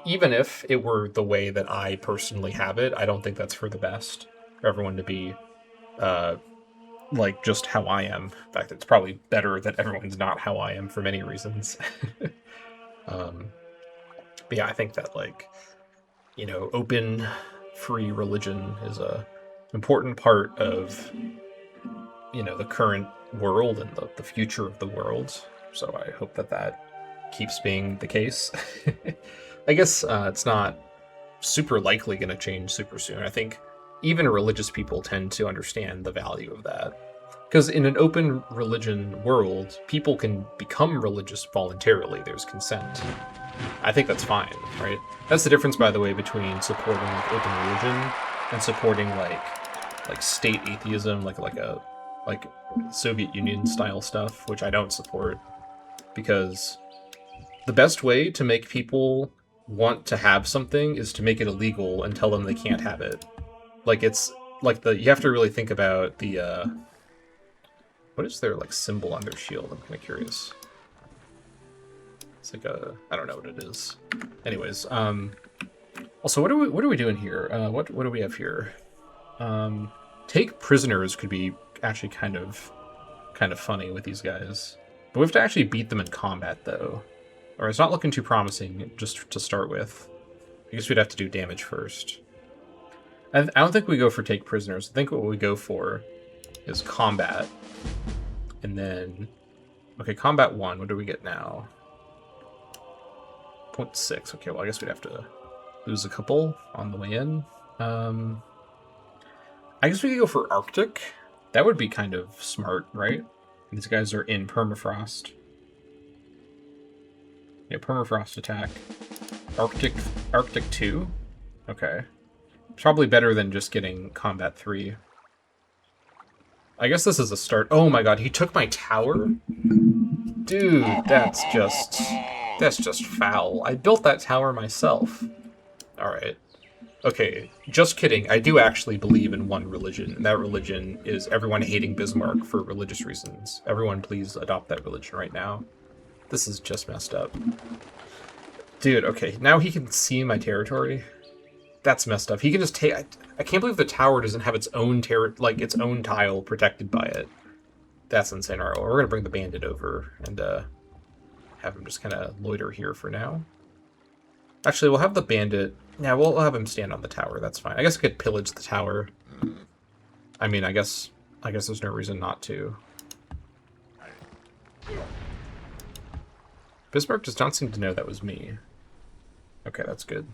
Even if it were the way that I personally have it, I don't think that's for the best. For everyone to be, like, just how I am. In fact, it's probably better that everyone's not how I am for many reasons. But yeah, I think that, like, open, free religion is a important part of, the current world and the future of the world. So I hope that keeps being the case. I guess it's not super likely going to change super soon. I think even religious people tend to understand the value of that. Because in an open religion world, people can become religious voluntarily. There's consent. I think that's fine, right? That's the difference, by the way, between supporting like open religion and supporting like state atheism, like Soviet Union style stuff, which I don't support. Because the best way to make people want to have something is to make it illegal and tell them they can't have it. Like, it's like you have to really think about the what is their like symbol on their shield? I'm kind of curious. It's like I don't know what it is. Anyways, also what are we doing here? What do we have here? Take prisoners could be actually kind of funny with these guys. But we have to actually beat them in combat though. Or it's not looking too promising just to start with. I guess we'd have to do damage first. I don't think we go for take prisoners. I think what we go for is combat. And then, okay, combat 1, what do we get now? 0.6, okay, well I guess we'd have to lose a couple on the way in. I guess we could go for Arctic. That would be kind of smart, right? These guys are in permafrost. Yeah, permafrost attack. Arctic 2? Okay. Probably better than just getting combat 3. I guess this is a start. Oh my god, he took my tower? Dude, that's just foul. I built that tower myself. Alright. Okay, just kidding. I do actually believe in one religion, and that religion is everyone hating Bismarck for religious reasons. Everyone please adopt that religion right now. This is just messed up. Dude, okay, now he can see my territory. That's messed up. He can just take... I can't believe the tower doesn't have its own its own tile protected by it. That's insane. Alright, well, we're gonna bring the bandit over and have him just kind of loiter here for now. Actually, we'll have the bandit... Yeah, we'll have him stand on the tower. That's fine. I guess I could pillage the tower. I mean, I guess there's no reason not to. Bismarck does not seem to know that was me. Okay, that's good.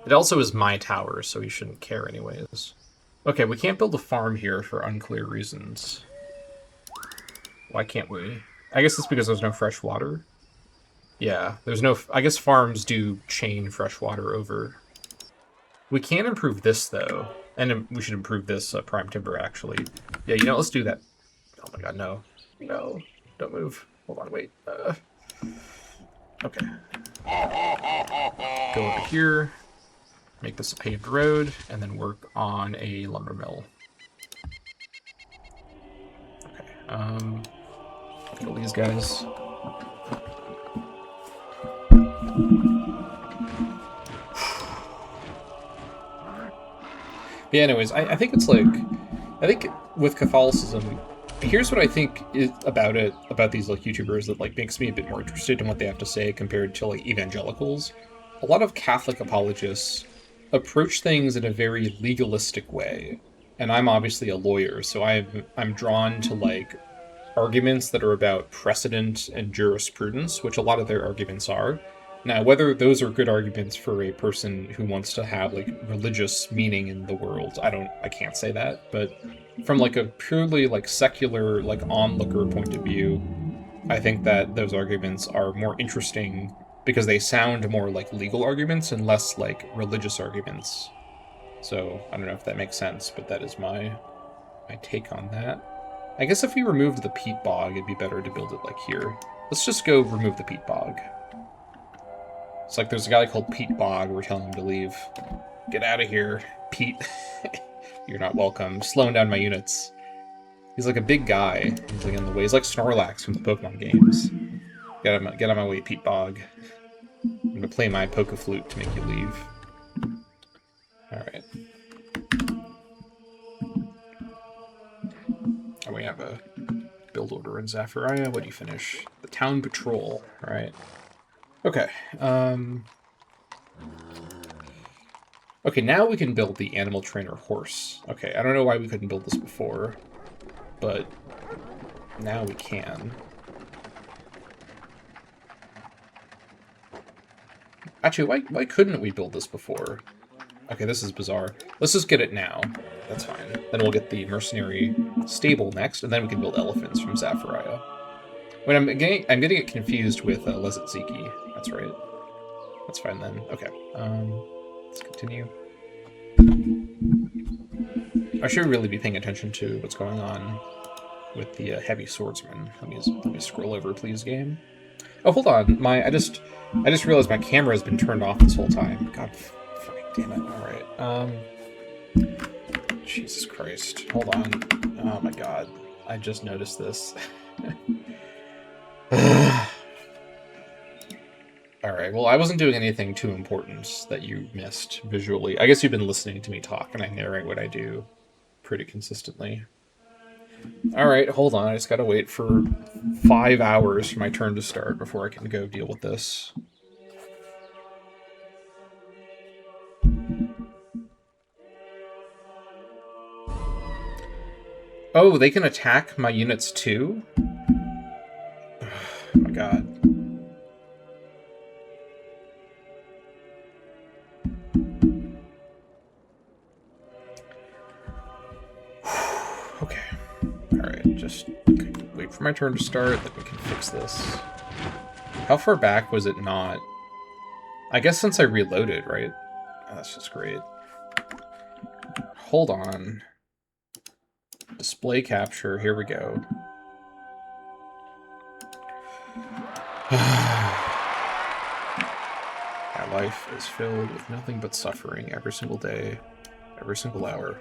It also is my tower, so he shouldn't care anyways. Okay, we can't build a farm here for unclear reasons. Why can't we? I guess it's because there's no fresh water. Yeah, there's no... I guess farms do chain fresh water over. We can improve this, though. And we should improve this prime timber, actually. Yeah, let's do that. Oh my god, no. No, don't move. Hold on, wait. Okay. Go over here. Make this a paved road, and then work on a lumber mill. Okay, kill these guys. Yeah, anyways, I think it's like... I think with Catholicism, here's what I think is about these like YouTubers that like makes me a bit more interested in what they have to say compared to like evangelicals. A lot of Catholic apologists approach things in a very legalistic way. And I'm obviously a lawyer, so I'm drawn to like arguments that are about precedent and jurisprudence, which a lot of their arguments are. Now, whether those are good arguments for a person who wants to have like religious meaning in the world, I can't say that. But from like a purely like secular, like onlooker point of view, I think that those arguments are more interesting because they sound more like legal arguments and less like religious arguments. So I don't know if that makes sense, but that is my take on that. I guess if we removed the peat bog, it'd be better to build it like here. Let's just go remove the peat bog. It's like there's a guy called Pete Bog. We're telling him to leave. Get out of here, Pete. You're not welcome. Slowing down my units. He's like a big guy. He's like in the way. He's like Snorlax from the Pokemon games. Get out of my way, Pete Bog. I'm gonna play my Poke Flute to make you leave. Alright. Oh, we have a build order in Zafariah. What do you finish? The Town Patrol. Alright. Okay. Okay, now we can build the Animal Trainer horse. Okay, I don't know why we couldn't build this before, but now we can. Actually, why couldn't we build this before? Okay, this is bizarre. Let's just get it now. That's fine. Then we'll get the mercenary stable next, and then we can build elephants from Zafariah. When I'm getting it confused with Lezitziki. That's right. That's fine then. Okay. Let's continue. I should really be paying attention to what's going on with the heavy swordsman. Let me scroll over, please, game. Oh, hold on. I just realized my camera has been turned off this whole time. God, fucking damn it. All right. Jesus Christ. Hold on. Oh my God. I just noticed this. Alright, well, I wasn't doing anything too important that you missed visually. I guess you've been listening to me talk, and I narrate what I do pretty consistently. Alright, hold on. I just gotta wait for 5 hours for my turn to start before I can go deal with this. Oh, they can attack my units too? Oh my God. Okay. Alright, just wait for my turn to start, then we can fix this. How far back was it not? I guess since I reloaded, right? Oh, that's just great. Hold on. Display capture, here we go. My life is filled with nothing but suffering every single day, every single hour.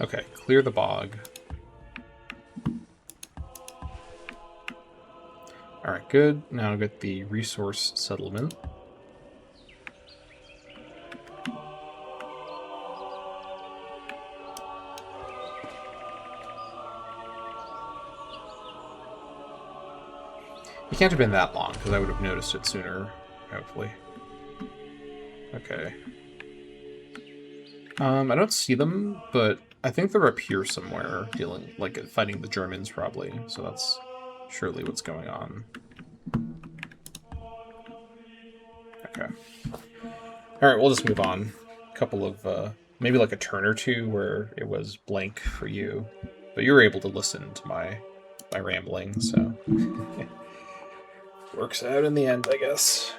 Okay, clear the bog. Alright, good. Now I'll get the resource settlement. It can't have been that long, because I would have noticed it sooner, hopefully. Okay. I don't see them, but I think they're up here somewhere, fighting the Germans, probably. So that's surely what's going on. Okay. Alright, we'll just move on. A couple of, maybe like a turn or two where it was blank for you. But you were able to listen to my rambling, so... Works out in the end, I guess.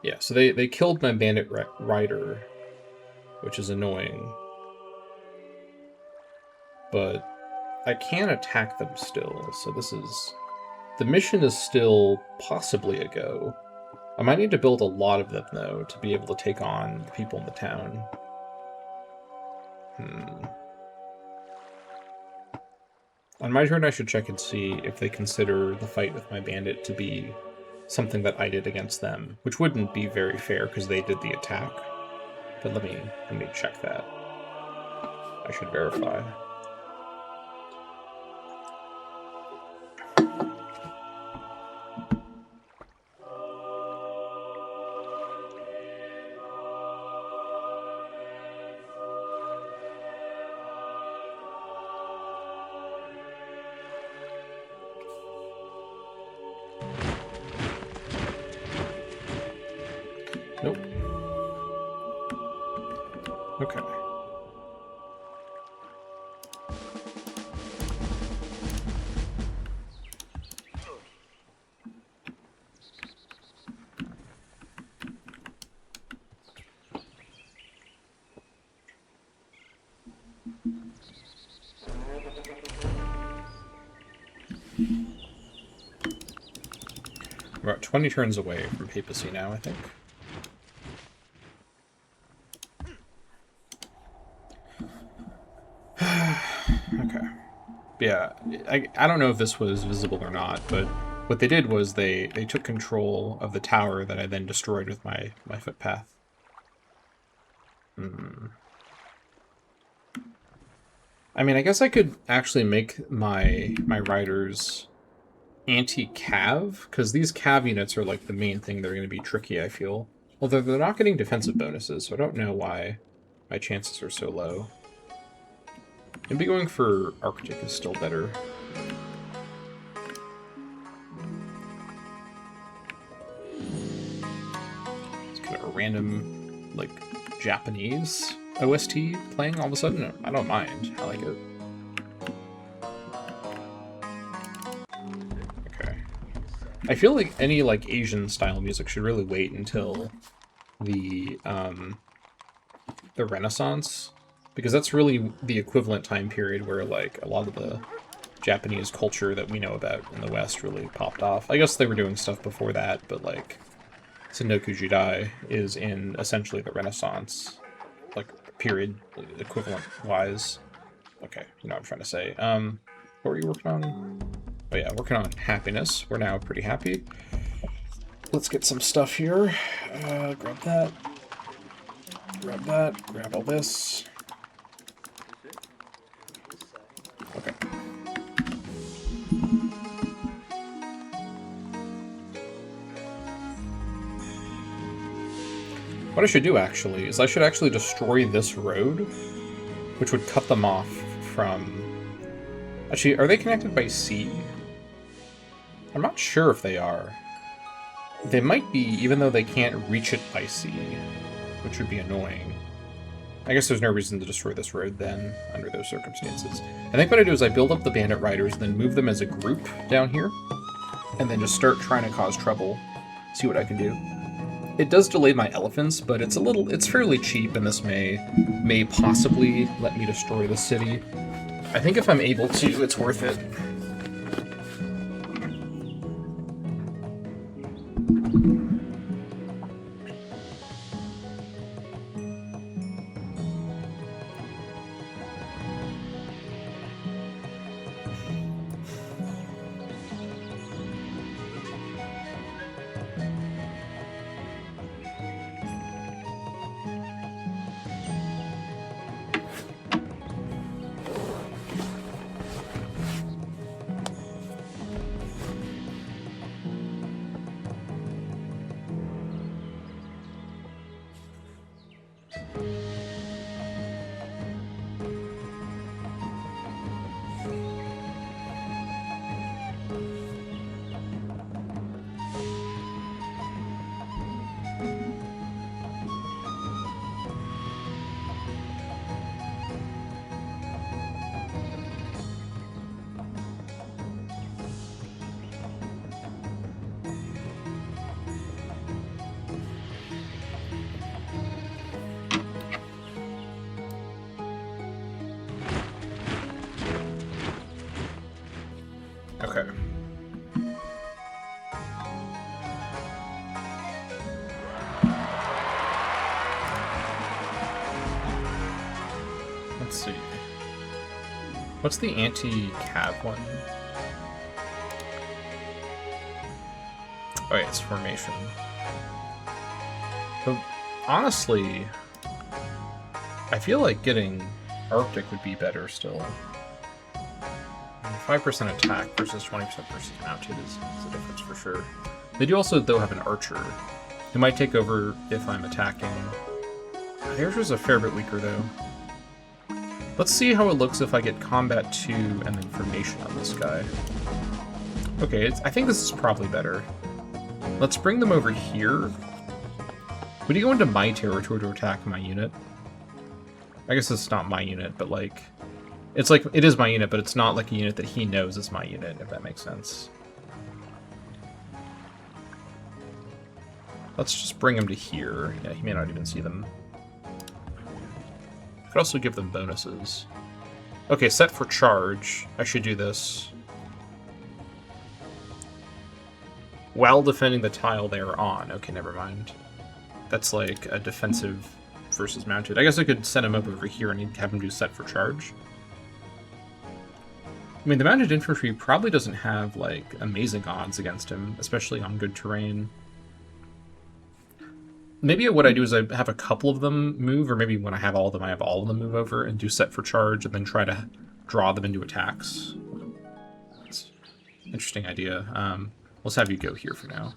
Yeah, so they killed my bandit rider, which is annoying. But I can attack them still, so this is... The mission is still possibly a go. I might need to build a lot of them, though, to be able to take on the people in the town. On my turn, I should check and see if they consider the fight with my bandit to be something that I did against them, which wouldn't be very fair because they did the attack. But let me check that. I should verify. Okay. We're about 20 turns away from papacy now, I think. Okay. Yeah, I don't know if this was visible or not, but what they did was they took control of the tower that I then destroyed with my footpath. I mean, I guess I could actually make my riders anti-cav, because these cav units are like the main thing that are going to be tricky, I feel. Although they're not getting defensive bonuses, so I don't know why my chances are so low. Maybe going for Arctic is still better. It's kind of a random, like, Japanese OST playing all of a sudden. I don't mind. I like it. Okay. I feel like any, like, Asian-style music should really wait until the Renaissance, because that's really the equivalent time period where, like, a lot of the Japanese culture that we know about in the West really popped off. I guess they were doing stuff before that, but, like, Sengoku Jidai is in essentially the Renaissance, like, period, equivalent-wise. Okay, you know what I'm trying to say. What were you working on? Oh yeah, working on happiness. We're now pretty happy. Let's get some stuff here. Grab that. Grab that. Grab all this. Okay. What I should do, actually, is I should actually destroy this road, which would cut them off from... Actually, are they connected by sea? I'm not sure if they are. They might be, even though they can't reach it by sea, which would be annoying. I guess there's no reason to destroy this road then, under those circumstances. I think what I do is I build up the bandit riders, then move them as a group down here, and then just start trying to cause trouble. See what I can do. It does delay my elephants, but it's fairly cheap, and this may possibly let me destroy the city. I think if I'm able to, it's worth it. Okay. Let's see. What's the anti-cav one? Oh yeah, it's formation. But honestly, I feel like getting Arctic would be better still. 5% attack versus 20% versus mounted is a difference for sure. They do also, though, have an archer, who might take over if I'm attacking. The archer's a fair bit weaker, though. Let's see how it looks if I get combat 2 and then formation on this guy. Okay, I think this is probably better. Let's bring them over here. Would you go into my territory to attack my unit? I guess it's not my unit, but like, it's like, it is my unit, but it's not like a unit that he knows is my unit, if that makes sense. Let's just bring him to here. Yeah, he may not even see them. Could also give them bonuses. Okay, set for charge. I should do this. While defending the tile they are on. Okay, never mind. That's like a defensive versus mounted. I guess I could send him up over here and have him do set for charge. I mean, the mounted infantry probably doesn't have, like, amazing odds against him, especially on good terrain. Maybe what I do is I have a couple of them move, or maybe when I have all of them, I have all of them move over and do set for charge, and then try to draw them into attacks. That's an interesting idea. Let's have you go here for now.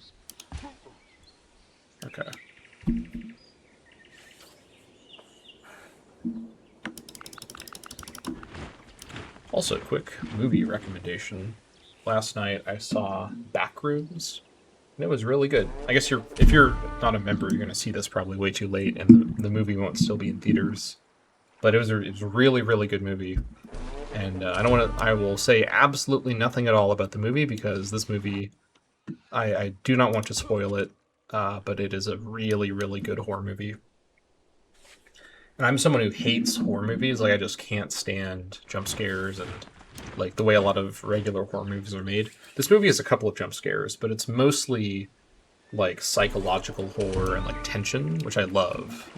Okay. Also, quick movie recommendation. Last night I saw Backrooms. And it was really good. I guess if you're not a member, you're going to see this probably way too late, and the movie won't still be in theaters. But it was a really, really good movie. And I will say absolutely nothing at all about the movie, because this movie, I do not want to spoil it, but it is a really, really good horror movie. And I'm someone who hates horror movies. Like, I just can't stand jump scares and like the way a lot of regular horror movies are made. This movie has a couple of jump scares, but it's mostly like psychological horror and like tension, which I love.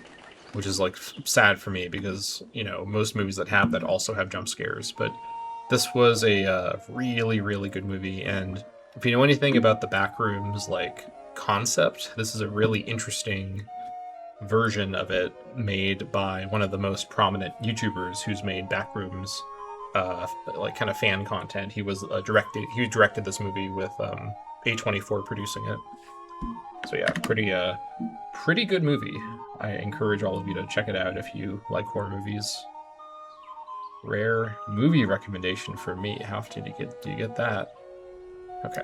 Which is like sad for me because, you know, most movies that have that also have jump scares. But this was a really, really good movie. And if you know anything about the Backrooms like concept, this is a really interesting version of it made by one of the most prominent YouTubers who's made Backrooms like kind of fan content. He directed this movie with A24 producing it. So yeah, pretty good movie. I encourage all of you to check it out if you like horror movies. Rare movie recommendation for me. How often do you get that? Okay.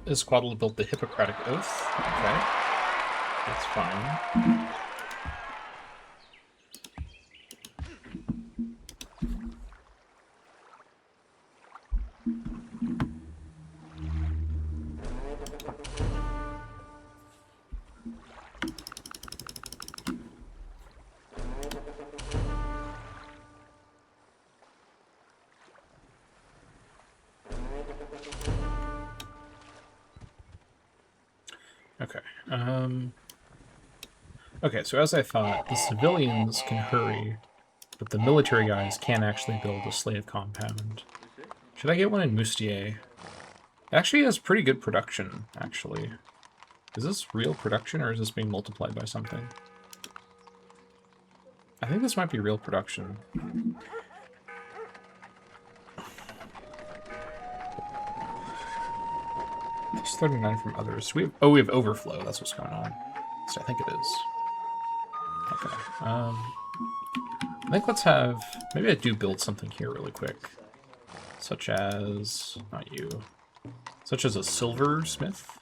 This squad built the Hippocratic Oath. Okay. That's fine. Okay. Okay, so as I thought, the civilians can hurry, but the military guys can't actually build a slave compound. Should I get one in Moustier? It actually has pretty good production, actually. Is this real production, or is this being multiplied by something? I think this might be real production. Plus 39 from others. We have overflow. That's what's going on. So I think it is. Okay. I think let's have... Maybe I do build something here really quick. Such as... Not you. Such as a silversmith.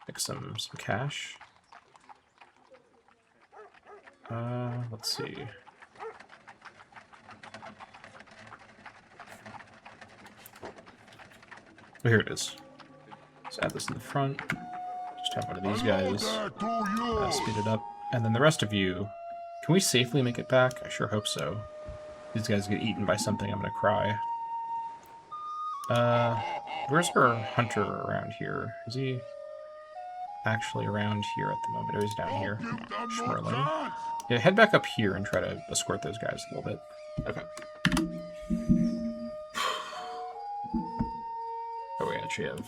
Like some cash. Let's see. Oh, here it is. Let's add this in the front. Just have one of these guys speed it up. And then the rest of you, can we safely make it back? I sure hope so. These guys get eaten by something, I'm gonna cry. Where's our hunter around here? Is he actually around here at the moment? Oh, he's down here. Schmerling. Yeah, head back up here and try to escort those guys a little bit. Okay. Oh, we actually have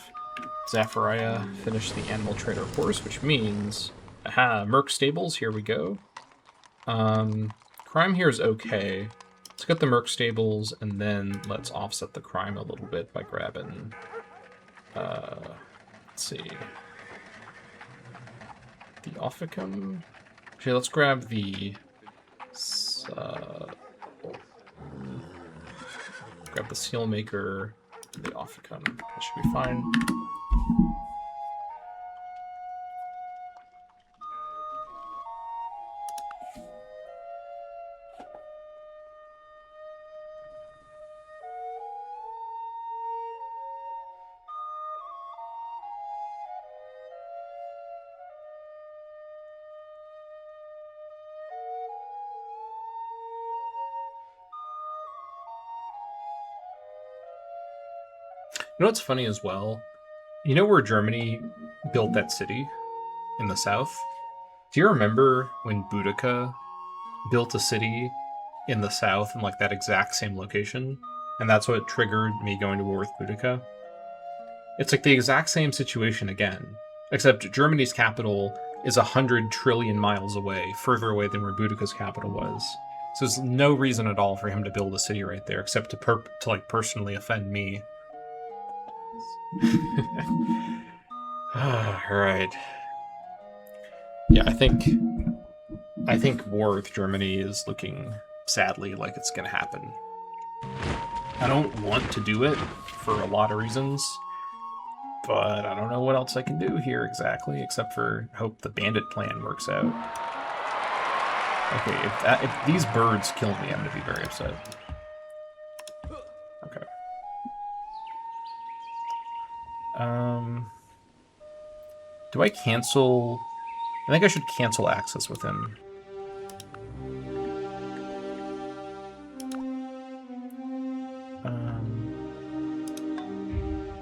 Zachariah finish the animal trader horse, which means, aha, Merc Stables, here we go. Crime here is okay. Let's get the Merc Stables, and then let's offset the crime a little bit by grabbing, let's see, the Officum? Okay, let's grab the, grab the Sealmaker, the Officum. That should be fine. You know what's funny as well? You know where Germany built that city in the south? Do you remember when Boudica built a city in the south in like that exact same location? And that's what triggered me going to war with Boudica? It's like the exact same situation again, except Germany's capital is 100 trillion miles away, further away than where Boudica's capital was. So there's no reason at all for him to build a city right there, except to like personally offend me. Alright. Yeah, I think war with Germany is looking sadly like it's gonna happen. I don't want to do it for a lot of reasons, but I don't know what else I can do here exactly, except for hope the bandit plan works out. Okay, if these birds kill me, I'm gonna be very upset. Okay. Do I cancel? I think I should cancel access with him.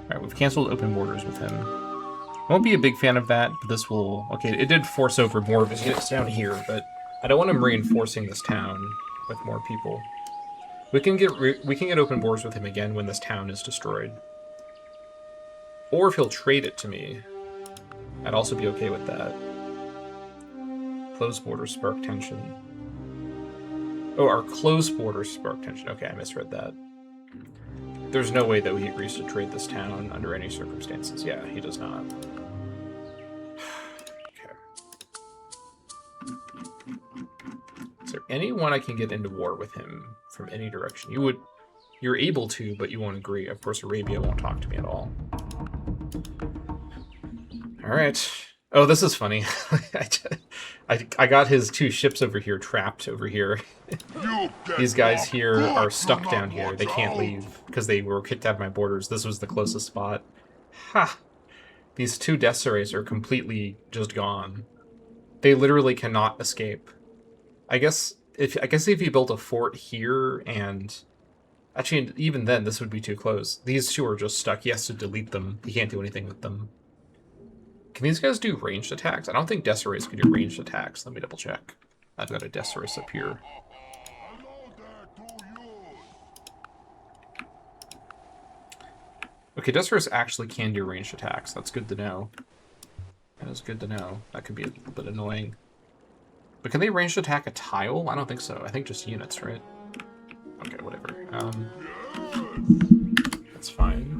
Alright, we've canceled open borders with him. I won't be a big fan of that, but this will... Okay, it did force over more of his units down here, but I don't want him reinforcing this town with more people. We can get open borders with him again when this town is destroyed. Or if he'll trade it to me, I'd also be okay with that. Closed borders spark tension. Oh, our closed borders spark tension. Okay, I misread that. There's no way that he agrees to trade this town under any circumstances. Yeah, he does not. Okay. Is there anyone I can get into war with him from any direction? You're able to, but you won't agree. Of course, Arabia won't talk to me at all. Alright. Oh, this is funny. I got his 2 ships over here trapped over here. These guys here are stuck down here. They can't leave because they were kicked out of my borders. This was the closest spot. Ha! These 2 Desirays are completely just gone. They literally cannot escape. I guess if you built a fort here and... Actually, even then, this would be too close. These 2 are just stuck. He has to delete them. He can't do anything with them. Can these guys do ranged attacks? I don't think Desirays can do ranged attacks. Let me double check. I've got a Desirays up here. Okay, Desirays actually can do ranged attacks. That's good to know. That is good to know. That could be a little bit annoying. But can they ranged attack a tile? I don't think so. I think just units, right? Okay, whatever. That's fine.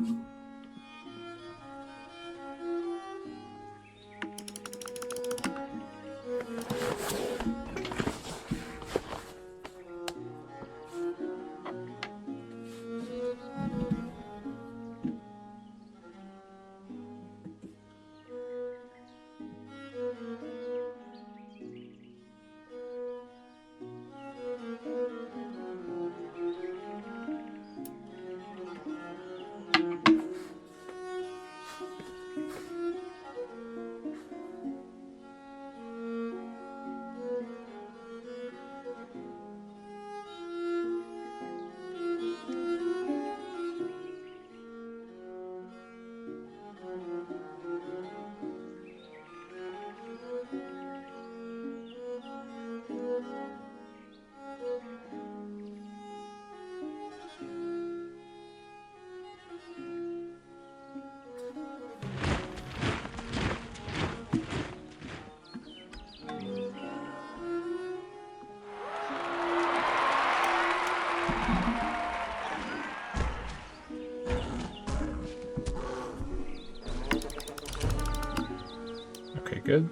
good.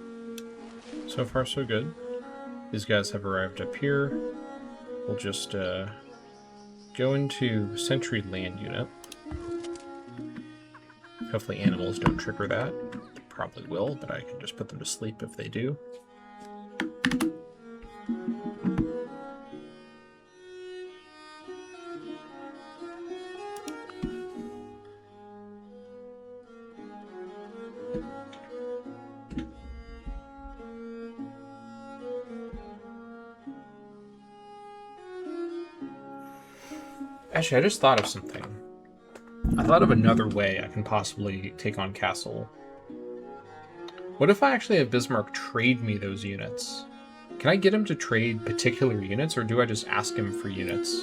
So far, so good. These guys have arrived up here. We'll just go into Sentry Land Unit. Hopefully animals don't trigger that. They probably will, but I can just put them to sleep if they do. Actually, I just thought of something. I thought of another way I can possibly take on Castle. What if I actually have Bismarck trade me those units? Can I get him to trade particular units, or do I just ask him for units?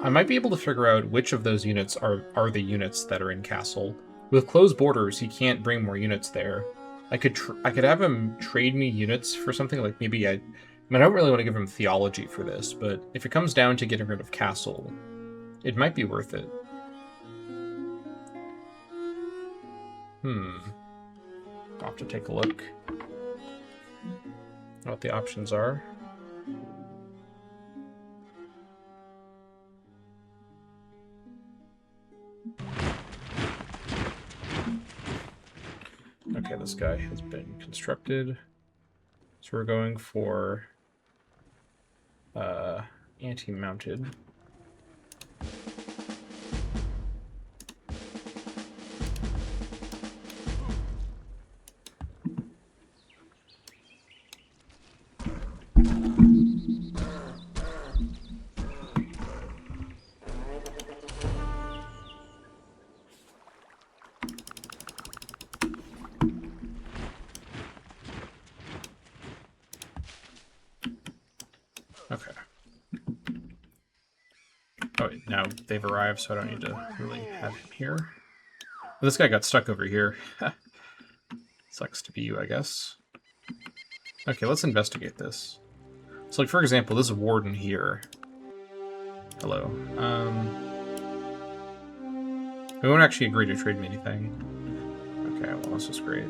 I might be able to figure out which of those units are the units that are in Castle. With closed borders, he can't bring more units there. I could have him trade me units for something like maybe I don't really want to give him theology for this, but if it comes down to getting rid of Castle, it might be worth it. I'll have to take a look at what the options are. Okay, this guy has been constructed. So we're going for anti-mounted. Okay. Oh, wait, now they've arrived, so I don't need to really have him here. Well, this guy got stuck over here. Sucks to be you, I guess. Okay, let's investigate this. So, like, for example, this warden here. Hello. We won't actually agree to trade me anything. Okay, well, this is great.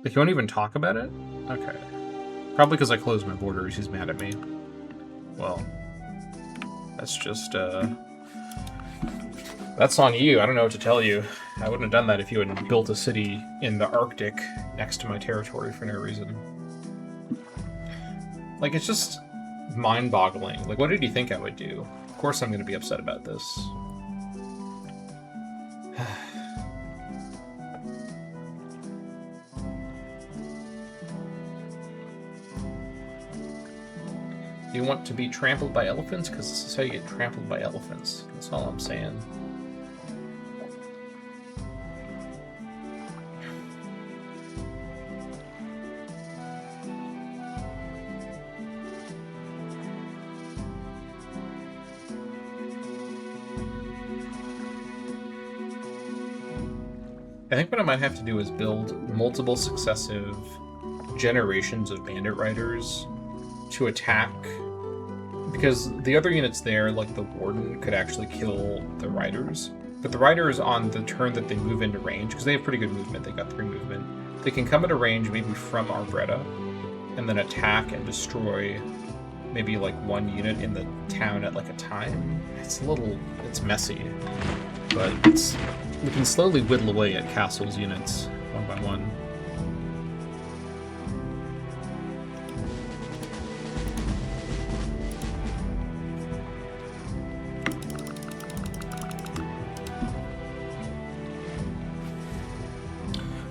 Like, he won't even talk about it? Okay. Probably because I closed my borders, he's mad at me. Well, that's just, that's on you. I don't know what to tell you. I wouldn't have done that if you had built a city in the Arctic next to my territory for no reason. Like, it's just mind-boggling. Like, what did he think I would do? Of course I'm going to be upset about this. Do you want to be trampled by elephants? Because this is how you get trampled by elephants. That's all I'm saying. I think what I might have to do is build multiple successive generations of bandit riders to attack, because the other units there, like the warden, could actually kill the riders. But the riders, on the turn that they move into range, because they have pretty good movement, they got 3 movement, they can come at a range maybe from Arbretta, and then attack and destroy maybe like 1 unit in the town at like a time. It's messy, but we can slowly whittle away at Castle's units one by one.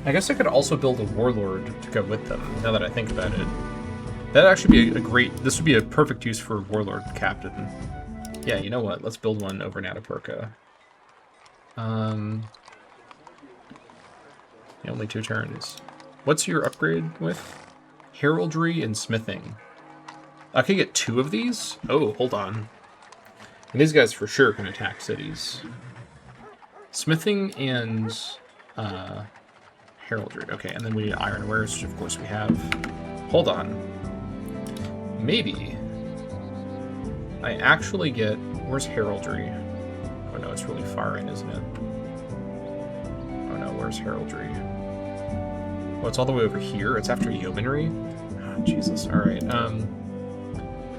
I guess I could also build a warlord to go with them, now that I think about it. That'd actually be this would be a perfect use for a warlord captain. Yeah, you know what? Let's build one over in Atapuerca. Only 2 turns. What's your upgrade with? Heraldry and smithing. I could get 2 of these? Oh, hold on. And these guys for sure can attack cities. Smithing and heraldry. Okay, and then we need iron wares, which of course we have. Hold on. Maybe I actually get... Where's heraldry? Oh no, it's really far in, isn't it? Oh no, where's heraldry? Oh, it's all the way over here. It's after Yeomanry. Oh, Jesus. All right.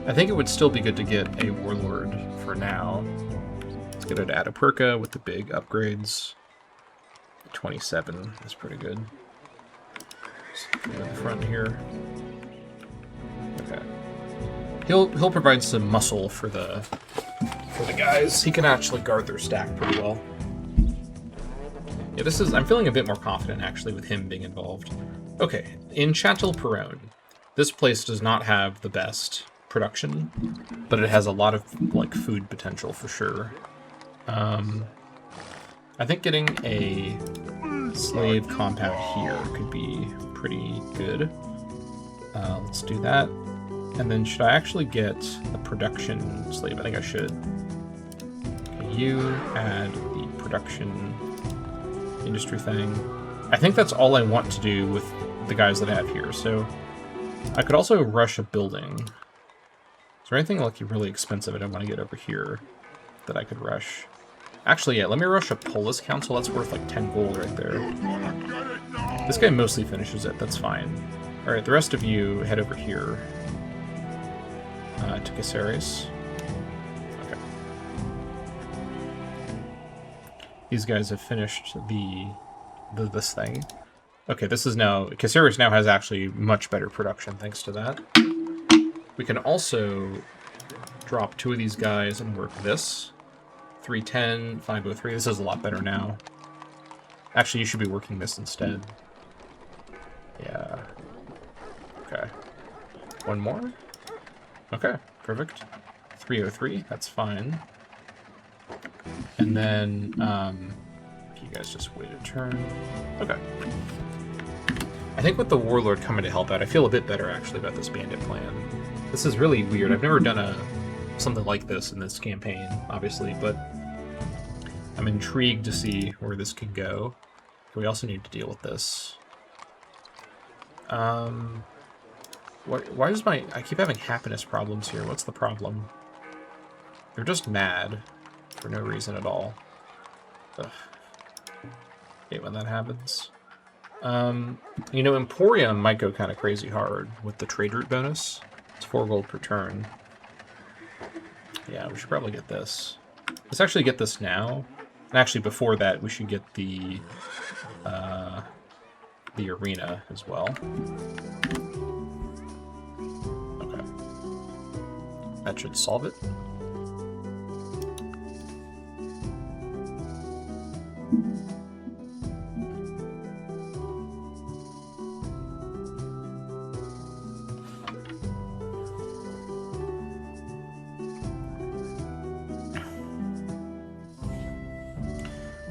I think it would still be good to get a warlord for now. Let's get it at Atapuerca with the big upgrades. 27 is pretty good. In the front here. Okay. He'll provide some muscle for the guys. He can actually guard their stack pretty well. Yeah, I'm feeling a bit more confident actually with him being involved. Okay, in Châtel-Perron, this place does not have the best production, but it has a lot of like food potential for sure. I think getting a slave compound here could be pretty good. Let's do that. And then should I actually get a production slave? I think I should. Okay, you add the production industry thing. I think that's all I want to do with the guys that I have here. So I could also rush a building. Is there anything like really expensive I don't want to get over here that I could rush? Actually, yeah, let me rush a Polis Council. That's worth like 10 gold right there. This guy mostly finishes it. That's fine. All right, the rest of you head over here to Caceres. Okay. These guys have finished this thing. Okay, this is now... Caceres now has actually much better production thanks to that. We can also drop 2 of these guys and work this. 310, 503. This is a lot better now. Actually, you should be working this instead. Yeah. Okay. 1 more? Okay, perfect. 303, that's fine. And then, you guys just wait a turn. Okay. I think with the Warlord coming to help out, I feel a bit better, actually, about this bandit plan. This is really weird. I've never done something like this in this campaign, obviously, but I'm intrigued to see where this could go. We also need to deal with this. Why does I keep having happiness problems here? What's the problem? They're just mad for no reason at all. Ugh. Hate when that happens. You know, Emporium might go kind of crazy hard with the trade route bonus. It's 4 gold per turn. Yeah, we should probably get this. Let's actually get this now. And actually, before that, we should get the arena as well. Okay. That should solve it.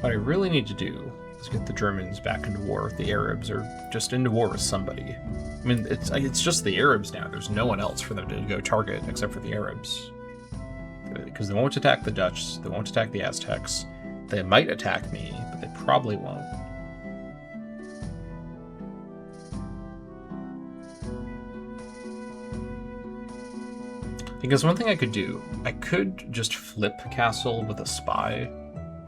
What I really need to do is get the Germans back into war with the Arabs, or just into war with somebody. I mean, it's just the Arabs now. There's no one else for them to go target except for the Arabs. Because they won't attack the Dutch, they won't attack the Aztecs. They might attack me, but they probably won't. Because one thing I could do, I could just flip Castle with a spy.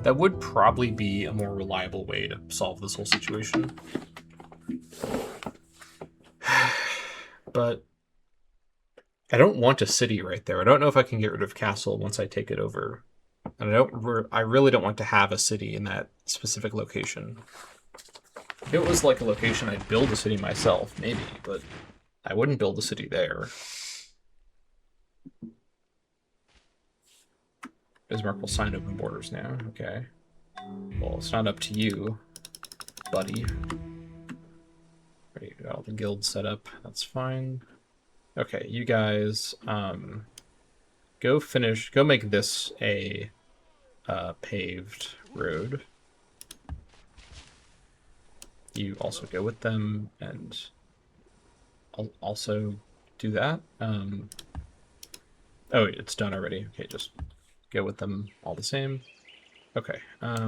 That would probably be a more reliable way to solve this whole situation. But I don't want a city right there. I don't know if I can get rid of Castle once I take it over. And I really don't want to have a city in that specific location. If it was like a location I'd build a city myself, maybe, but I wouldn't build a city there. Bismarck will sign open borders now. Okay. Well, it's not up to you, buddy. Already got all the guilds set up. That's fine. Okay, you guys, go make this a paved road. You also go with them, and I'll also do that. Oh, it's done already. Okay, just go with them all the same. Okay, let's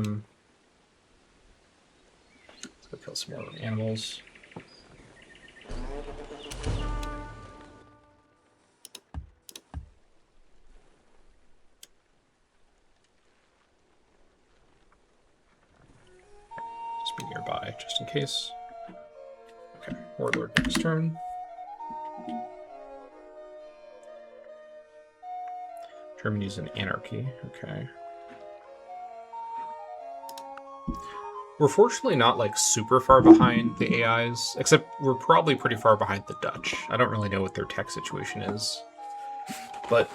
go kill some more animals. Just be nearby, just in case. Warlord next turn. Germany's an anarchy. Okay. We're fortunately not like super far behind the AIs, except we're probably pretty far behind the Dutch. I don't really know what their tech situation is. But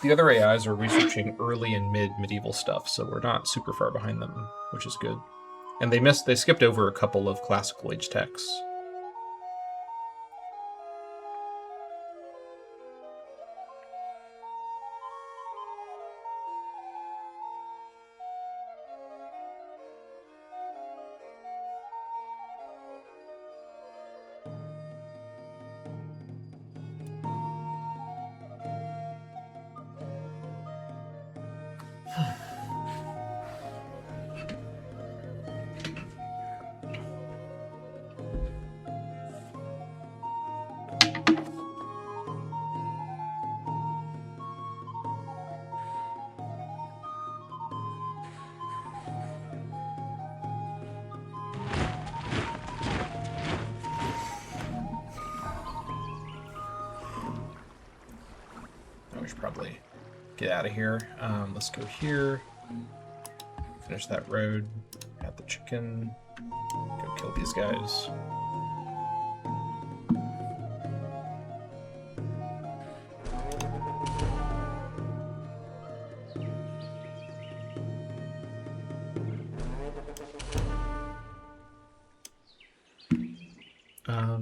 the other AIs are researching early and mid-medieval stuff, so we're not super far behind them, which is good. And they skipped over a couple of classical age techs. We should probably get out of here. Let's go here. Finish that road. Add the chicken. Go kill these guys.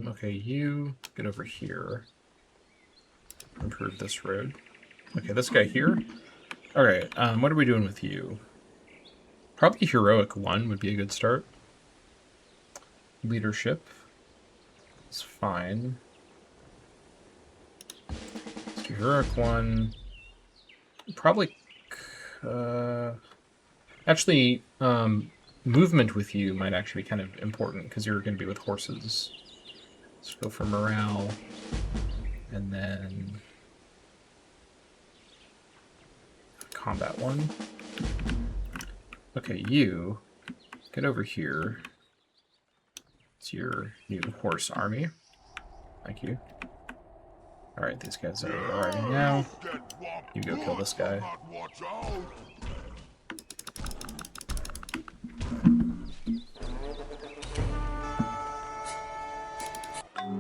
Okay, you get over here. Improve this road. Okay, this guy here. Alright, what are we doing with you? Probably Heroic 1 would be a good start. Leadership. It's fine. Let's do Heroic 1. Probably... actually, movement with you might actually be kind of important, because you're going to be with horses. Let's go for morale. And then... combat 1. Okay, you get over here. It's your new horse army. Thank you. Alright, these guys are arriving now. You go kill this guy.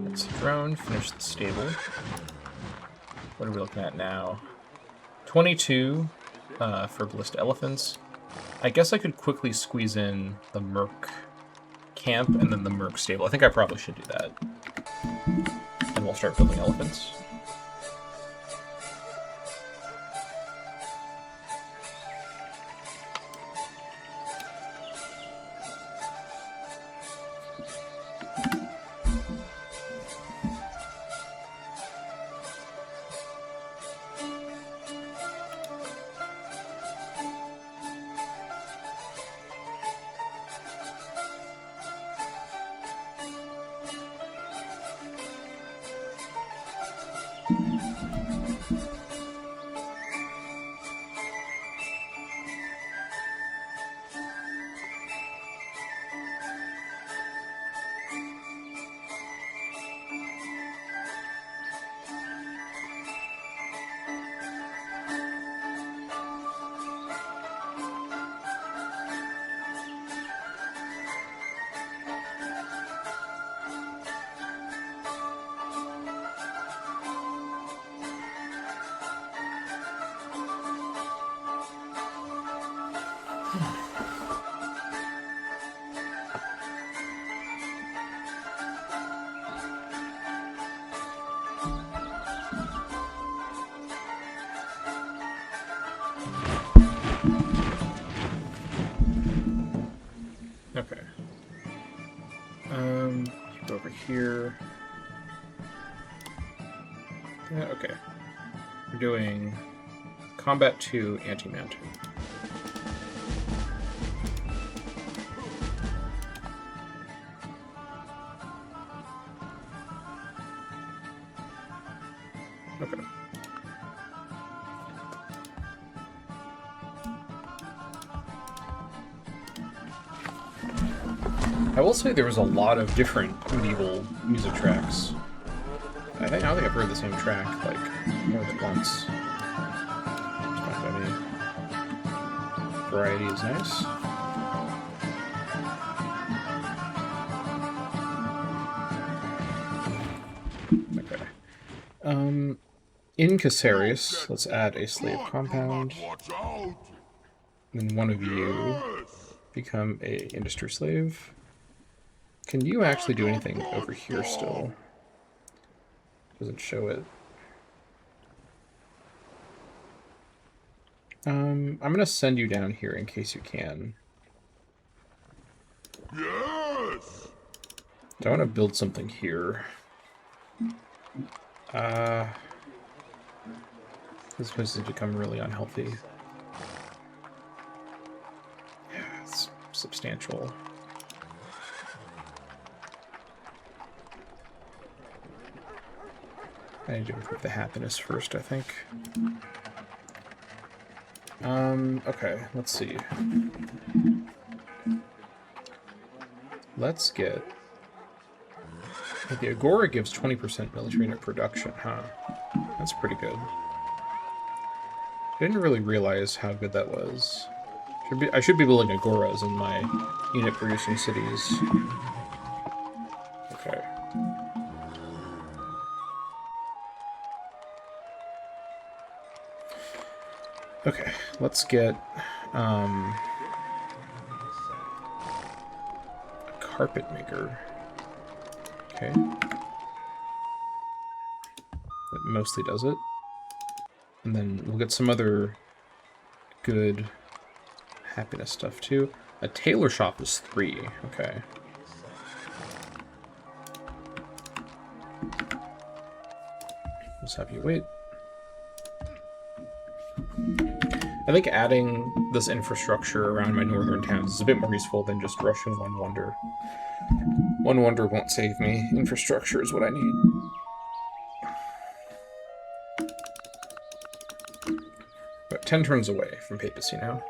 That's the drone. Finish the stable. What are we looking at now? 22 for Ballista Elephants. I guess I could quickly squeeze in the Merc camp and then the Merc stable. I think I probably should do that. And we'll start building elephants. Okay. Go over here. Okay. We're doing Combat 2 Anti-Mountain. Okay. I will say there was a lot of different medieval music tracks. I don't think I've heard the same track, like, more than once. Variety is nice. Okay. In Caceres, let's add a slave compound. Then one of you become a industry slave. Can you actually do anything over here still? Doesn't show it. I'm gonna send you down here in case you can. Yes. I want to build something here. This place has become really unhealthy. Yeah, it's substantial. I need to improve the happiness first, I think. Okay, let's see. Let's get... The Agora gives 20% military unit production, huh? That's pretty good. I didn't really realize how good that was. I should be building Agoras in my unit-producing cities. Okay. Okay, let's get a carpet maker. Okay. That mostly does it. And then we'll get some other good happiness stuff too. A tailor shop is 3. Okay. Let's have you wait. I think adding this infrastructure around my northern towns is a bit more useful than just rushing one wonder. One wonder won't save me. Infrastructure is what I need. But 10 turns away from papacy now.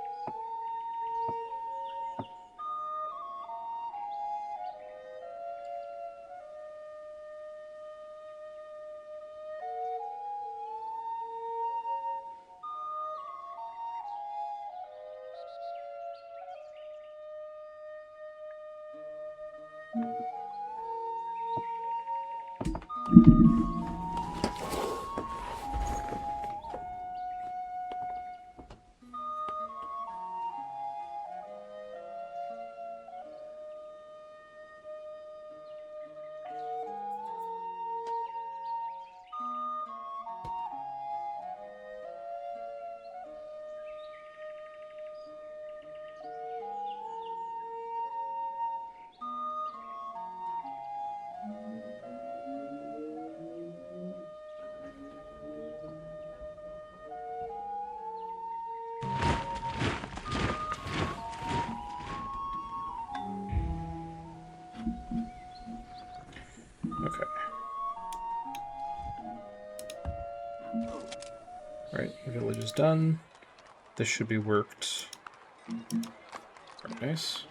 Okay. Right, the village is done. This should be worked. Very nice.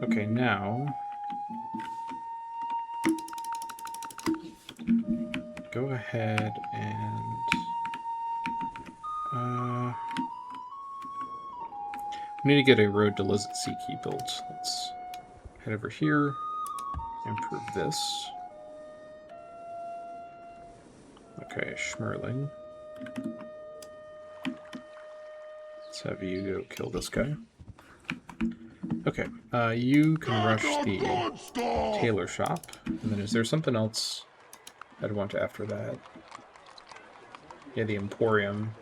Okay, now go ahead and we need to get a road to Lizard Sea Key built. Let's head over here, improve this. Okay, Schmerling. Let's have you go kill this guy. Okay, you can rush the tailor shop. And then is there something else I'd want after that? Yeah, the Emporium.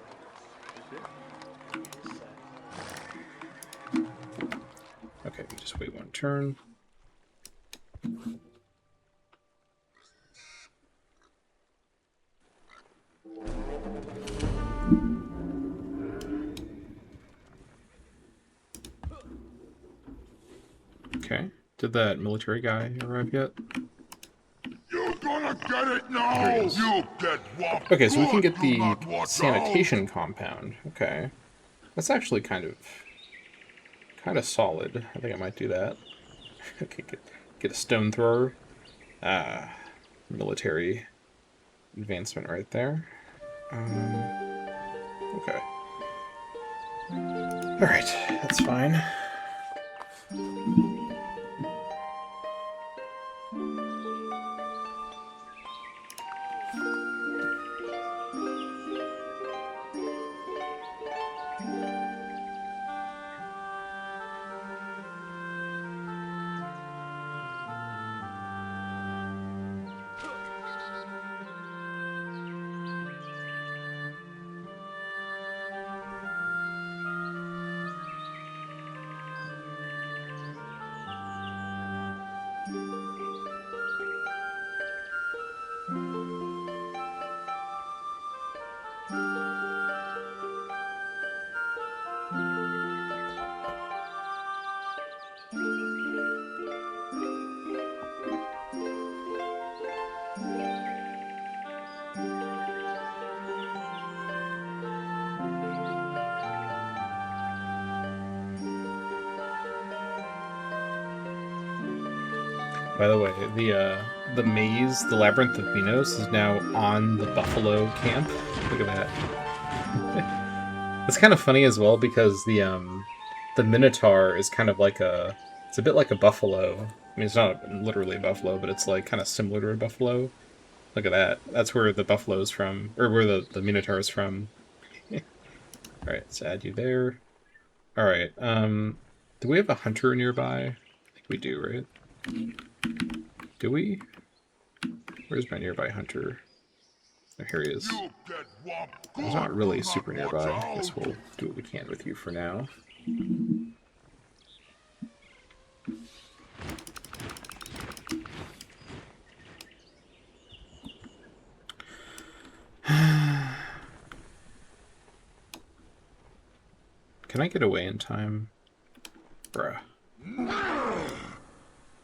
Okay, we just wait one turn. Okay, did that military guy arrive yet? You're gonna get it now! You get what? Okay, so we can get the sanitation compound. Okay. That's actually kind of kind of solid. I think I might do that. Okay, get a stone thrower. Military advancement right there. Okay. Alright, that's fine. By the way, the maze, the Labyrinth of Minos, is now on the buffalo camp. Look at that. It's kind of funny as well because the Minotaur is kind of like it's a bit like a buffalo. I mean, it's not literally a buffalo, but it's like kind of similar to a buffalo. Look at that. That's where the buffalo's from, or where the Minotaur is from. All right, let's add you there. All right. Do we have a hunter nearby? I think we do, right? Do we? Where's my nearby hunter? Oh, here he is. He's not really super nearby. I guess we'll do what we can with you for now. Can I get away in time? Bruh.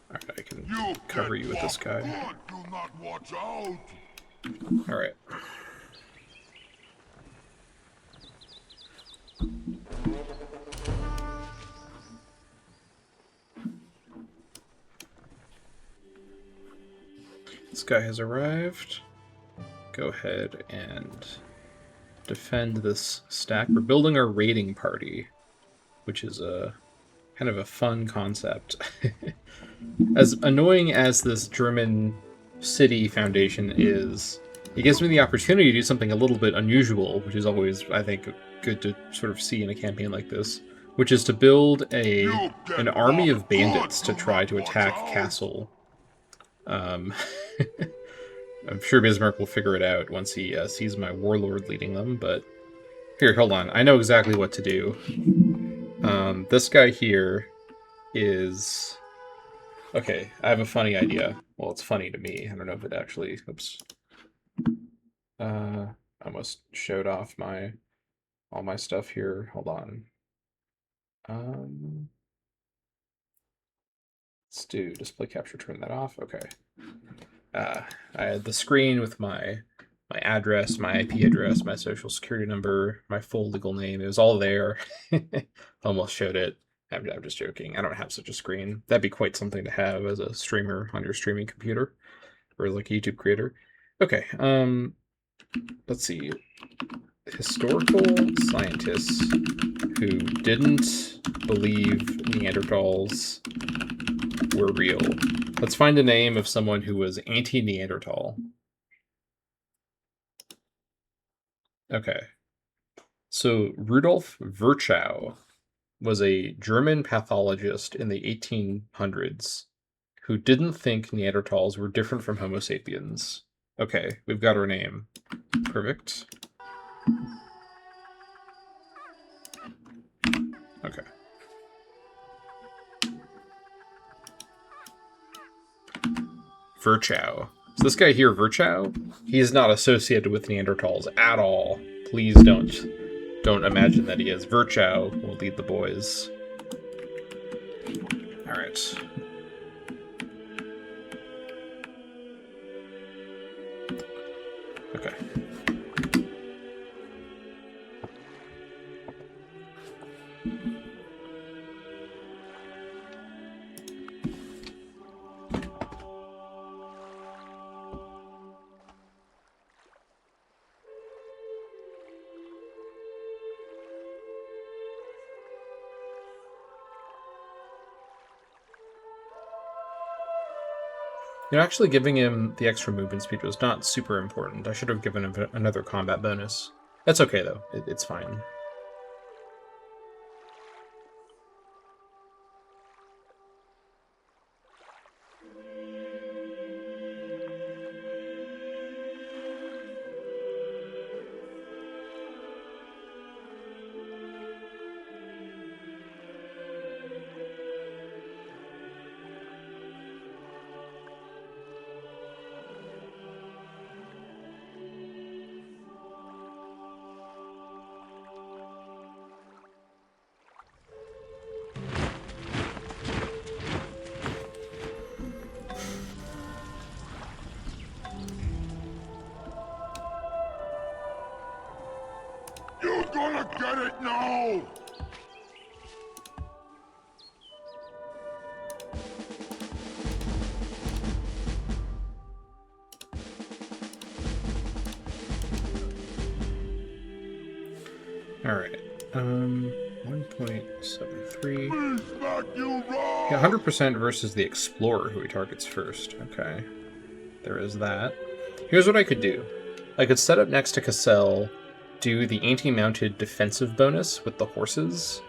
Alright, I can cover you with this guy. Alright. This guy has arrived. Go ahead and defend this stack. We're building our raiding party, which is a kind of a fun concept. As annoying as this German city foundation is, it gives me the opportunity to do something a little bit unusual, which is always, I think, good to sort of see in a campaign like this, which is to build an army of bandits to try to attack Castle. I'm sure Bismarck will figure it out once he sees my warlord leading them, but... Here, hold on. I know exactly what to do. This guy here is... Okay, I have a funny idea. Well, it's funny to me. I don't know if it actually... Oops. I almost showed off all my stuff here. Hold on. Let's do display capture, turn that off. Okay. I had the screen with my address, my IP address, my social security number, my full legal name. It was all there. Almost showed it. I'm just joking. I don't have such a screen. That'd be quite something to have as a streamer on your streaming computer, or like a YouTube creator. Okay. Let's see. Historical scientists who didn't believe Neanderthals were real. Let's find a name of someone who was anti-Neanderthal. Okay. So Rudolf Virchow was a German pathologist in the 1800s who didn't think Neanderthals were different from Homo sapiens. Okay, we've got our name. Perfect. Okay. Virchow. So this guy here, Virchow, he is not associated with Neanderthals at all. Please don't imagine that he is. Virchow will lead the boys. All right. Okay. You know, actually giving him the extra movement speed was not super important. I should have given him another combat bonus. That's okay, though. It's fine. You're gonna get it now! Alright. 1.73. You wrong! Yeah, 100% versus the Explorer, who he targets first. Okay. There is that. Here's what I could do. I could set up next to Cassell, do the anti-mounted defensive bonus with the horses,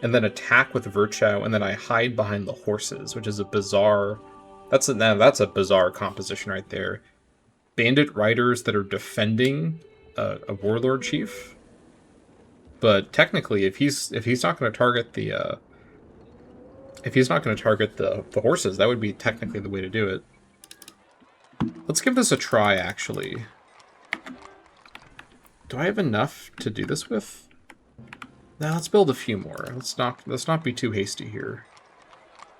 and then attack with Virchow, and then I hide behind the horses, which is a bizarre... That's a bizarre composition right there. Bandit riders that are defending a warlord chief. But technically, if he's not going to target the the horses, that would be technically the way to do it. Let's give this a try, actually. Do I have enough to do this with? Now let's build a few more. Let's not be too hasty here.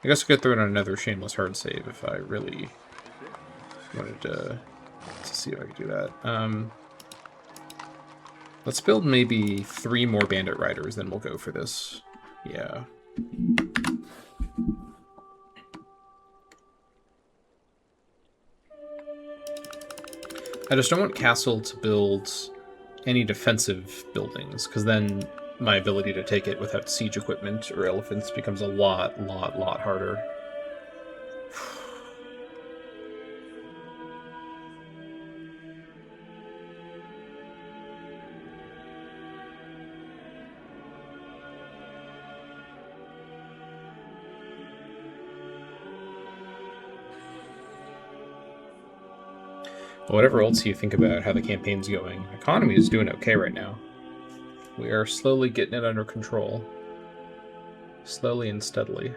I guess I could throw in another shameless hard save if I really wanted to see if I could do that. Let's build maybe 3 more bandit riders, then we'll go for this. Yeah. I just don't want Castle to build any defensive buildings, because then my ability to take it without siege equipment or elephants becomes a lot harder. Whatever else you think about how the campaign's going, the economy is doing okay right now. We are slowly getting it under control. Slowly and steadily.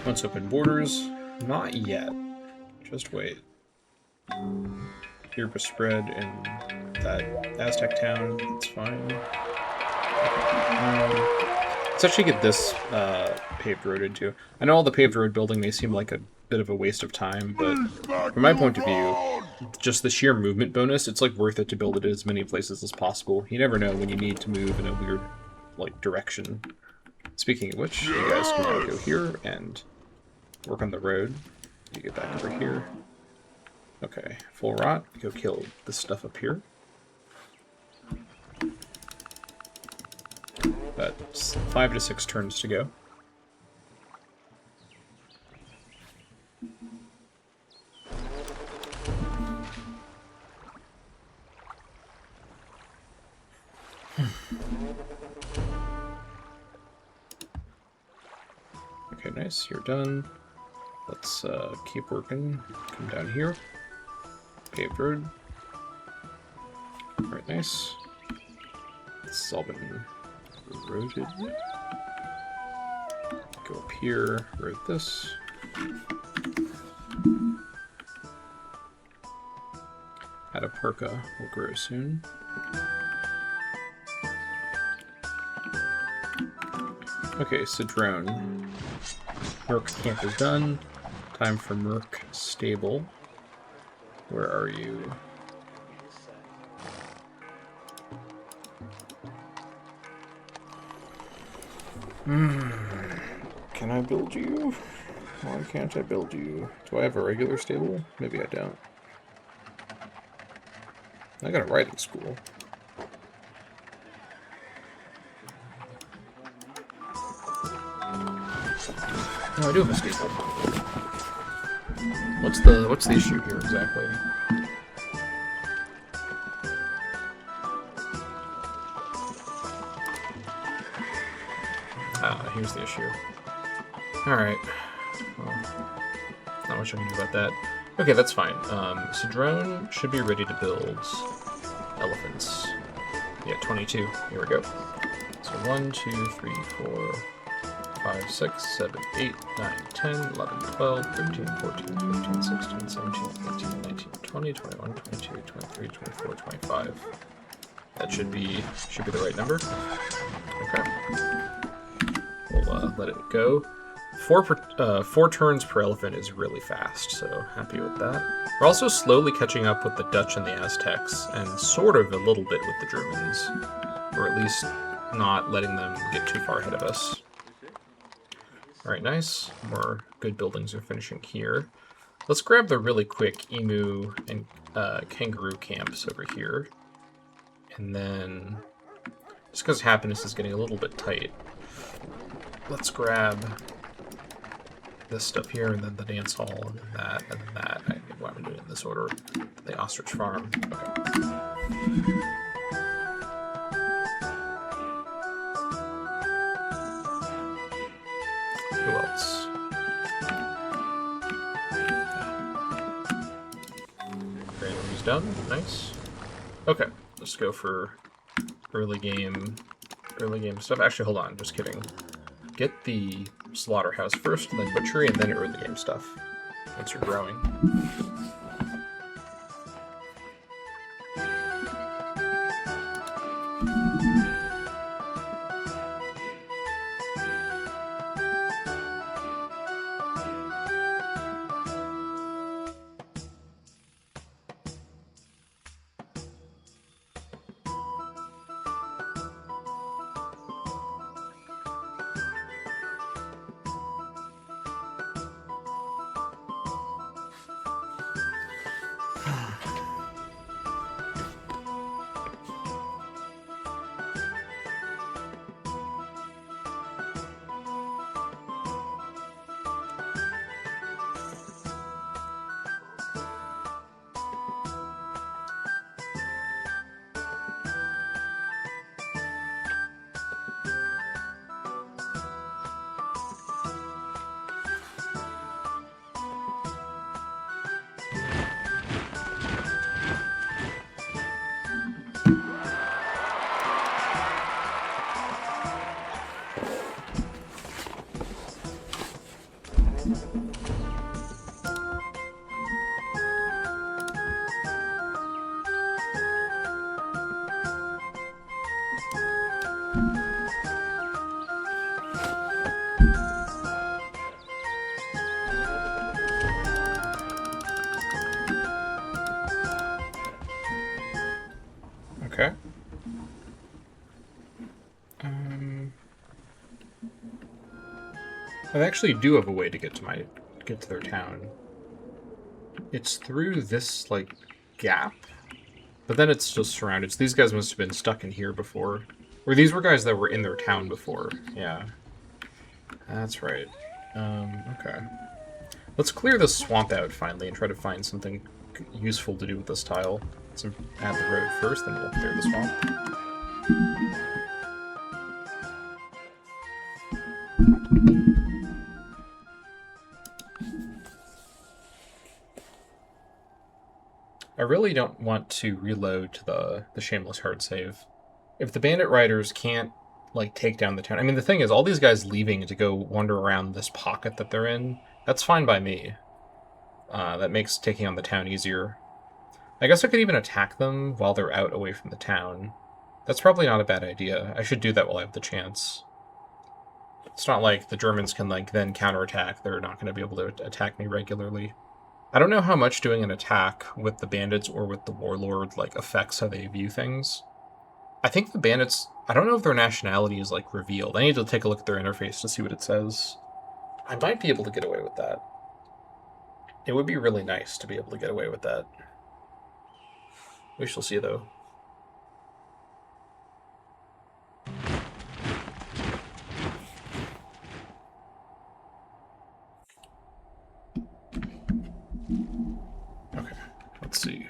Once open borders, not yet. Just wait. Here for spread in that Aztec town, that's fine. Let's actually get this paved road into. I know all the paved road building may seem like a bit of a waste of time, but from my point of view, just the sheer movement bonus, it's like worth it to build it in as many places as possible. You never know when you need to move in a weird direction. Speaking of which, you guys can now go here and work on the road. You get back over here. Okay, full rot. Go kill this stuff up here. That's 5 to 6 turns to go. Okay, nice. You're done. Let's keep working. Come down here. Paved road. Alright, nice. This has all been eroded. Go up here, erode this. Ataparka will grow soon. Okay, so drone. Merc camp is done. Time for Merc stable. Where are you? Can I build you? Why can't I build you? Do I have a regular stable? Maybe I don't. I got a riding school. No, I do have a stable. What's the issue here exactly? Ah, here's the issue. Alright. Well, not much I can do about that. Okay, that's fine. So drone should be ready to build elephants. Yeah, 22. Here we go. So 1, 2, 3, 4, 5, 6, 7, 8, 9, 10, 11, 12, 13, 14, 15, 16, 17, 18, 19, 20, 21, 22, 23, 24, 25. That should be the right number. Okay. We'll let it go. 4 turns per elephant is really fast, so happy with that. We're also slowly catching up with the Dutch and the Aztecs, and sort of a little bit with the Germans. Or at least not letting them get too far ahead of us. Alright, nice. More good buildings are finishing here. Let's grab the really quick emu and kangaroo camps over here. And then, just because happiness is getting a little bit tight, let's grab this stuff here, and then the dance hall, and then that, and then that. I think why I'm doing it in this order. The ostrich farm. Okay. Who else? Granular's done. Nice. Okay, let's go for early game stuff. Actually, hold on. Just kidding. Get the slaughterhouse first, then butchery, and then early game stuff. Once you're growing. Okay. I actually do have a way to get to their town. It's through this like gap, but then it's just surrounded. So these guys must have been stuck in here before, or these were guys that were in their town before. Yeah, that's right. Okay. Let's clear this swamp out finally and try to find something useful to do with this tile. Let's add the road first, then we'll clear the swamp. I really don't want to reload to the shameless hard save. If the bandit riders can't like take down the town, I mean the thing is all these guys leaving to go wander around this pocket that they're in, that's fine by me. That makes taking on the town easier. I guess I could even attack them while they're out away from the town. That's probably not a bad idea. I should do that while I have the chance. It's not like the Germans can like then counterattack. They're not going to be able to attack me regularly. I don't know how much doing an attack with the bandits or with the warlord like affects how they view things. I think the bandits, I don't know if their nationality is, like, revealed. I need to take a look at their interface to see what it says. I might be able to get away with that. It would be really nice to be able to get away with that. We shall see, though. Okay, let's see.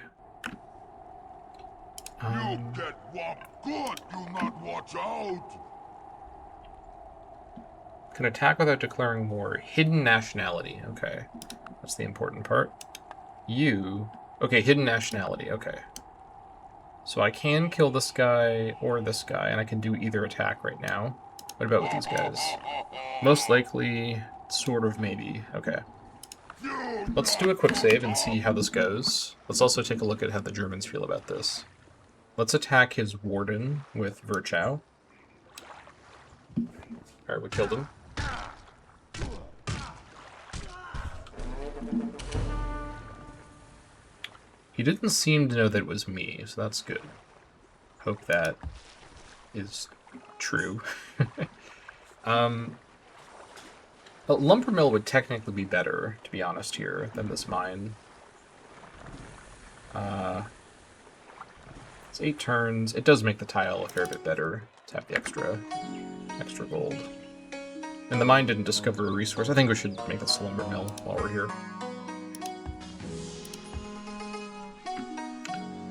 You get what good, do not watch out! Can attack without declaring war. Hidden nationality. Okay. That's the important part. You... Okay, hidden nationality. Okay. So I can kill this guy or this guy, and I can do either attack right now. What about with these guys? Most likely, sort of, maybe. Okay. Let's do a quick save and see how this goes. Let's also take a look at how the Germans feel about this. Let's attack his warden with Virchow. Alright, we killed him. He didn't seem to know that it was me, so that's good. Hope that is true. A lumber mill would technically be better, to be honest here, than this mine. It's 8 turns. It does make the tile a fair bit better to have the extra gold. And the mine didn't discover a resource. I think we should make this a lumber mill while we're here.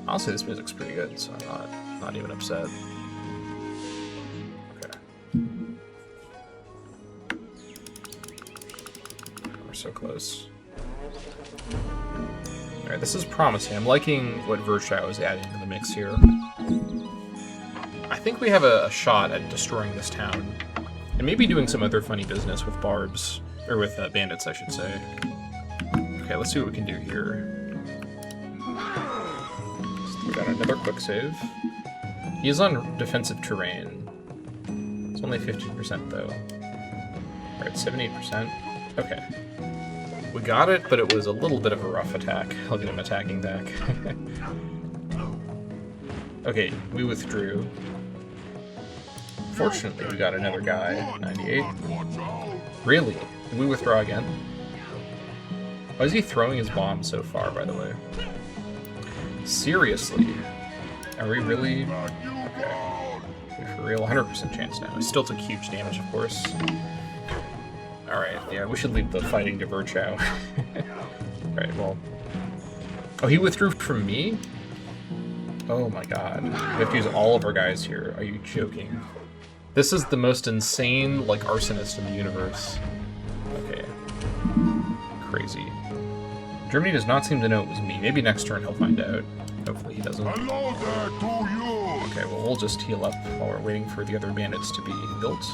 Honestly, this music's pretty good, so I'm not even upset. Okay. We're so close. Alright, this is promising. I'm liking what Virchow is adding to the mix here. I think we have a shot at destroying this town. And maybe doing some other funny business with barbs. Or with bandits, I should say. Okay, let's see what we can do here. We got another quick save. He is on defensive terrain. It's only 15% though. Alright, 78%. Okay. We got it, but it was a little bit of a rough attack. I'll get him attacking back. Okay, we withdrew. Fortunately, we got another guy. 98. Really? Did we withdraw again? Why is he throwing his bomb so far, by the way? Seriously? Are we really? Okay. We're for real? 100% chance now. He still took huge damage, of course. Alright, yeah, we should leave the fighting to Virchow. Alright, well... Oh, he withdrew from me? Oh my god. We have to use all of our guys here. Are you joking? This is the most insane, like, arsonist in the universe. Okay. Crazy. Germany does not seem to know it was me. Maybe next turn he'll find out. Hopefully he doesn't. Hello there to you! Okay, well, we'll just heal up while we're waiting for the other bandits to be built.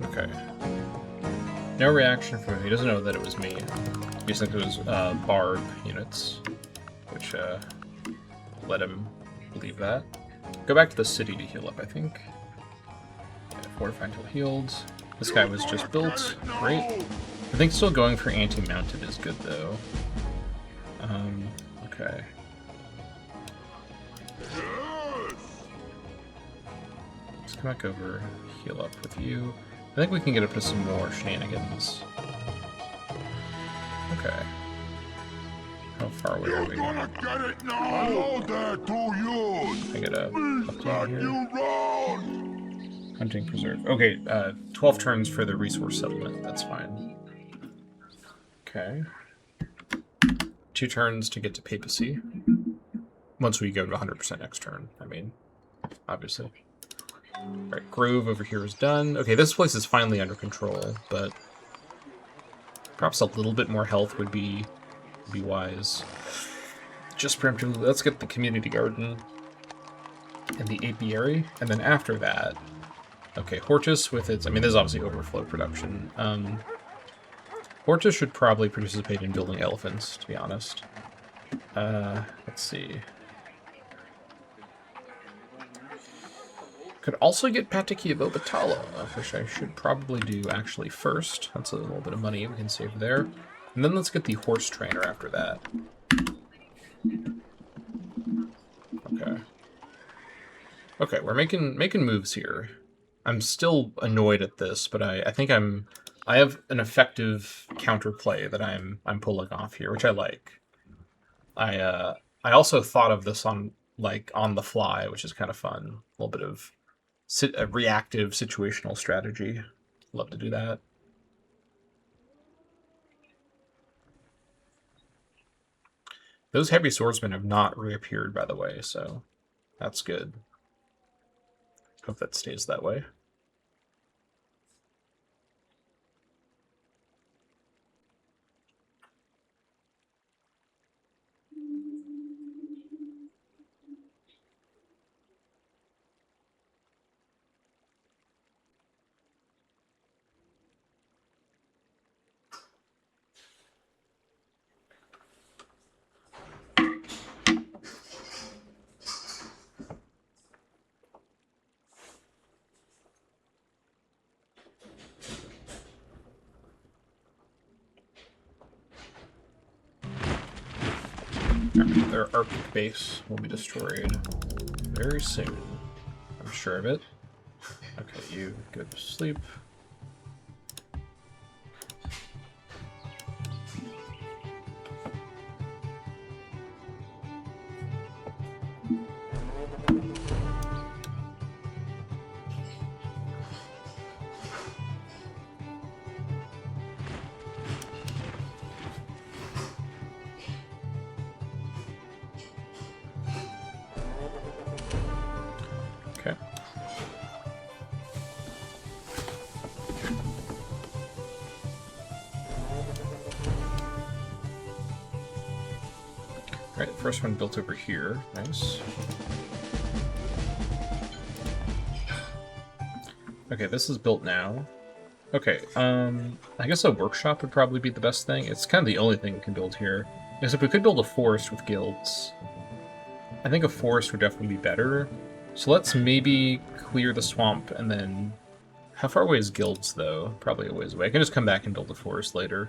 Okay. No reaction from him. He doesn't know that it was me. He just thinks it was barb units, which let him believe that. Go back to the city to heal up, I think. Yeah, fortify until healed. This guy was just built. Great. I think still going for anti-mounted is good, though. Okay. come back over, heal up with you. I think we can get up to some more shenanigans. Okay. How far away are we? You're gonna get it now! Hello there to you! I gotta update here. You round! Hunting preserve. Okay, 12 turns for the resource settlement. That's fine. Okay. 2 turns to get to papacy. Once we go to 100% next turn, I mean, obviously. Alright, Grove over here is done. Okay, this place is finally under control, but perhaps a little bit more health would be wise. Just preemptively, let's get the community garden and the apiary, and then after that, okay, Hortus with its, I mean, this is obviously overflow production. Hortus should probably participate in building elephants, to be honest. Let's see. Could also get Patakia Bobatala, which I should probably do actually first. That's a little bit of money we can save there. And then let's get the horse trainer after that. Okay. Okay, we're making moves here. I'm still annoyed at this, but I think I have an effective counterplay that I'm pulling off here, which I like. I also thought of this on the fly, which is kind of fun. A little bit of a reactive situational strategy. Love to do that. Those heavy swordsmen have not reappeared, by the way, so that's good. Hope that stays that way. Their Arctic base will be destroyed very soon. I'm sure of it. Okay, you go to sleep. Okay. Alright, first one built over here. Nice. Okay, this is built now. Okay, I guess a workshop would probably be the best thing. It's kind of the only thing we can build here. Except we could build a forest with guilds. I think a forest would definitely be better. So let's maybe clear the swamp and then... How far away is guilds, though? Probably a ways away. I can just come back and build a forest later.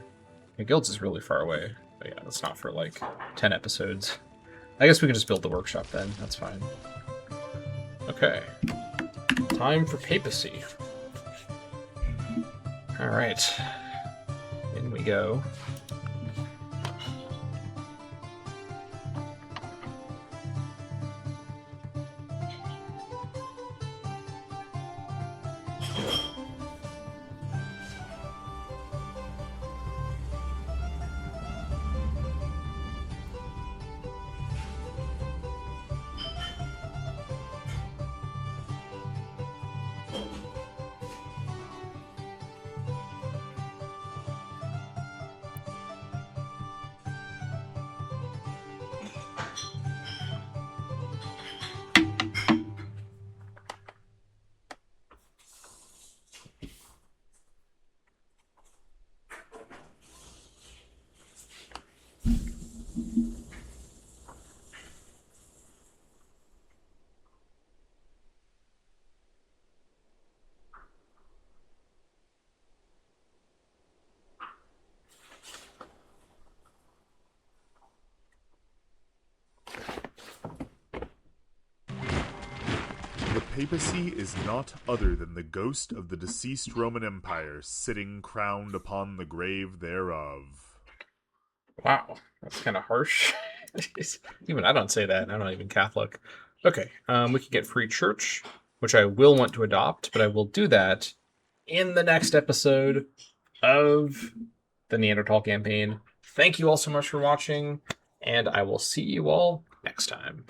Yeah, guilds is really far away. But yeah, that's not for like 10 episodes. I guess we can just build the workshop then. That's fine. Okay. Time for papacy. Alright. In we go. the papacy is not other than the ghost of the deceased Roman Empire sitting crowned upon the grave thereof. Wow, that's kind of harsh. Even I don't say that. I'm not even Catholic. Okay, we can get free church, which I will want to adopt, but I will do that in the next episode of the Neanderthal Campaign. Thank you all so much for watching, and I will see you all next time.